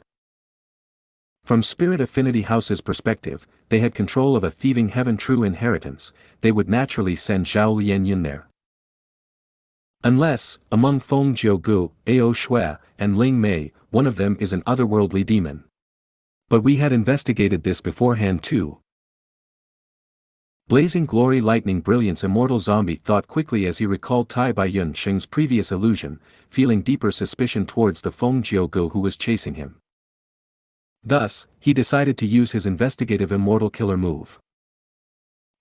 From Spirit Affinity House's perspective, they had control of a thieving heaven true inheritance, they would naturally send Zhao Lian Yun there. Unless, among Feng Jiugu, Ao Shui, and Ling Mei, one of them is an otherworldly demon. But we had investigated this beforehand too. Blazing Glory Lightning Brilliance Immortal Zombie thought quickly as he recalled Tai Baiyun Sheng's previous illusion, feeling deeper suspicion towards the Feng Jiugu who was chasing him. Thus, he decided to use his investigative immortal killer move.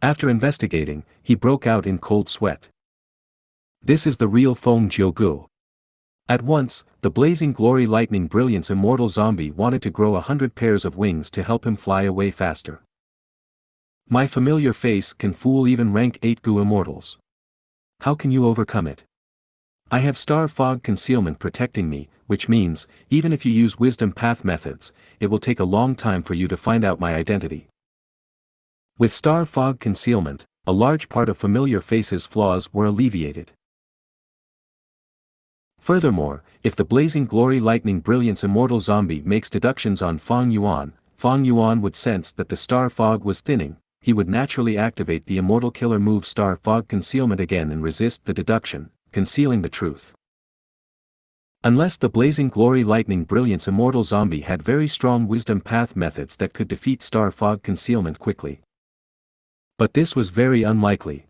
After investigating, he broke out in cold sweat. This is the real Feng Jiugu. At once, the Blazing Glory Lightning Brilliance Immortal Zombie wanted to grow 100 pairs of wings to help him fly away faster. My familiar face can fool even rank 8 Gu immortals. How can you overcome it? I have Star Fog Concealment protecting me, which means, even if you use Wisdom Path methods, it will take a long time for you to find out my identity. With Star Fog Concealment, a large part of Familiar Face's flaws were alleviated. Furthermore, if the Blazing Glory Lightning Brilliance Immortal Zombie makes deductions on Feng Yuan would sense that the Star Fog was thinning, he would naturally activate the Immortal Killer move Star Fog Concealment again and resist the deduction, concealing the truth. Unless the Blazing Glory Lightning Brilliance Immortal Zombie had very strong Wisdom Path methods that could defeat Star Fog Concealment quickly. But this was very unlikely.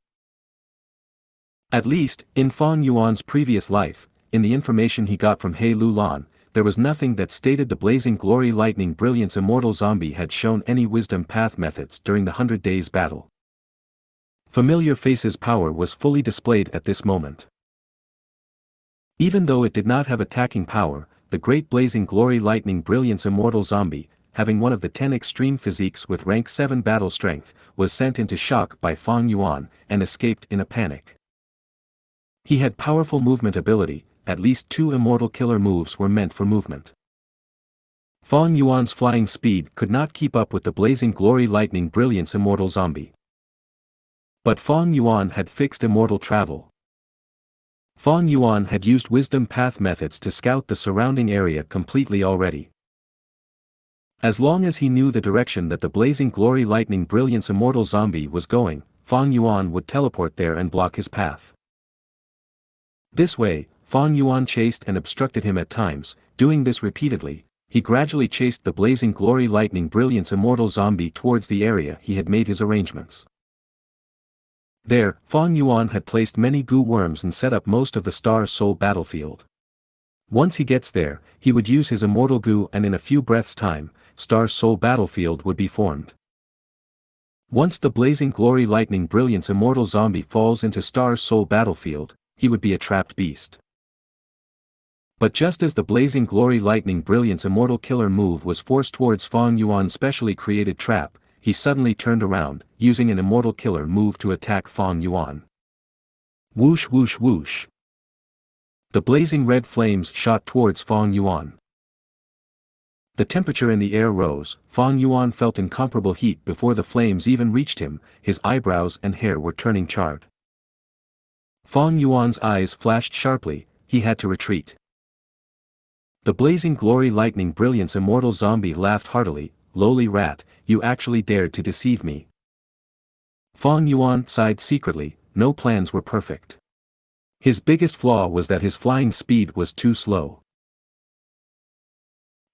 At least, in Feng Yuan's previous life, in the information he got from He Lulan, there was nothing that stated the Blazing Glory Lightning Brilliance Immortal Zombie had shown any Wisdom Path methods during the 100 Days battle. Familiar Face's power was fully displayed at this moment. Even though it did not have attacking power, the Great Blazing Glory Lightning Brilliance Immortal Zombie, having one of the 10 extreme physiques with rank 7 battle strength, was sent into shock by Fang Yuan and escaped in a panic. He had powerful movement ability, at least 2 immortal killer moves were meant for movement. Fang Yuan's flying speed could not keep up with the Blazing Glory Lightning Brilliance Immortal Zombie. But Fang Yuan had fixed immortal travel. Fang Yuan had used wisdom path methods to scout the surrounding area completely already. As long as he knew the direction that the Blazing Glory Lightning Brilliance Immortal Zombie was going, Fang Yuan would teleport there and block his path. This way, Fang Yuan chased and obstructed him at times. Doing this repeatedly, he gradually chased the Blazing Glory Lightning Brilliance Immortal Zombie towards the area he had made his arrangements. There, Fang Yuan had placed many goo worms and set up most of the Star Soul battlefield. Once he gets there, he would use his immortal goo and in a few breaths' time, Star Soul battlefield would be formed. Once the Blazing Glory Lightning Brilliance Immortal Zombie falls into Star Soul battlefield, he would be a trapped beast. But just as the Blazing Glory Lightning Brilliance Immortal Killer move was forced towards Fang Yuan's specially created trap, he suddenly turned around, using an Immortal Killer move to attack Fang Yuan. Whoosh whoosh whoosh. The blazing red flames shot towards Fang Yuan. The temperature in the air rose. Fang Yuan felt incomparable heat before the flames even reached him, his eyebrows and hair were turning charred. Fang Yuan's eyes flashed sharply, he had to retreat. The Blazing Glory Lightning Brilliance Immortal Zombie laughed heartily. Lowly rat, you actually dared to deceive me. Fang Yuan sighed secretly. No plans were perfect. His biggest flaw was that his flying speed was too slow.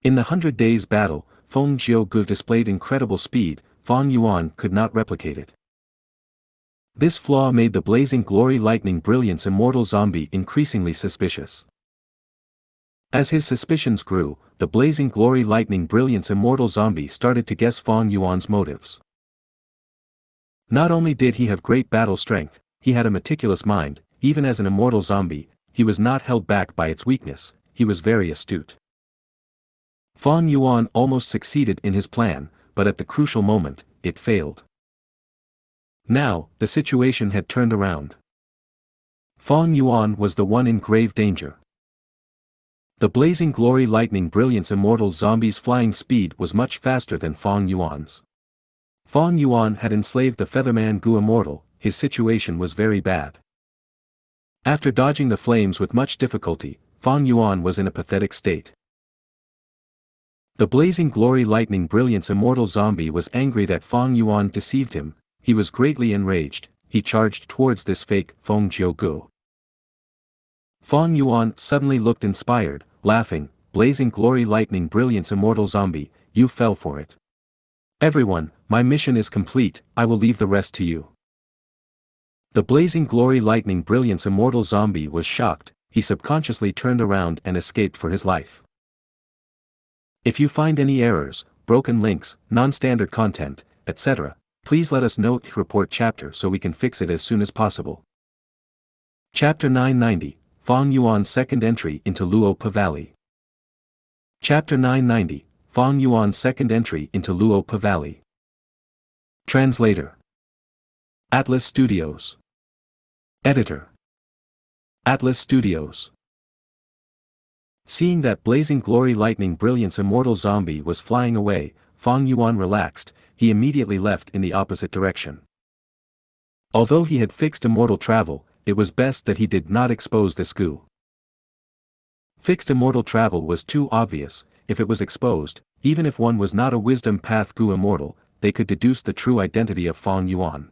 In the 100 Days battle, Feng Gu displayed incredible speed. Fang Yuan could not replicate it. This flaw made the Blazing Glory Lightning Brilliance Immortal Zombie increasingly suspicious. As his suspicions grew, the Blazing Glory Lightning Brilliance Immortal Zombie started to guess Fang Yuan's motives. Not only did he have great battle strength, he had a meticulous mind. Even as an immortal zombie, he was not held back by its weakness, he was very astute. Fang Yuan almost succeeded in his plan, but at the crucial moment, it failed. Now, the situation had turned around. Fang Yuan was the one in grave danger. The Blazing Glory Lightning Brilliance Immortal Zombie's flying speed was much faster than Fang Yuan's. Fang Yuan had enslaved the Featherman Gu Immortal. His situation was very bad. After dodging the flames with much difficulty, Fang Yuan was in a pathetic state. The Blazing Glory Lightning Brilliance Immortal Zombie was angry that Fang Yuan deceived him. He was greatly enraged. He charged towards this fake Feng Gu. Fang Yuan suddenly looked inspired, laughing. Blazing Glory Lightning Brilliance Immortal Zombie, you fell for it. Everyone, my mission is complete, I will leave the rest to you. The Blazing Glory Lightning Brilliance Immortal Zombie was shocked. He subconsciously turned around and escaped for his life. If you find any errors, broken links, non-standard content, etc., please let us know. Report chapter so we can fix it as soon as possible. Chapter 990, Fang Yuan's second entry into Luopa Valley. Chapter 990, Fang Yuan's second entry into Luopa Valley. Translator. Atlas Studios. Editor. Atlas Studios. Seeing that Blazing Glory Lightning Brilliance Immortal Zombie was flying away, Fang Yuan relaxed. He immediately left in the opposite direction. Although he had fixed immortal travel, it was best that he did not expose this Gu. Fixed immortal travel was too obvious. If it was exposed, even if one was not a wisdom path Gu immortal, they could deduce the true identity of Fang Yuan.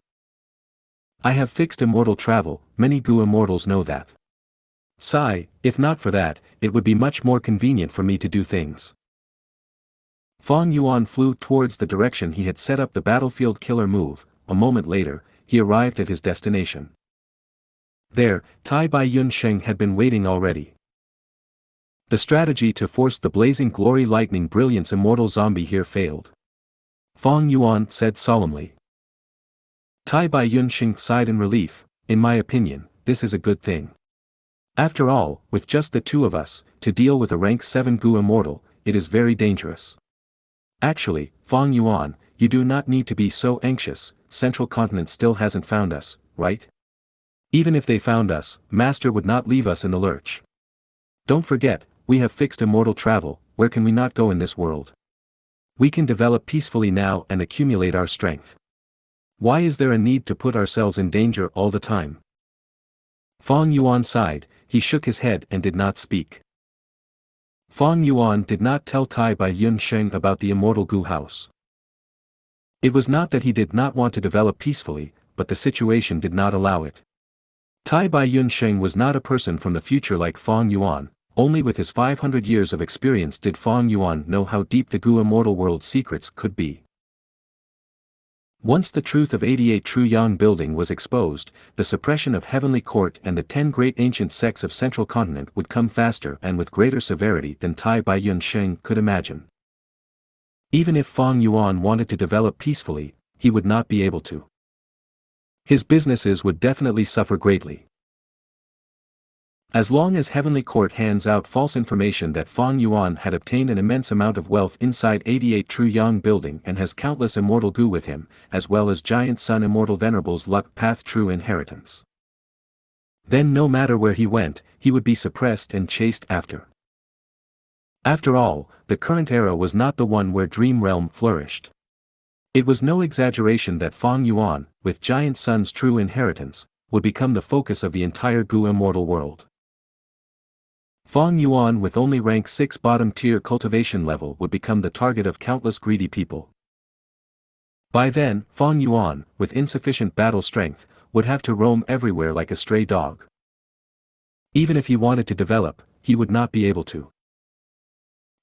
I have fixed immortal travel, many Gu immortals know that. Sigh, if not for that, it would be much more convenient for me to do things. Fang Yuan flew towards the direction he had set up the battlefield killer move. A moment later, he arrived at his destination. There, Tai Bai Yun Sheng had been waiting already. The strategy to force the Blazing Glory Lightning Brilliance Immortal Zombie here failed. Fang Yuan said solemnly. Tai Bai Yunxing sighed in relief. In my opinion, this is a good thing. After all, with just the two of us, to deal with a rank 7 Gu immortal, it is very dangerous. Actually, Fang Yuan, you do not need to be so anxious. Central Continent still hasn't found us, right? Even if they found us, Master would not leave us in the lurch. Don't forget, we have fixed immortal travel. Where can we not go in this world? We can develop peacefully now and accumulate our strength. Why is there a need to put ourselves in danger all the time? Fang Yuan sighed. He shook his head and did not speak. Fang Yuan did not tell Tai Bai Yunxing about the immortal Gu house. It was not that he did not want to develop peacefully, but the situation did not allow it. Tai Bai Yunxing was not a person from the future like Fang Yuan. Only with his 500 years of experience did Fang Yuan know how deep the Gu immortal world's secrets could be. Once the truth of 88 True Yang building was exposed, the suppression of Heavenly Court and the 10 great ancient sects of Central Continent would come faster and with greater severity than Tai Bai Yunxing could imagine. Even if Fang Yuan wanted to develop peacefully, he would not be able to. His businesses would definitely suffer greatly. As long as Heavenly Court hands out false information that Fang Yuan had obtained an immense amount of wealth inside 88 True Yang building and has countless immortal Gu with him, as well as Giant Sun Immortal Venerable's luck path true inheritance. Then no matter where he went, he would be suppressed and chased after. After all, the current era was not the one where Dream Realm flourished. It was no exaggeration that Fang Yuan, with Giant Sun's true inheritance, would become the focus of the entire Gu immortal world. Fang Yuan with only rank 6 bottom-tier cultivation level would become the target of countless greedy people. By then, Fang Yuan, with insufficient battle strength, would have to roam everywhere like a stray dog. Even if he wanted to develop, he would not be able to.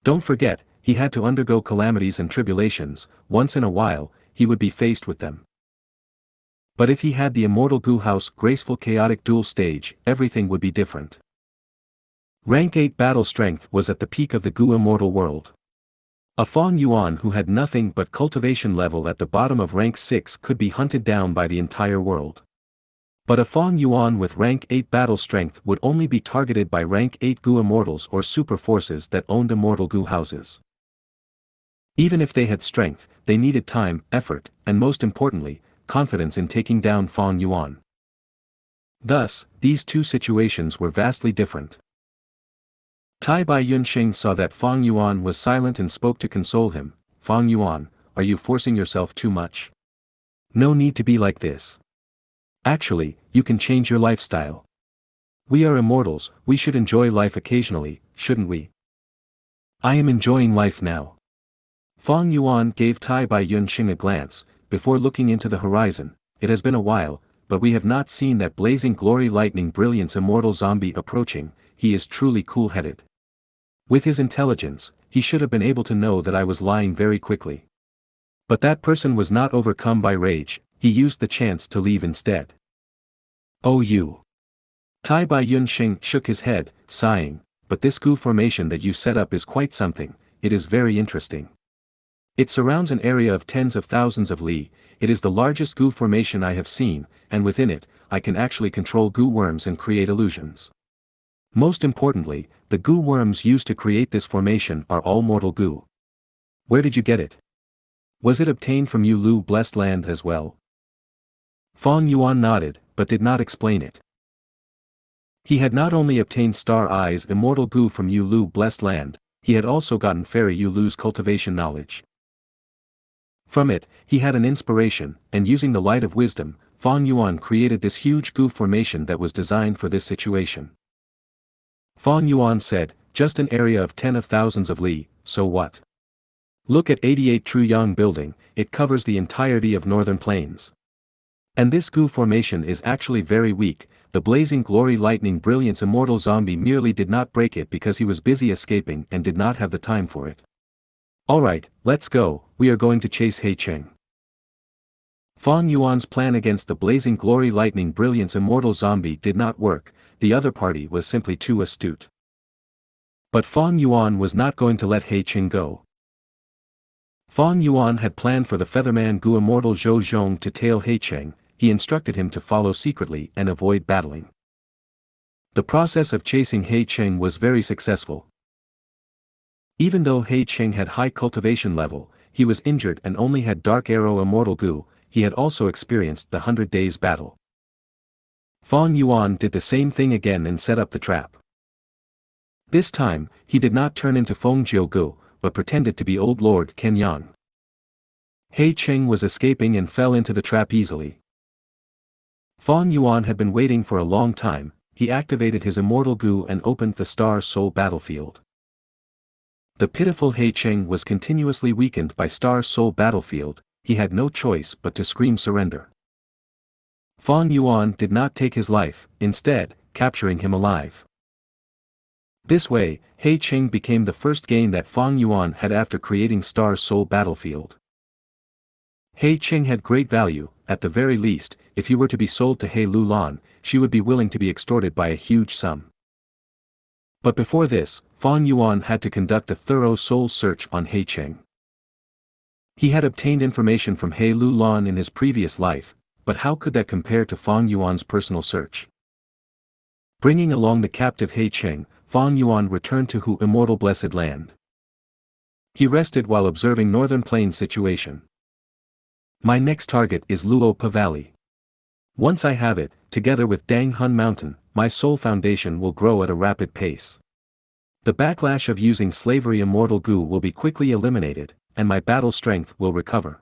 Don't forget, he had to undergo calamities and tribulations. Once in a while, he would be faced with them. But if he had the immortal Gu house graceful chaotic dual stage, everything would be different. Rank 8 battle strength was at the peak of the Gu immortal world. A Fang Yuan who had nothing but cultivation level at the bottom of rank 6 could be hunted down by the entire world. But a Fang Yuan with rank 8 battle strength would only be targeted by rank 8 Gu immortals or super forces that owned immortal Gu houses. Even if they had strength, they needed time, effort, and most importantly, confidence in taking down Fang Yuan. Thus, these two situations were vastly different. Tai Bai Yunxing saw that Fang Yuan was silent and spoke to console him. Fang Yuan, are you forcing yourself too much? No need to be like this. Actually, you can change your lifestyle. We are immortals, we should enjoy life occasionally, shouldn't we? I am enjoying life now. Fang Yuan gave Tai Bai Yunxing a glance, before looking into the horizon. It has been a while, but we have not seen that blazing glory lightning brilliance immortal zombie approaching. He is truly cool-headed. With his intelligence, he should have been able to know that I was lying very quickly. But that person was not overcome by rage, he used the chance to leave instead. Oh you! Tai Bai Yunxing shook his head, sighing, but this Gu formation that you set up is quite something, it is very interesting. It surrounds an area of tens of thousands of li, it is the largest Gu formation I have seen, and within it, I can actually control Gu worms and create illusions. Most importantly, the Gu worms used to create this formation are all mortal Gu. Where did you get it? Was it obtained from Yu Lu blessed land as well? Fang Yuan nodded, but did not explain it. He had not only obtained Star Eye's immortal Gu from Yu Lu blessed land, he had also gotten Fairy Yu Lu's cultivation knowledge. From it, he had an inspiration, and using the light of wisdom, Fang Yuan created this huge Gu formation that was designed for this situation. Fang Yuan said, just an area of 10 of thousands of li, so what? Look at 88 True Yang building, it covers the entirety of northern plains. And this Gu formation is actually very weak, the blazing glory lightning brilliance immortal zombie merely did not break it because he was busy escaping and did not have the time for it. Alright, let's go, we are going to chase He Cheng. Fang Yuan's plan against the blazing glory lightning brilliance immortal zombie did not work, the other party was simply too astute. But Fang Yuan was not going to let He Cheng go. Fang Yuan had planned for the Featherman Gu immortal Zhou Zhong to tail He Cheng, he instructed him to follow secretly and avoid battling. The process of chasing He Cheng was very successful. Even though He Cheng had high cultivation level, he was injured and only had Dark Arrow Immortal Gu. He had also experienced the 100 Days battle. Fang Yuan did the same thing again and set up the trap. This time, he did not turn into Feng Jiu Gu, but pretended to be Old Lord Ken Yang. He Cheng was escaping and fell into the trap easily. Fang Yuan had been waiting for a long time. He activated his Immortal Gu and opened the Star Soul battlefield. The pitiful He Cheng was continuously weakened by Star Soul battlefield. He had no choice but to scream surrender. Fang Yuan did not take his life, instead, capturing him alive. This way, He Cheng became the first gain that Fang Yuan had after creating Star Soul battlefield. He Cheng had great value. At the very least, if he were to be sold to He Lulan, she would be willing to be extorted by a huge sum. But before this, Fang Yuan had to conduct a thorough soul search on He Cheng. He had obtained information from He Lulan in his previous life, but how could that compare to Fang Yuan's personal search? Bringing along the captive He Cheng, Fang Yuan returned to Hu Immortal Blessed Land. He rested while observing Northern Plains situation. My next target is Luopa Valley. Once I have it, together with Dang Hun Mountain, my soul foundation will grow at a rapid pace. The backlash of using slavery Immortal Gu will be quickly eliminated, and my battle strength will recover.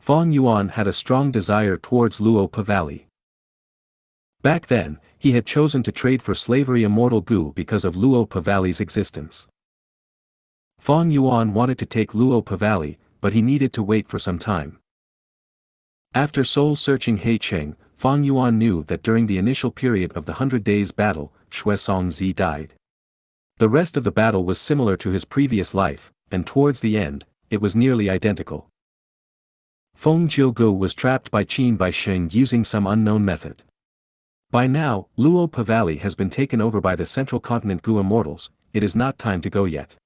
Fang Yuan had a strong desire towards Luopa Valley. Back then, he had chosen to trade for slavery Immortal Gu because of Luopa Valley's existence. Fang Yuan wanted to take Luopa Valley, but he needed to wait for some time. After soul-searching He Cheng, Fang Yuan knew that during the initial period of the 100 Days battle, Xianxia died. The rest of the battle was similar to his previous life, and towards the end, it was nearly identical. Feng Jiu Gu was trapped by Qin Bai Sheng using some unknown method. By now, Luopa Valley has been taken over by the Central Continent Gu Immortals. It is not time to go yet.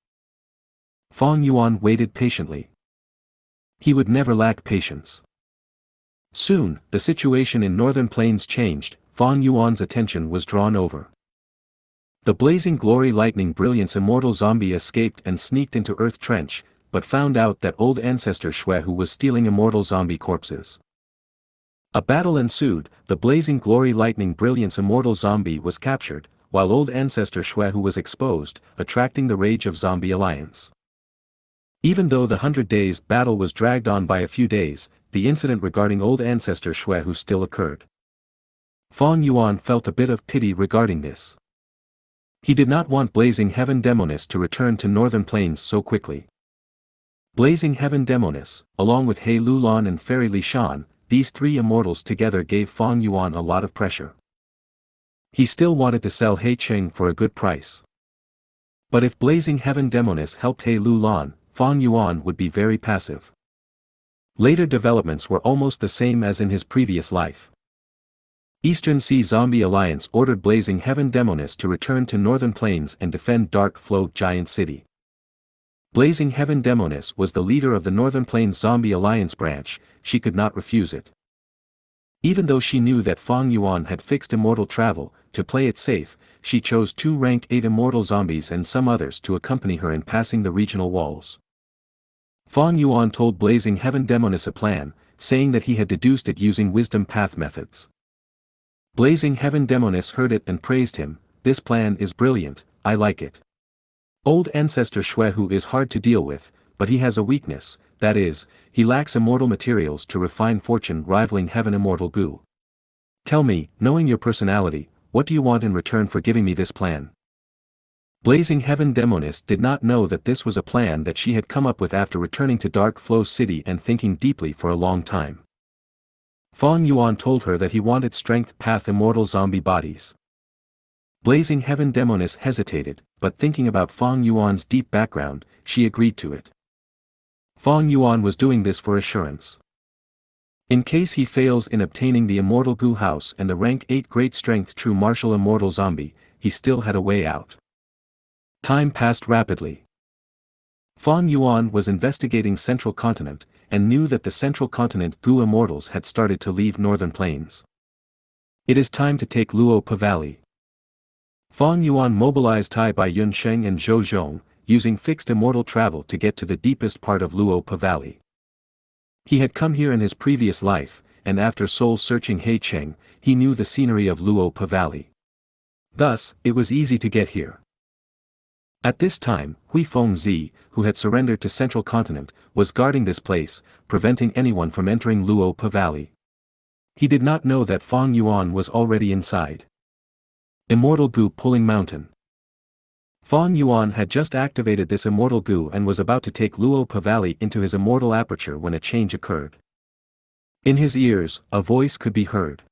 Fang Yuan waited patiently. He would never lack patience. Soon, the situation in Northern Plains changed. Fang Yuan's attention was drawn over. The Blazing Glory Lightning Brilliance Immortal Zombie escaped and sneaked into Earth Trench, but found out that old ancestor Shui Hu was stealing immortal zombie corpses. A battle ensued. The Blazing Glory Lightning Brilliance Immortal Zombie was captured, while old ancestor Shui Hu was exposed, attracting the rage of Zombie Alliance. Even though the 100 Days battle was dragged on by a few days, the incident regarding old ancestor Shui Hu still occurred. Fang Yuan felt a bit of pity regarding this. He did not want Blazing Heaven Demoness to return to Northern Plains so quickly. Blazing Heaven Demoness, along with He Lulan and Fairy Li Shan, these three immortals together gave Fang Yuan a lot of pressure. He still wanted to sell He Cheng for a good price. But if Blazing Heaven Demoness helped He Lulan, Fang Yuan would be very passive. Later developments were almost the same as in his previous life. Eastern Sea Zombie Alliance ordered Blazing Heaven Demoness to return to Northern Plains and defend Dark Flow Giant City. Blazing Heaven Demoness was the leader of the Northern Plains Zombie Alliance branch. She could not refuse it. Even though she knew that Fang Yuan had fixed immortal travel, to play it safe, she chose 2 rank 8 immortal zombies and some others to accompany her in passing the regional walls. Fang Yuan told Blazing Heaven Demoness a plan, saying that he had deduced it using wisdom path methods. Blazing Heaven Demoness heard it and praised him. This plan is brilliant, I like it. Old ancestor Shui Hu is hard to deal with, but he has a weakness, that is, he lacks immortal materials to refine fortune rivaling Heaven Immortal Gu. Tell me, knowing your personality, what do you want in return for giving me this plan? Blazing Heaven Demoness did not know that this was a plan that she had come up with after returning to Dark Flow City and thinking deeply for a long time. Fang Yuan told her that he wanted Strength Path Immortal Zombie bodies. Blazing Heaven Demoness hesitated, but thinking about Fang Yuan's deep background, she agreed to it. Fang Yuan was doing this for assurance. In case he fails in obtaining the Immortal Gu House and the rank 8 Great Strength True Martial Immortal Zombie, he still had a way out. Time passed rapidly. Fang Yuan was investigating Central Continent, and knew that the Central Continent Gu immortals had started to leave Northern Plains. It is time to take Luopa Valley. Fang Yuan mobilized Tai Bai Yunsheng and Zhou Zhong, using fixed immortal travel to get to the deepest part of Luopa Valley. He had come here in his previous life, and after soul-searching He Cheng, he knew the scenery of Luopa Valley. Thus, it was easy to get here. At this time, Hui Fengzi, who had surrendered to Central Continent, was guarding this place, preventing anyone from entering Luopa Valley. He did not know that Fang Yuan was already inside. Immortal Gu Pulling Mountain. Fang Yuan had just activated this Immortal Gu and was about to take Luopa Valley into his immortal aperture when a change occurred. In his ears, a voice could be heard.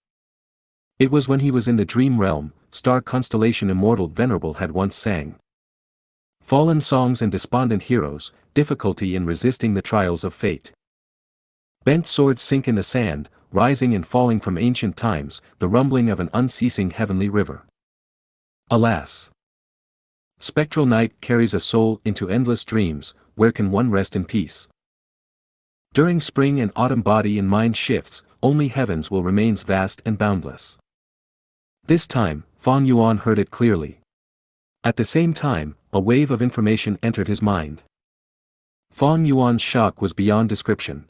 It was when he was in the dream realm, star constellation Immortal Venerable had once sang. Fallen songs and despondent heroes, difficulty in resisting the trials of fate. Bent swords sink in the sand, rising and falling from ancient times, the rumbling of an unceasing heavenly river. Alas! Spectral night carries a soul into endless dreams, where can one rest in peace? During spring and autumn body and mind shifts, only heavens will remain vast and boundless. This time, Fang Yuan heard it clearly. At the same time, a wave of information entered his mind. Fang Yuan's shock was beyond description.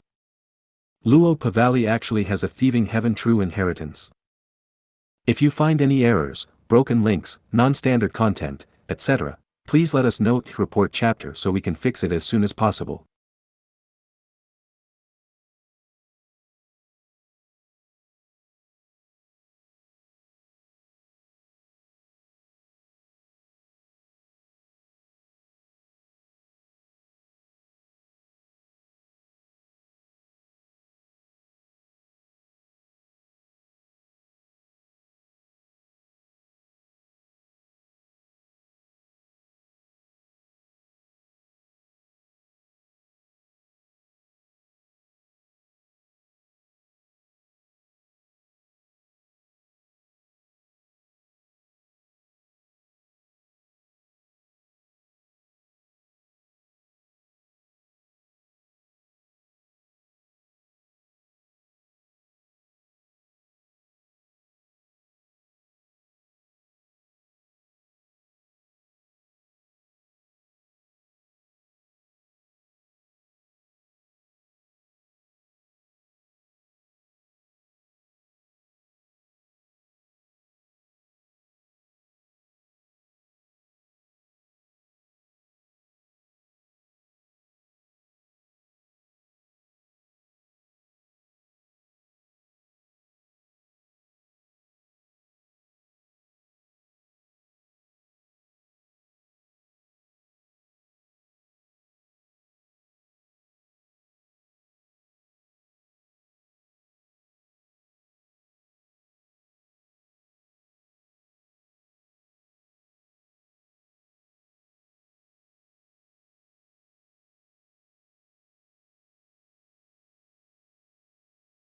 Luopa Valley actually has a thieving heaven true inheritance. If you find any errors, broken links, non-standard content, etc., please let us know. Report chapter so we can fix it as soon as possible.